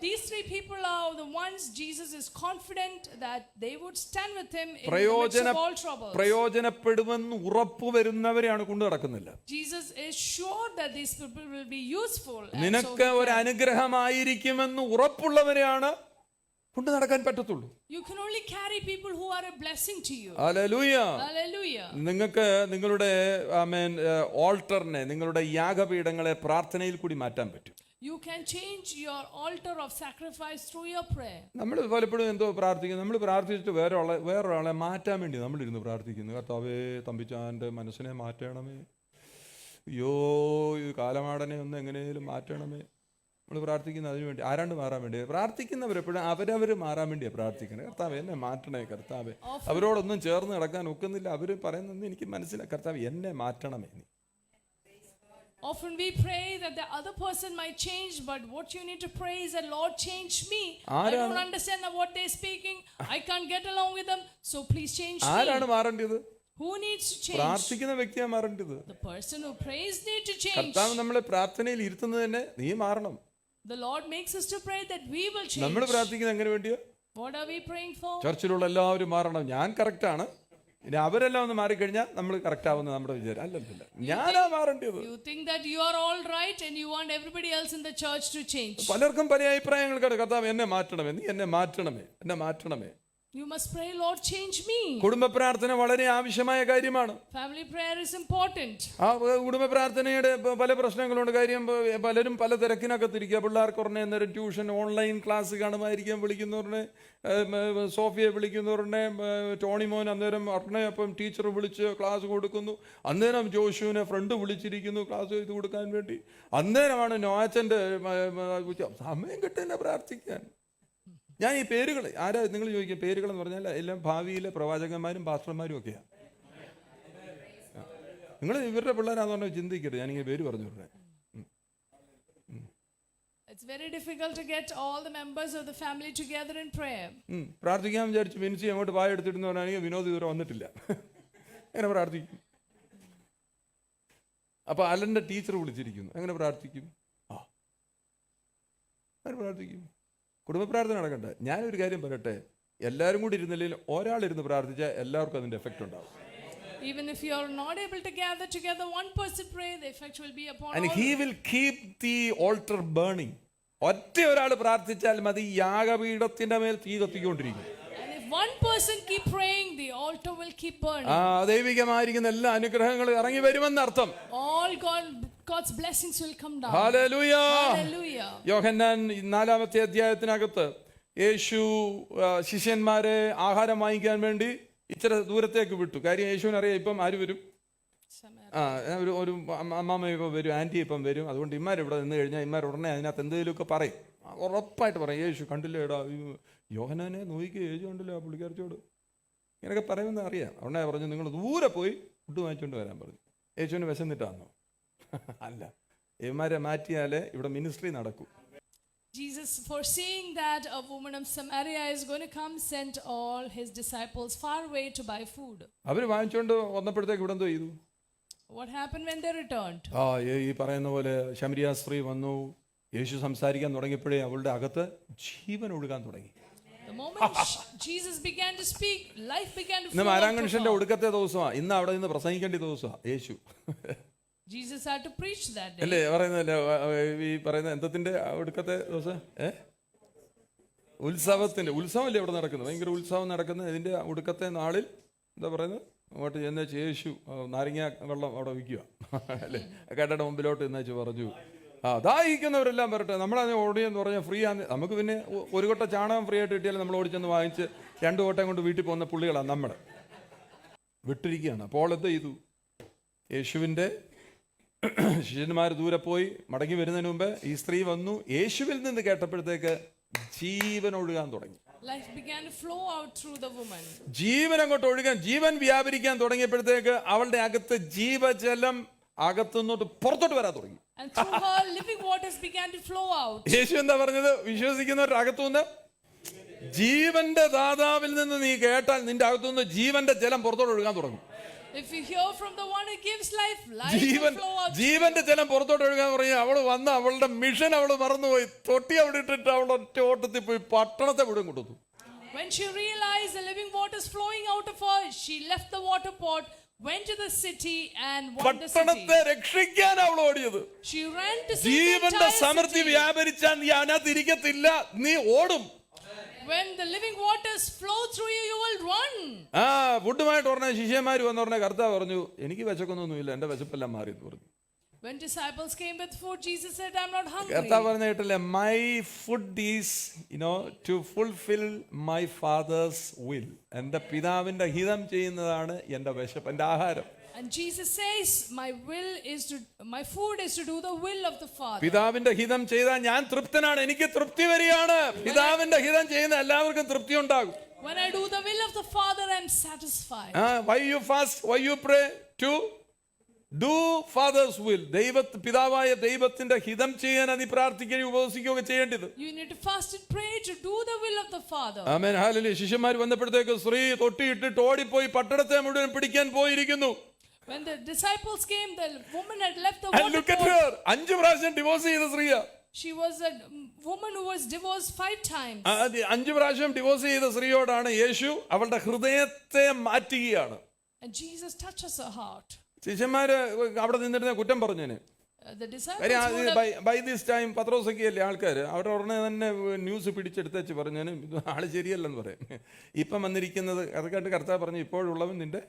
These 3 people are the ones Jesus is confident that they would stand with him in the midst of all troubles. പ്രയോജനപ്പെടുമെന്ന് ഉറപ്പ് വരുന്നവരെയാണ് കൊണ്ടു നടക്കുന്നില്ല. Jesus is sure that these people will be useful. നിനക്ക് ഒരു അനുഗ്രഹമായിരിക്കുമെന്ന് ഉറപ്പുള്ളവരെയാണ് കൊണ്ട് നടക്കാൻ പറ്റത്തുള്ളൂ. You can only carry people who are a blessing to you. Hallelujah. Hallelujah. നിങ്ങൾക്ക് നിങ്ങളുടെ ഓൾട്ടറിനെ, നിങ്ങളുടെ യാഗപീഠങ്ങളെ പ്രാർത്ഥനയിൽ കൂടി മാറ്റാൻ പറ്റും. You can change your altar of sacrifice through your prayer. നമ്മൾ പലപ്പോഴും എന്തോ പ്രാർത്ഥിക്കുന്നു, നമ്മൾ പ്രാർത്ഥിച്ചിട്ട് വേറൊരാളെ മാറ്റാൻ വേണ്ടി നമ്മളിരുന്ന് പ്രാർത്ഥിക്കുന്നു. കർത്താവേ, തമ്പിച്ചാൻ്റെ മനസ്സിനെ മാറ്റണമേ, അയ്യോ ഈ കാലമാടനെ ഒന്ന് എങ്ങനെയും മാറ്റണമേ. നമ്മൾ പ്രാർത്ഥിക്കുന്നത് അതിനു വേണ്ടി. ആരാണ്ട് മാറാൻ വേണ്ടി പ്രാർത്ഥിക്കുന്നവരെപ്പോഴും അവരവർ മാറാൻ വേണ്ടിയാണ് പ്രാർത്ഥിക്കുന്നത്. കർത്താവ് എന്നെ മാറ്റണേ കർത്താവേ. അവരോടൊന്നും ചേർന്ന് നടക്കാൻ ഒക്കുന്നില്ല. അവർ പറയുന്നത് എനിക്ക് മനസ്സിലായി, കർത്താവ് എന്നെ മാറ്റണമേ. Often we pray that the other person might change, but what you need to pray is that Lord, change me. I don't understand what they're speaking. I can't get along with them, so please change me. ആരാണ് മാറേണ്ടത്? Who needs to change? പ്രാർത്ഥിക്കുന്ന വ്യക്തിയാണ് മാറേണ്ടത്. The person who prays need to change. കർത്താവ് നമ്മളെ പ്രാർത്ഥനയിൽ ഇരുത്തുന്നത് തന്നെ നീ മാറണം. The Lord makes us to pray that we will change. നമ്മൾ പ്രാർത്ഥിക്കുന്നത് എങ്ങനെ വേണ്ടിയോ? What are we praying for? ചർച്ചിലുള്ള എല്ലാവരും മാറണം, ഞാൻ കറക്റ്റാണ്, ഇനി അവരെല്ലാം ഒന്ന് മാറിക്കഴിഞ്ഞാൽ നമ്മൾ കറക്റ്റ് ആവുന്ന നമ്മുടെ വിചാരം. അല്ലല്ല, ഞാനാ മാറേണ്ടത്. You think that you are all right and you want everybody else in the church to change. പലർക്കും പല അഭിപ്രായങ്ങൾ കാണും. കർത്താവ് എന്നെ മാറ്റണമേ, നീ എന്നെ മാറ്റണമേ, എന്നെ മാറ്റണമേ. You must pray, Lord, change me. കുടുംബ പ്രാർത്ഥന വളരെ ആവശ്യമായ കാര്യമാണ്. Family prayer is important. ആ കുടുംബ പ്രാർത്ഥനയുടെ പല പ്രശ്നങ്ങളുണ്ട്. കാര്യം പലരും പല തിരക്കിനകത്തിരിക്കുക. പിള്ളേർക്ക് ഉടനെ നേരം ട്യൂഷൻ, ഓൺലൈൻ ക്ലാസ് കാണുമായിരിക്കും. വിളിക്കുന്നവരുടെ സോഫിയെ വിളിക്കുന്നവരുടെ ടോണിമോൻ അന്നേരം ഉടനെ അപ്പം ടീച്ചർ വിളിച്ച് ക്ലാസ് കൊടുക്കുന്നു. അന്നേരം ജോഷുവിനെ ഫ്രണ്ട് വിളിച്ചിരിക്കുന്നു ക്ലാസ് ചെയ്ത് കൊടുക്കാൻ വേണ്ടി. അന്നേരമാണ് നോച്ചൻ്റെ സമയം കിട്ടുന്ന പ്രാർത്ഥിക്കാൻ. ഞാൻ ഈ പേരുകൾ ആരാ നിങ്ങൾ ചോദിക്കുക? പേരുകളെന്ന് പറഞ്ഞാൽ എല്ലാം ഭാവിയിലെ പ്രവാചകന്മാരും പാസ്റ്റർമാരും ഒക്കെയാണ്. നിങ്ങൾ ഇവരുടെ പിള്ളേരാന്ന് പറഞ്ഞാൽ ചിന്തിക്കരുത്. ഞാനിങ്ങനെ പേര് പറഞ്ഞു വിടണേ. It's very difficult to get all the members of the family together in prayer. പ്രാർത്ഥിക്കാൻ വിചാരിച്ചു വിൻസി അങ്ങോട്ട് വായ എടുത്തിരുന്നു പറഞ്ഞാണെങ്കിൽ വിനോദ് ഇതുവരെ വന്നിട്ടില്ല. എങ്ങനെ പ്രാർത്ഥിക്കും? അപ്പൊ അലന്റെ ടീച്ചർ വിളിച്ചിരിക്കുന്നു. എങ്ങനെ പ്രാർത്ഥിക്കും? അങ്ങനെ പ്രാർത്ഥിക്കും. കുടുംബ പ്രാർത്ഥന നടക്കട്ടെ. ഞാനൊരു കാര്യം പറയട്ടെ, എല്ലാവരും കൂടി ഇരുന്നില്ലെങ്കിൽ ഒരാളിരുന്ന് പ്രാർത്ഥിച്ചാൽ എല്ലാവർക്കും അതിന്റെ എഫക്റ്റ് ഉണ്ടാവും. Even if you are not able to gather together, one person pray, the effect will be upon and all. he will keep the altar burning. ഒറ്റ ഒരാൾ പ്രാർത്ഥിച്ചാൽ മതി, യാഗപീഠത്തിന്റെ മേൽ തീ കത്തിക്കൊണ്ടിരിക്കും. And if one person keep praying, the altar will keep burning. ദൈവികമായിരിക്കുന്ന എല്ലാ അനുഗ്രഹങ്ങളും ഇറങ്ങി വരുമെന്ന് അർത്ഥം. All God's blessings will come down. Hallelujah. Hallelujah. യോഹന്നാൻ 4-ാമത്തെ അധ്യായത്തിനകത്ത് യേശു ശിഷ്യന്മാരെ ആഹാരം വാങ്ങിക്കാൻ വേണ്ടി ഇച്ചിരി ദൂരത്തേക്ക് വിട്ടു. കാര്യം യേശുവിനറിയാം ഇപ്പം ആര് വരും, ഒരു അമ്മാമ്മ ഇപ്പം വരും, ആൻറ്റി ഇപ്പം വരും. അതുകൊണ്ട് ഇമ്മാരിവിടെ നിന്ന് കഴിഞ്ഞാൽ ഇമ്മാർ ഉടനെ അതിനകത്ത് എന്തെങ്കിലുമൊക്കെ പറയും, ഉറപ്പായിട്ട് പറയും. യേശു കണ്ടില്ലേ എടാ യോഹന്നാനെ നോയിക്ക്, യേശു കണ്ടില്ല പുള്ളിക്കാരച്ചോട്, ഇങ്ങനെയൊക്കെ പറയുമെന്ന് അറിയാം. ഉടനെ പറഞ്ഞു നിങ്ങൾ ദൂരെ പോയി ഫുഡ് വാങ്ങിച്ചുകൊണ്ട് വരാൻ പറഞ്ഞു. യേശുവിന് വിശന്നിട്ടാണോ? അല്ല, ഇവന്മാരെ മാറ്റിയാലേ ഇവിടെ മിനിസ്ട്രി നടക്കൂ. Jesus, foreseeing that a woman of Samaria is going to come, sent all his disciples far away to buy food. അവർ വാങ്ങിച്ചുകൊണ്ട് വന്നപ്പോഴത്തേക്ക് ഇവിടെ എന്തോ ചെയ്തു? What happened when they returned? ഈ പറയുന്ന പോലെ ശമരിയ സ്ത്രീ വന്നു. യേശു സംസാരിക്കാൻ തുടങ്ങിയപ്പോഴേ അവളുടെ അകത്ത് ജീവൻ ഒഴുകാൻ തുടങ്ങി. The moment Jesus began to speak, life began to flow. ഇന്ന് മാരാങ്കണിഷന്റെ ഒടുക്കത്തെ ദിവസമാണ്. ഇന്ന് അവിടെ നിന്ന് പ്രസംഗിക്കേണ്ട ദിവസമാണ്. യേശു Jesus had to preach that day. അല്ലേ പറയുന്നല്ലേ ഈ പറയുന്ന എന്തത്തിന്റെ ഒടുക്കത്തെ ദിവസം? ഉത്സവത്തിന്റെ ഉത്സവമല്ലേ ഇവിടെ നടക്കുന്നത്? ഭയങ്കര ഉത്സവം നടക്കുന്നത്. ഇതിന്റെ ഒടുക്കത്തെ നാളിൽ എന്താ പറയുന്നത്? അങ്ങോട്ട് ചെന്നേച്ച് യേശു നാരങ്ങ വെള്ളം അവിടെ വിൽക്കുക അല്ലേ? കേട്ടയുടെ മുമ്പിലോട്ട് എന്നേച്ച് പറഞ്ഞു, ദാഹിക്കുന്നവരെല്ലാം വരട്ടെ. നമ്മളതിനെ ഓടിയെന്ന് പറഞ്ഞാൽ ഫ്രീ ആണ്. നമുക്ക് പിന്നെ ഒരു കൊട്ട ചാണകം ഫ്രീ ആയിട്ട് കിട്ടിയാലും നമ്മൾ ഓടിച്ചെന്ന് വാങ്ങിച്ച് 2 കൊട്ടയും കൊണ്ട് വീട്ടിൽ പോകുന്ന പുള്ളികളാണ് നമ്മൾ. വിട്ടിരിക്കുകയാണ്. അപ്പോൾ എന്ത് ചെയ്തു? യേശുവിൻ്റെ ശിഷ്യന്മാർ ദൂരെ പോയി മടങ്ങി വരുന്നതിന് മുമ്പ് ഈ സ്ത്രീ വന്നു. യേശുവിൽ നിന്ന് കേട്ടപ്പോഴത്തേക്ക് ജീവൻ ഒഴുകാൻ തുടങ്ങി. Life began to flow out through the woman. ജീവൻ അങ്ങോട്ട് ഒഴുകാൻ, ജീവൻ വ്യാപരിക്കാൻ തുടങ്ങിയപ്പോഴത്തേക്ക് അവളുടെ അകത്ത് ജീവജലം അകത്തുനിന്നോട്ട് പുറത്തോട്ട് വരാൻ തുടങ്ങി. And through her living waters began to flow out. യേശു എന്താ പറഞ്ഞത്? വിശ്വസിക്കുന്നവരുടെ അകത്തുനിന്ന് ജീവന്റെ ദാതാവിൽ നിന്ന് നീ കേട്ടാൽ നിന്റെ അകത്തുനിന്ന് ജീവന്റെ ജലം പുറത്തോട്ട് ഒഴുകാൻ തുടങ്ങും. If you hear from the one who gives life, life will flow out. ജീവന്റെ ജലം പുറത്തോട്ട് ഒഴുകാൻ പറഞ്ഞു. അവള് വന്ന് അവളുടെ മിഷൻ അവള് മറന്നുപോയി. തൊട്ടി അവിടെ ഇട്ടിട്ട് അവൾ ഒറ്റ ഓട്ടത്തിൽ പോയി പട്ടണത്തെ മുഴുവൻ കൊണ്ടുവന്നു. When she realized the living waters flowing out of her, she left the water pot, went to the city and won the city. പട്ടണത്തെ രക്ഷിക്കാൻ അവൾ ഓടിയത്. She ran to save ജീവന്റെ the സമൃദ്ധി city. വ്യാപരിച്ചാൽ നീ അതിനകത്ത് ഇരിക്കത്തില്ല, നീ ഓടും. When the living waters flow through you, you will run. ആ ഫുഡുമായിട്ട് പറഞ്ഞ ശിഷ്യന്മാർ വന്ന് പറഞ്ഞ കർത്താവ് പറഞ്ഞു എനിക്ക് വിശക്കൊന്നൊന്നുമില്ല, എന്റെ വിശപ്പെല്ലാം മാറി എന്ന് പറഞ്ഞു. When disciples came with food, Jesus said, I'm not hungry. കർത്താവ് പറഞ്ഞ കേട്ടില്ലേ, my food is to fulfil my father's will. എന്റെ പിതാവിന്റെ ഹിതം ചെയ്യുന്നതാണ് എന്റെ വിശപ്പ്, എന്റെ ആഹാരം. And Jesus says, my food is to do the will of the Father. പിതാവിന്റെ ഹിതം ചെയ്താൽ ഞാൻ തൃപ്തനാണ്, എനിക്ക് തൃപ്തി വരികയാണ്. പിതാവിന്റെ ഹിതം ചെയ്യുന്ന എല്ലാവർക്കും തൃപ്തി ഉണ്ടാകും. When I do the will of the Father, I'm satisfied. Why you fast, why you pray? To do Father's will. പിതാവായ ദൈവത്തിന്റെ ഹിതം ചെയ്യാൻ നീ പ്രാർത്ഥിക്കുകയും ഉപവസിക്കുകയൊക്കെ ചെയ്യേണ്ടത്. You need to fast and pray to do the will of the Father. Amen, hallelujah. ശിഷ്യന്മാർ വന്നപ്പോഴത്തേക്ക് സ്ത്രീ തൊട്ടിയിട്ടിട്ട് ഓടിപ്പോയി പട്ടണത്തെ മുഴുവൻ പിടിക്കാൻ പോയിരിക്കുന്നു. When the disciples came, the woman had left the And water look at pot. her. 5 പ്രാവശ്യം ഡിവോഴ്സ് ചെയ്ത സ്ത്രീയാ. She was a woman who was divorced 5 times. 5 പ്രാവശ്യം ഡിവോഴ്സ് ചെയ്ത സ്ത്രീയോടാണ് യേശു അവളുടെ ഹൃദയത്തെ മാറ്റുകയാണ്. And Jesus touches her heart. ശിഷ്യന്മാര് അവിടെ നിന്നിരുന്ന കുറ്റം പറഞ്ഞേനെ. The disciples by this time പത്രോസൊക്കെ അല്ലേ ആൾക്കാർ, അവരുടെ ഉടനെ തന്നെ ന്യൂസ് പിടിച്ചെടുത്തേച്ച് പറഞ്ഞേന് ആള് ശരിയല്ലെന്ന് പറയും. ഇപ്പം വന്നിരിക്കുന്നത് അതൊക്കെ കർത്താവ് പറഞ്ഞു, ഇപ്പോഴുള്ളവൻ നിന്റെ.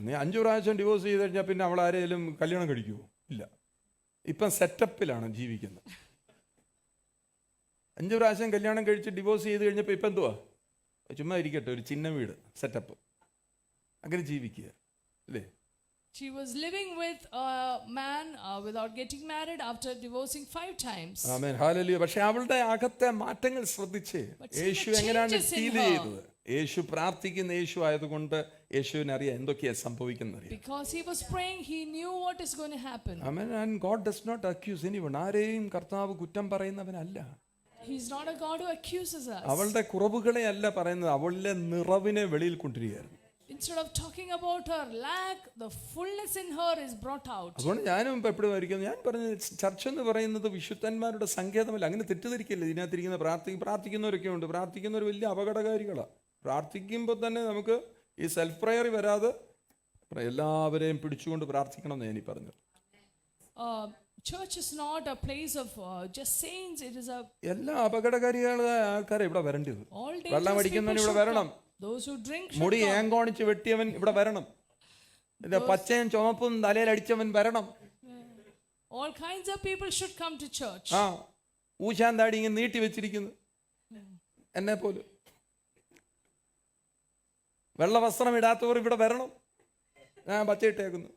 നീ 5 പ്രാവശ്യം ഡിവോഴ്സ് ചെയ്ത് കഴിഞ്ഞാൽ പിന്നെ അവൾ ആരെങ്കിലും കല്യാണം കഴിക്കുമോ? ഇല്ല. ഇപ്പം സെറ്റപ്പിലാണ് ജീവിക്കുന്നത്. 5 പ്രാവശ്യം കല്യാണം കഴിച്ച് ഡിവോഴ്സ് ചെയ്ത് കഴിഞ്ഞപ്പോൾ ഇപ്പം എന്തുവാ? ചുമ്മാ ഇരിക്കട്ടെ, ഒരു ചിന്ന വീട് സെറ്റപ്പ്, അങ്ങനെ ജീവിക്കുക അല്ലേ? She was living with a man without getting married after divorcing 5 times. Amen, hallelujah. പക്ഷെ അവളുടെ അകത്തെ മാറ്റങ്ങൾ ശ്രദ്ധിച്ച് യേശു എങ്ങനെയാണ് ഡീൽ ചെയ്തത്? യേശു പ്രാർത്ഥിക്കുന്ന യേശു ആയതുകൊണ്ട് യേശുവിനെ അറിയാം എന്തൊക്കെയാ സംഭവിക്കുന്നത്. Because he was praying, he knew what is going to happen. Amen. And God does not accuse anyone. ആരെയും കർത്താവ് കുറ്റം പറയുന്നവനല്ല. He is not a God who accuses us. അവളുടെ കുറവുകളെ അല്ല പറയുന്നത്, അവളുടെ നിറവിനെ വെളിയിൽ കൊണ്ടുവരികയാണ്. Instead of talking about her lack, the fullness in her is brought out. അതുകൊണ്ട് ഞാനും ഇപ്പം എപ്പോഴും ആയിരിക്കും, ഞാൻ പറഞ്ഞ ചർച്ച എന്ന് പറയുന്നത് വിശുദ്ധന്മാരുടെ സങ്കേതമല്ല. അങ്ങനെ തെറ്റിദ്ധരിക്കല്ലേ. ഇതിനകത്തിരിക്കുന്ന പ്രാർത്ഥിക്കുന്നവരൊക്കെ ഉണ്ട്. പ്രാർത്ഥിക്കുന്നവർ വലിയ അപകടകാരികളാണ്. പ്രാർത്ഥിക്കുമ്പോൾ തന്നെ നമുക്ക് ഈ സെൽഫ് പ്രയർ വരാതെ എല്ലാവരെയും പിടിച്ചുകൊണ്ട് പ്രാർത്ഥിക്കണം എന്ന് ഞാൻ പറഞ്ഞത്. Church is not a place of just saints. It is a എല്ലാ അപകടകാരികളായ ആൾക്കാരെ ഇവിടെ വരേണ്ടത്. വെള്ളം അടിക്കുന്നവൻ ഇവിടെ വരണം. Those who drink മുടി ഏങ്കോണിച്ച് വെട്ടിയവൻ ഇവിടെ വരണം. പച്ചയും ചുമപ്പും തലയിൽ അടിച്ചവൻ വരണം. all kinds of people should come to church. ഊശാന്താടി ഇങ്ങനെ നീട്ടി വെച്ചിരിക്കുന്നു എന്നെ പോലും. വെള്ള വസ്ത്രം ഇടാത്തവർ ഇവിടെ വരണം. ഞാൻ പച്ചയിട്ടേക്കുന്നു.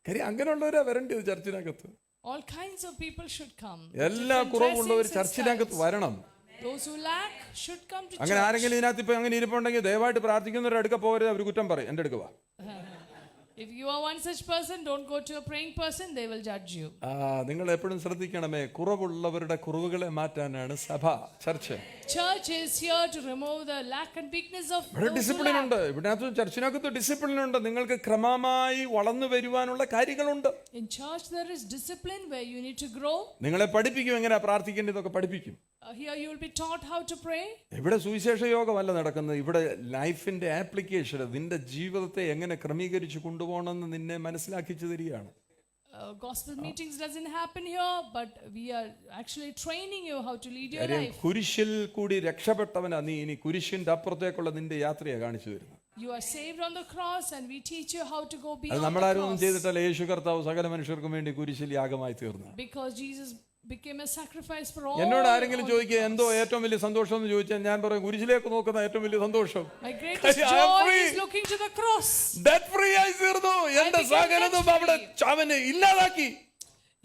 കാര്യം അങ്ങനെയുള്ളവരാ വരേണ്ടത് ചർച്ചിനകത്ത്. All kinds of people should come. എല്ലാ കുറവുള്ളവർ ചർച്ചിനകത്ത് വരണം. Those who lack should come to church. അങ്ങനെ ആരെങ്കിലും ഇതിനകത്ത് ഇപ്പൊ അങ്ങനെ ഇരിപ്പുണ്ടെങ്കിൽ ദയവായിട്ട് പ്രാർത്ഥിക്കുന്നവരുടെ അടുക്ക പോകരുത്. അവർ കുറ്റം പറയും. എൻ്റെ അടുക്ക വാ. If you are one such person, don't go to a praying person, they will judge you. നിങ്ങൾ എപ്പോഴും ശ്രദ്ധിക്കണമേ, കുറവുള്ളവരുടെ കുറവുകളെ മാറ്റാനാണ് സഭ, church. Church is here to remove the lack and weakness of ഇവിടെ ഡിസിപ്ലിൻ ഉണ്ട്. ഇതിനകത്ത് ചർച്ചിനകത്ത് ഡിസിപ്ലിൻ ഉണ്ട്. നിങ്ങൾക്ക് ക്രമമായി വളർന്നു വരുവാനുള്ള കാര്യങ്ങളുണ്ട്. In church there is discipline where you need to grow. നിങ്ങളെ പഠിപ്പിക്കും എങ്ങനെയാ പ്രാർത്ഥിക്കേണ്ടതൊക്കെ പഠിപ്പിക്കും. Here you will be taught how to pray. ഇവിടെ സുവിശേഷ യോഗമല്ല നടക്കുന്നത്. ഇവിടെ ലൈഫിന്റെ ആപ്ലിക്കേഷൻ, നിന്റെ ജീവിതത്തെ എങ്ങനെ ക്രമീകരിച്ച് കൊണ്ടുപോകണമെന്ന് നിന്നെ മനസ്സിലാക്കിച്ചു തരികയാണ്. Gospel meetings doesn't happen here, but we are actually training you how to lead your life. കുരിശിൽ കൂടി രക്ഷപ്പെട്ടവനാ നീ. ഇനി കുരിശിന്റെ അപ്പുറത്തേക്കുള്ള നിന്റെ യാത്രയെ കാണിച്ചു തരുന്നു. You are saved on the cross and we teach you how to go beyond അത് the നമ്മളാരും cross. ചെയ്തിട്ടല്ല. യേശു കർത്താവ് സകല മനുഷ്യർക്കും വേണ്ടി കുരിശിൽ യാഗമായി തീർന്നു. Because Jesus became a sacrifice for all. എന്നോട് ആരെങ്കിലും ചോദിക്കുക എന്തോ ഏറ്റവും വലിയ സന്തോഷം എന്ന് ചോദിച്ചാൽ ഞാൻ പറയും കുരിശിലേക്ക് നോക്കുന്ന ഏറ്റവും വലിയ സന്തോഷം. My greatest joy is looking to the cross. Debt free ആയി തീർന്നു. എന്റെ സകലതും അവിടെ അവനെ ഇല്ലാതാക്കി.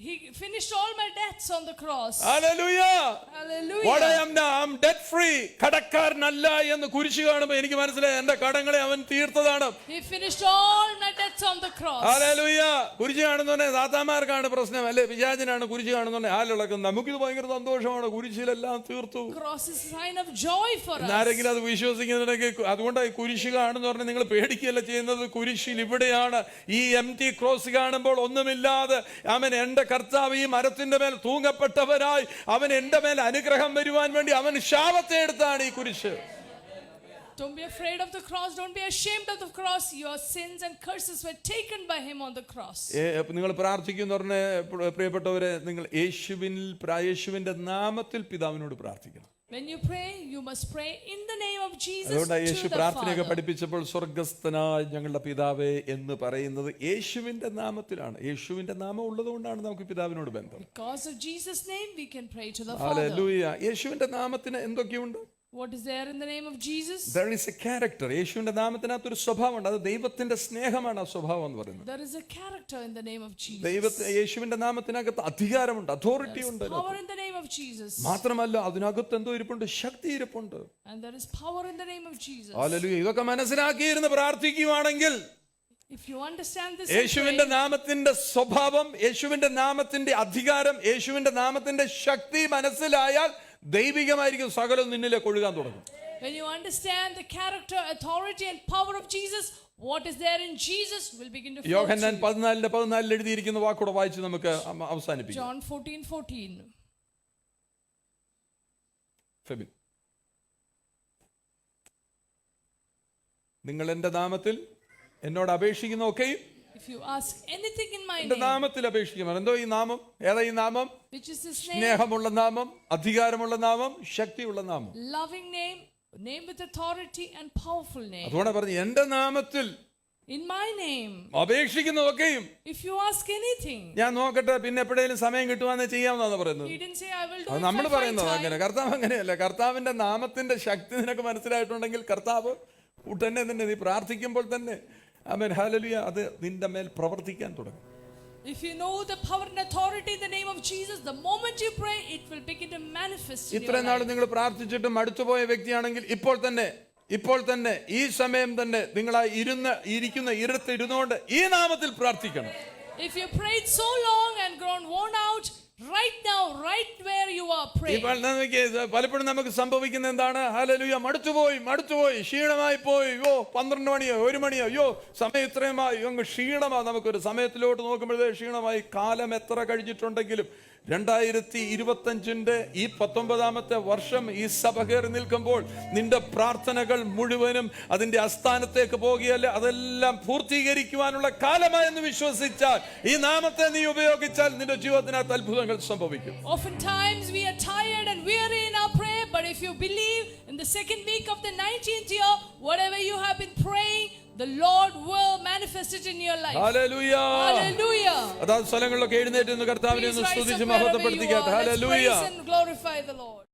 He finished all my debts on the cross. Hallelujah. Hallelujah. What I am now, I'm debt free. കടക്കാരനല്ല എന്ന് കുരിശ് കാണുമ്പോൾ എനിക്ക് മനസ്സിലായി എന്റെ കടങ്ങളെ അവൻ തീർത്തതാണ്. He finished all my debts on the cross. Hallelujah. കുരിശ് കാണുന്നവനെ സാത്താന്മാർക്കാണ് പ്രശ്നം അല്ലേ, പിശാചിനാണ് കുരിശ് കാണുന്നവനെ ആളിളക്കുന്നത്. നമുക്കിത് ഭയങ്കര സന്തോഷമാണ്. കുരിശിലെല്ലാം തീർത്തു. Cross is a sign of joy for us. ആരെങ്കിലും അത് വിശ്വസിക്കുന്നുണ്ടെങ്കിൽ അതുകൊണ്ടാണ് കുരിശ് കാണുന്ന പറഞ്ഞാൽ നിങ്ങൾ പേടിക്കുകയല്ല ചെയ്യുന്നത്. കുരിശിൽ ഇവിടെയാണ്. ഈ എംപ്റ്റി ക്രോസ് കാണുമ്പോൾ ഒന്നുമില്ലാതെ അവൻ എന്റെ കർത്താവ് ഈ മരത്തിന്റെ മേൽ തൂങ്ങപ്പെട്ടവനായി അവൻ എന്റെ മേൽ അനുഗ്രഹം വരുവാൻ വേണ്ടി അവൻ ശാപത്തെ എടുത്താണ് ഈ കുരിശ്. Don't be afraid of the cross. Don't be ashamed of the cross. Your sins and curses were taken by him on the cross. നിങ്ങൾ പ്രാർത്ഥിക്കുന്ന പറഞ്ഞ പ്രിയപ്പെട്ടവരെ, നിങ്ങൾ യേശുവിന്റെ നാമത്തിൽ പിതാവിനോട് പ്രാർത്ഥിക്കണം. When you pray, you must pray in the name of Jesus അതുകൊണ്ട് to യേശു the പ്രാർത്ഥനയൊക്കെ Father. പഠിപ്പിച്ചപ്പോൾ സ്വർഗസ്ഥനായ ഞങ്ങളുടെ പിതാവേ എന്ന് പറയുന്നത് യേശുവിന്റെ നാമത്തിലാണ്. യേശുവിന്റെ നാമം ഉള്ളതുകൊണ്ടാണ് നമുക്ക് പിതാവിനോട് ബന്ധം. Because of Jesus' name, we can pray to the Father. Hallelujah. യേശുവിന്റെ നാമത്തിന് എന്തൊക്കെയുണ്ട്? What is there in the name of Jesus? There is a character. യേശുവിന്റെ നാമത്തിനകത്ത് ഒരു സ്വഭാവമുണ്ട്. അത് ദൈവത്തിന്റെ സ്നേഹമാണ് ആ സ്വഭാവം എന്ന് പറയുന്നത്. There is a character in the name of Jesus. യേശുവിന്റെ നാമത്തിനകത്ത് അധികാരമുണ്ട്, അതോറിറ്റി ഉണ്ട്. Power in the name of Jesus. മാത്രമല്ല അതിനകത്ത് എന്തോ ഇരിപ്പുണ്ട്, ശക്തി ഇരിപ്പുണ്ട്. And there is power in the name of Jesus. Hallelujah. ഇതൊക്കെ മനസ്സിലാക്കിയിരുന്ന് പ്രാർത്ഥിക്കുകയാണെങ്കിൽ, If you understand this, യേശുവിന്റെ നാമത്തിന്റെ സ്വഭാവം, യേശുവിന്റെ നാമത്തിന്റെ അധികാരം, യേശുവിന്റെ നാമത്തിന്റെ ശക്തി മനസ്സിലായാൽ ദൈവികമായിരിക്കും സകലം നിന്നിലേക്ക് ഒഴുകാൻ തുടങ്ങും. when you understand the character, authority and power of Jesus, what is there in Jesus will begin to flow. യോഹന്നാൻ 14:14 എഴുതിയിരിക്കുന്ന വാക്കൂടെ വായിച്ച് നമുക്ക് അവസാനിപ്പിക്കാം. John 14:14. ഫെബിൻ, നിങ്ങൾ എന്റെ നാമത്തിൽ എന്നോട് അപേക്ഷിക്കുന്നൊക്കെയും If you ask anything in my എന്റെ name, നാമത്തിൽ അപേക്ഷിക്കണം. എന്തോ ഈ നാമം? ഏതാ ഈ നാമം? which is His name, സ്നേഹമുള്ള നാമം, അധികാരമുള്ള നാമം, ശക്തിയുള്ള നാമം. loving name, name with authority and powerful name. അതുകൊണ്ടാണ് പറഞ്ഞു എന്റെ നാമത്തിൽ In my name, അപേക്ഷിക്കുന്നതൊക്കെയും. if you ask anything, ഞാൻ നോക്കട്ടെ, പിന്നെ എപ്പോഴേലും സമയം കിട്ടുവാന്ന് ചെയ്യാമെന്നാണ് പറയുന്നത്. He didn't say I will do അത് it നമ്മൾ if I find പറയുന്നത് time. അങ്ങനെ. കർത്താവ് അങ്ങനെയല്ല. കർത്താവിന്റെ നാമത്തിന്റെ ശക്തി നിനക്ക് മനസ്സിലായിട്ടുണ്ടെങ്കിൽ കർത്താവ് ഉടനെ തന്നെ നീ പ്രാർത്ഥിക്കുമ്പോൾ തന്നെ ആമേൻ ഹല്ലേലൂയ അത് നിന്റെ മേൽ പ്രവർത്തിക്കാൻ തുടങ്ങും. If you know the power and authority in the name of Jesus, the moment you pray, it will begin to manifest in your ഇത്രയും നാൾ life. നിങ്ങൾ പ്രാർത്ഥിച്ചിട്ടും മടുത്തുപോയ വ്യക്തിയാണെങ്കിൽ ഇപ്പോൾ തന്നെ ഈ സമയം തന്നെ നിങ്ങൾ ആ ഇരിക്കുന്ന ഇരുന്നുകൊണ്ട് ഈ നാമത്തിൽ പ്രാർത്ഥിക്കണം. If you prayed so long and grown worn out, right now, right where you are praying. പലപ്പോഴും നമുക്ക് സംഭവിക്കുന്ന എന്താണ്? ഹല്ലേലൂയ, മടുത്തുപോയി, ക്ഷീണമായി പോയി, 12 മണിയോ 1 മണിയോ, സമയം ഇത്രയുമായി, ക്ഷീണമാ. നമുക്കൊരു സമയത്തിലോട്ട് നോക്കുമ്പോഴേ ക്ഷീണമായി. കാലം എത്ര കഴിഞ്ഞിട്ടുണ്ടെങ്കിലും 2025 ഈ 19ാമത്തെ വർഷം ഈ സഭ കയറി നിൽക്കുമ്പോൾ നിന്റെ പ്രാർത്ഥനകൾ മുഴുവനും അതിന്റെ അസ്ഥാനത്തേക്ക് പോകുകയല്ലേ, അതെല്ലാം പൂർത്തീകരിക്കുവാനുള്ള കാലമായെന്ന് വിശ്വസിച്ചാൽ, ഈ നാമത്തെ നീ ഉപയോഗിച്ചാൽ നിന്റെ ജീവിതത്തിനകത്ത് അത്ഭുതങ്ങൾ സംഭവിക്കും. Oftentimes we are tired and weary in our prayer, but if you believe in the second week of the 19th year, whatever you have been praying, the Lord will manifest it in your life. Hallelujah. Hallelujah. അതാത് സ്ഥലങ്ങളിലൊക്കെ എഴുന്നേറ്റ് കർത്താവിനെ ഒന്ന് സ്തുതിച്ച് മഹത്വപ്പെടുത്തിക്കട്ടെ. Let's hallelujah. praise and glorify the Lord.